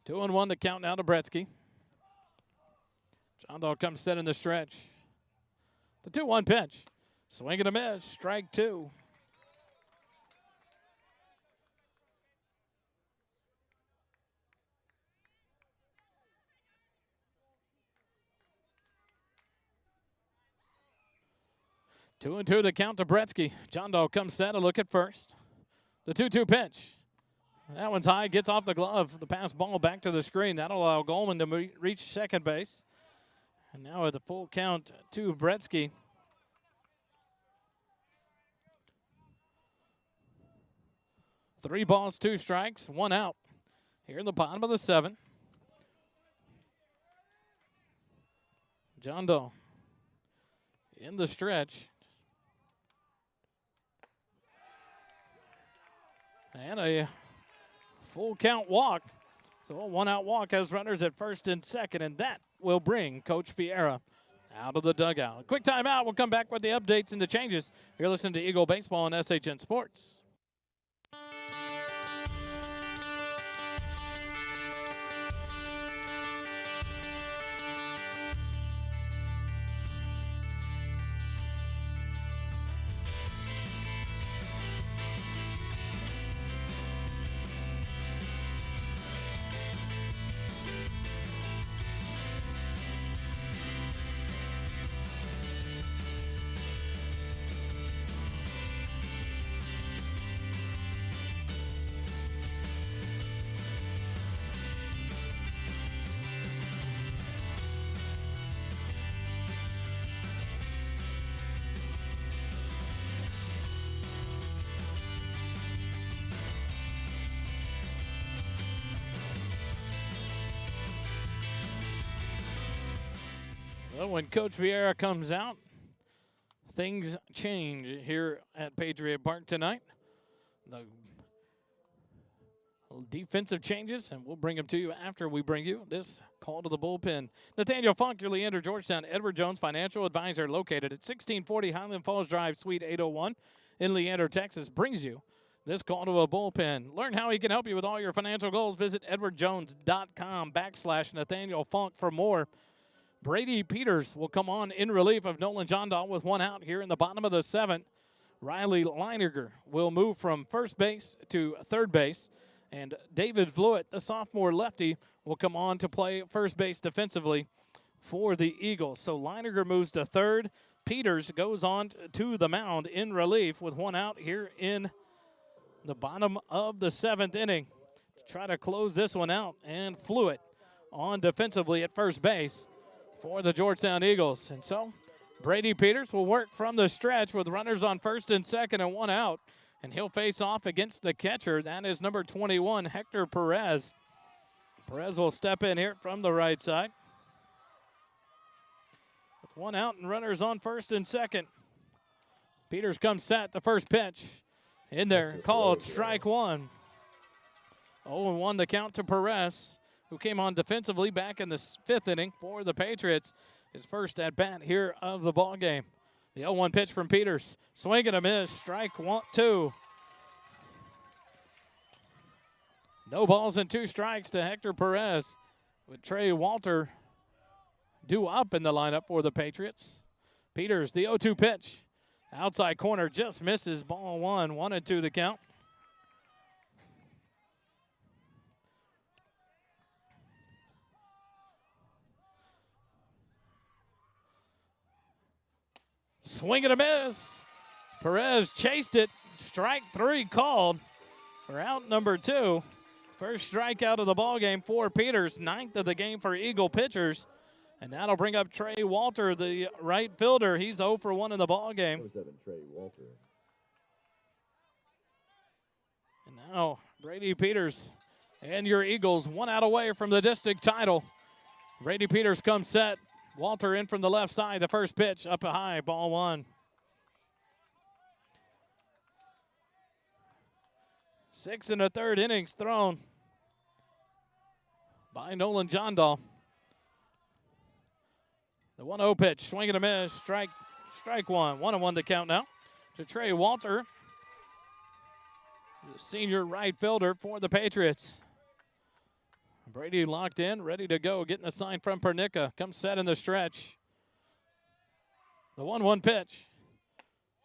2-1 the count now to Bretsky. Jondal comes set in the stretch. The 2-1 pitch. Swing and a miss, strike 2. Two and 2 the count to Bretsky. Jondal comes set, a look at first. The 2-2 pitch. That one's high, gets off the glove. The pass ball back to the screen. That'll allow Goldman to reach second base. And now at the full count to Bretsky. Three balls, 2 strikes, 1 out. Here in the bottom of the 7th. Jondal in the stretch. And a full count walk. So a 1-out walk has runners at first and second, and that will bring Coach Vieira out of the dugout. Quick timeout. We'll come back with the updates and the changes. You're listening to Eagle Baseball on SHN Sports. Well, when Coach Vieira comes out, things change here at Patriot Park tonight. The defensive changes, and we'll bring them to you after we bring you this call to the bullpen. Nathaniel Funk, your Leander Georgetown Edward Jones financial advisor, located at 1640 Highland Falls Drive, Suite 801 in Leander, Texas, brings you this call to a bullpen. Learn how he can help you with all your financial goals. Visit edwardjones.com/Nathaniel Funk for more. Brady Peters will come on in relief of Nolan Jondahl with 1 out here in the bottom of the 7th. Riley Leininger will move from first base to third base. And David Fluitt, the sophomore lefty, will come on to play first base defensively for the Eagles. So Leininger moves to third. Peters goes on to the mound in relief with 1 out here in the bottom of the 7th inning to try to close this one out. And Fluitt on defensively at first base for the Georgetown Eagles. And so Brady Peters will work from the stretch with runners on first and second and 1 out. And he'll face off against the catcher. That is number 21, Hector Perez. Perez will step in here from the right side. With 1 out and runners on first and second. Peters comes set. The first pitch in there, called strike 1. 0-1 the count to Perez, who came on defensively back in the 5th inning for the Patriots. His first at bat here of the ball game. The 0-1 pitch from Peters. Swing and a miss. Strike 2. No balls and 2 strikes to Hector Perez, with Trey Walter due up in the lineup for the Patriots. Peters, the 0-2 pitch. Outside corner just misses. Ball 1. 1-2 the count. Swing and a miss. Perez chased it. Strike 3 called for out number 2. First strikeout of the ball game for Peters. 9th of the game for Eagle pitchers. And that'll bring up Trey Walter, the right fielder. He's 0 for 1 in the ball game. 07, Trey Walter. And now Brady Peters and your Eagles 1 out away from the district title. Brady Peters comes set. Walter in from the left side. The first pitch up high, ball 1. 6 1/3 innings thrown by Nolan Jondahl. The 1-0 pitch, swing and a miss, strike 1. 1-1 the count now to Trey Walter, the senior right fielder for the Patriots. Brady locked in, ready to go, getting a sign from Pernica. Comes set in the stretch. The 1-1 pitch.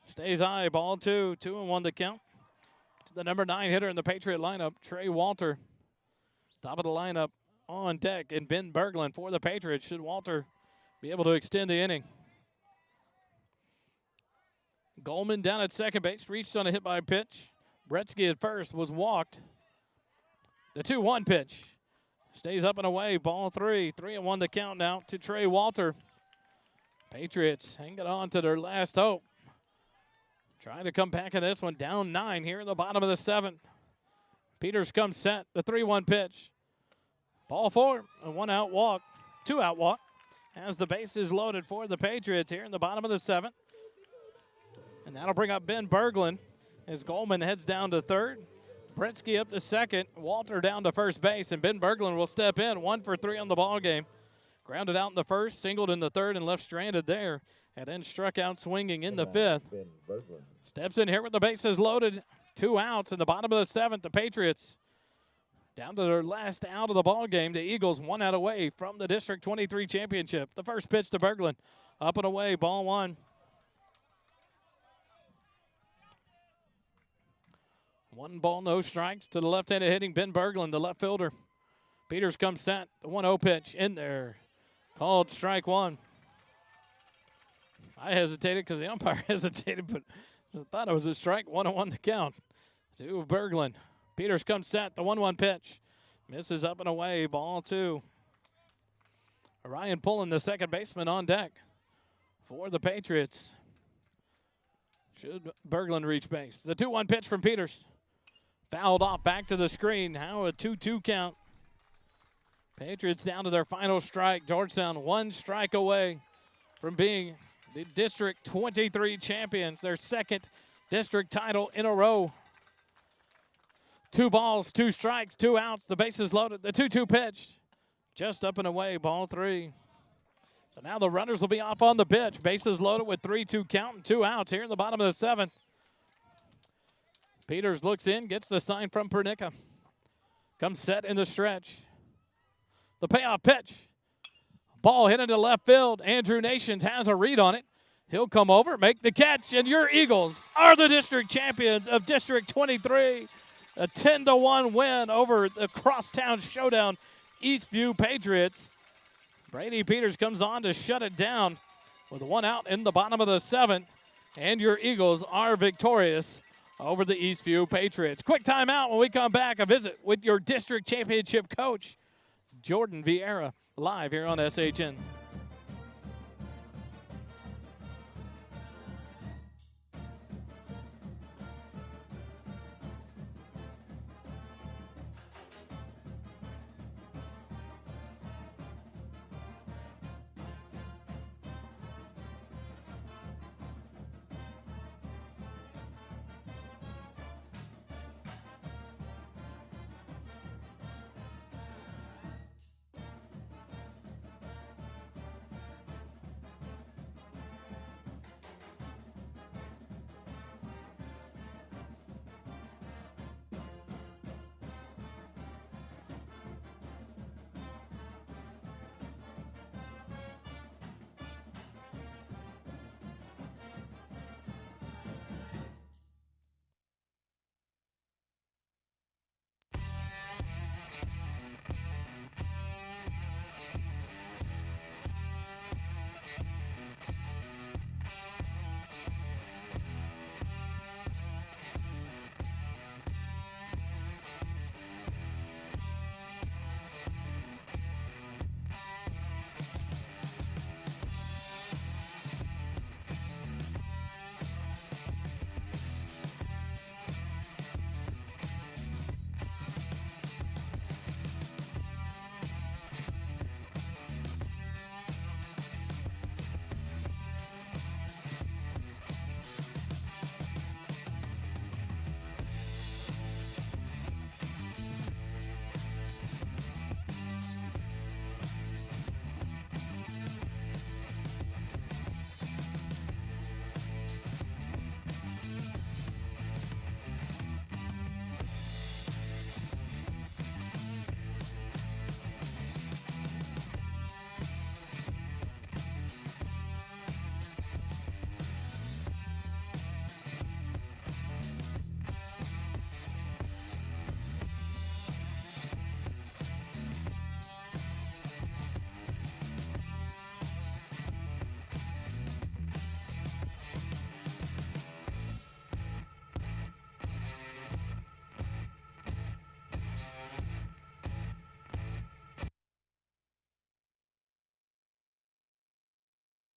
Stays high, ball 2. 2-1 the count. To the number 9 hitter in the Patriot lineup, Trey Walter. Top of the lineup on deck, and Ben Berglund for the Patriots. Should Walter be able to extend the inning. Goldman down at second base, reached on a hit by pitch. Bretsky at first, was walked. The 2-1 pitch. Stays up and away, ball 3. 3-1 the count now to Trey Walter. Patriots hanging on to their last hope. Trying to come back in this one, down 9 here in the bottom of the 7th. Peters comes set, the 3-1 pitch. Ball 4, a 1-out walk, 2-out walk. As the bases loaded for the Patriots here in the bottom of the 7th. And that'll bring up Ben Berglund as Goldman heads down to third. Bretsky up to second. Walter down to first base, and Ben Berglund will step in. 1 for 3 on the ball game. Grounded out in the first, singled in the third, and left stranded there. And then struck out swinging in the fifth. Ben Berglund. Steps in here with the bases loaded. 2 outs in the bottom of the 7th. The Patriots down to their last out of the ball game. The Eagles 1 out away from the District 23 championship. The first pitch to Berglund. Up and away, ball 1. 1 ball, no strikes to the left-handed hitting Ben Berglund, the left fielder. Peters comes set. The 1-0 pitch in there. Called strike 1. I hesitated because the umpire hesitated, but I thought it was a strike. 1-1 to count to Berglund. Peters comes set. The 1-1 pitch. Misses up and away. Ball 2. Ryan Pullen, the second baseman, on deck for the Patriots. Should Berglund reach base. The 2-1 pitch from Peters. Fouled off back to the screen. Now a 2-2 count. Patriots down to their final strike. Georgetown 1 strike away from being the District 23 champions. Their second district title in a row. 2 balls, 2 strikes, 2 outs. The bases loaded. The 2-2 pitch. Just up and away. Ball 3. So now the runners will be off on the pitch. Bases loaded with 3-2 count and 2 outs here in the bottom of the 7th. Peters looks in, gets the sign from Pernica. Comes set in the stretch. The payoff pitch. Ball hit into left field. Andrew Nations has a read on it. He'll come over, make the catch, and your Eagles are the district champions of District 23. A 10-1 win over the crosstown showdown Eastview Patriots. Brady Peters comes on to shut it down with 1 out in the bottom of the 7th. And your Eagles are victorious over the Eastview Patriots. Quick timeout. When we come back, a visit with your district championship coach, Jordan Vieira, live here on SHN.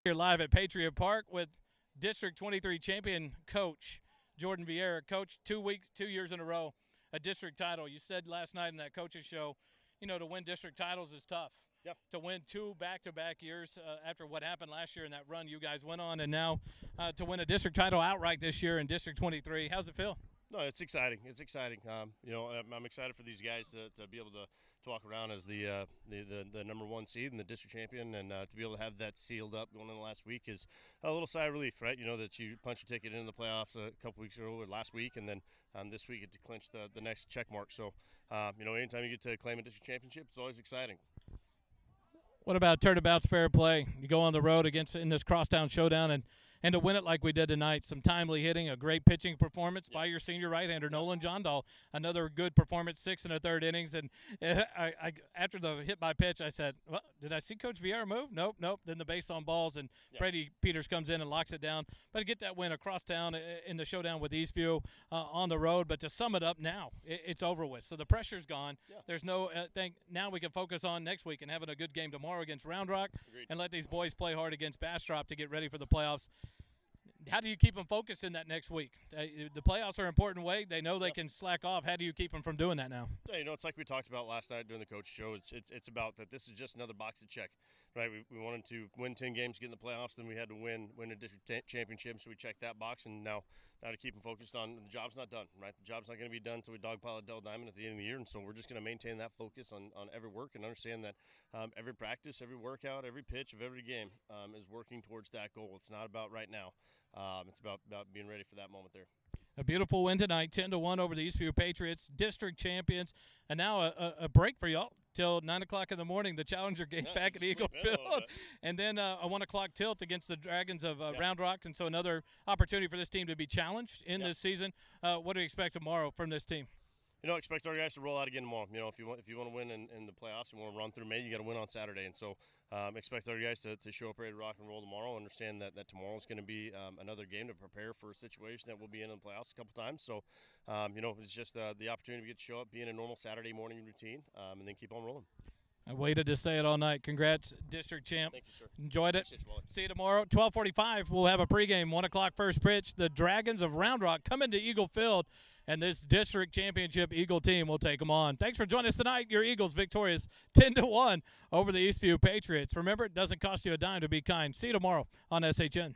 Here live at Patriot Park with District 23 champion coach Jordan Vieira. Coach, 2 years in a row, a district title. You said last night in that coaching show, you know, to win district titles is tough. Yep. To win 2 back-to-back years after what happened last year in that run you guys went on, and now to win a district title outright this year in District 23. How's it feel? No, it's exciting. It's exciting. I'm excited for these guys to be able to walk around as the number one seed and the district champion, and to be able to have that sealed up going into last week is a little sigh of relief, right? You know that you punch your ticket into the playoffs a couple weeks ago or last week, and then this week you get to clinch the next check mark. So, anytime you get to claim a district championship, it's always exciting. What about turnabout's fair play? You go on the road in this crosstown showdown and to win it like we did tonight, some timely hitting, a great pitching performance by your senior right-hander, Nolan Johndal. Another good performance, 6 1/3 innings. And I after the hit by pitch, I said, well, did I see Coach Vieira move? Nope. Then the base on balls, and Brady Peters comes in and locks it down. But to get that win across town in the showdown with Eastview on the road. But to sum it up now, it's over with. So the pressure's gone. Yeah. There's no thing. Now we can focus on next week and having a good game tomorrow against Round Rock. Agreed. And let these boys play hard against Bastrop to get ready for the playoffs. How do you keep them focused in that next week? The playoffs are an important way. They know they can slack off. How do you keep them from doing that now? Yeah, it's like we talked about last night during the coach show. It's about that. This is just another box to check, right? We wanted to win 10 games, get in the playoffs. Then we had to win a district championship, so we checked that box. And now to keep them focused on the job's not done, right? The job's not going to be done until we dogpile a Dell Diamond at the end of the year. And so we're just going to maintain that focus on every work and understand that every practice, every workout, every pitch of every game is working towards that goal. It's not about right now. It's about being ready for that moment there. A beautiful win tonight, 10-1 over the Eastview Patriots, district champions, and now a break for y'all till 9 o'clock in the morning. The Challenger game back at Eagle Field, and then a 1 o'clock tilt against the Dragons of Round Rock, and so another opportunity for this team to be challenged in this season. What do you expect tomorrow from this team? Expect our guys to roll out again tomorrow. If you want to win in the playoffs, you want to run through May, you got to win on Saturday. And so expect our guys to show up ready to rock and roll tomorrow. Understand that tomorrow is going to be another game to prepare for a situation that we'll be in the playoffs a couple times. So, it's just the opportunity to get to show up, be in a normal Saturday morning routine, and then keep on rolling. I waited to say it all night. Congrats, district champ. Thank you, sir. Enjoyed it. Appreciate you, Wally. See you tomorrow. 12:45, we'll have a pregame. 1 o'clock first pitch. The Dragons of Round Rock come into Eagle Field, and this district championship Eagle team will take them on. Thanks for joining us tonight. Your Eagles victorious 10-1 over the Eastview Patriots. Remember, it doesn't cost you a dime to be kind. See you tomorrow on SHN.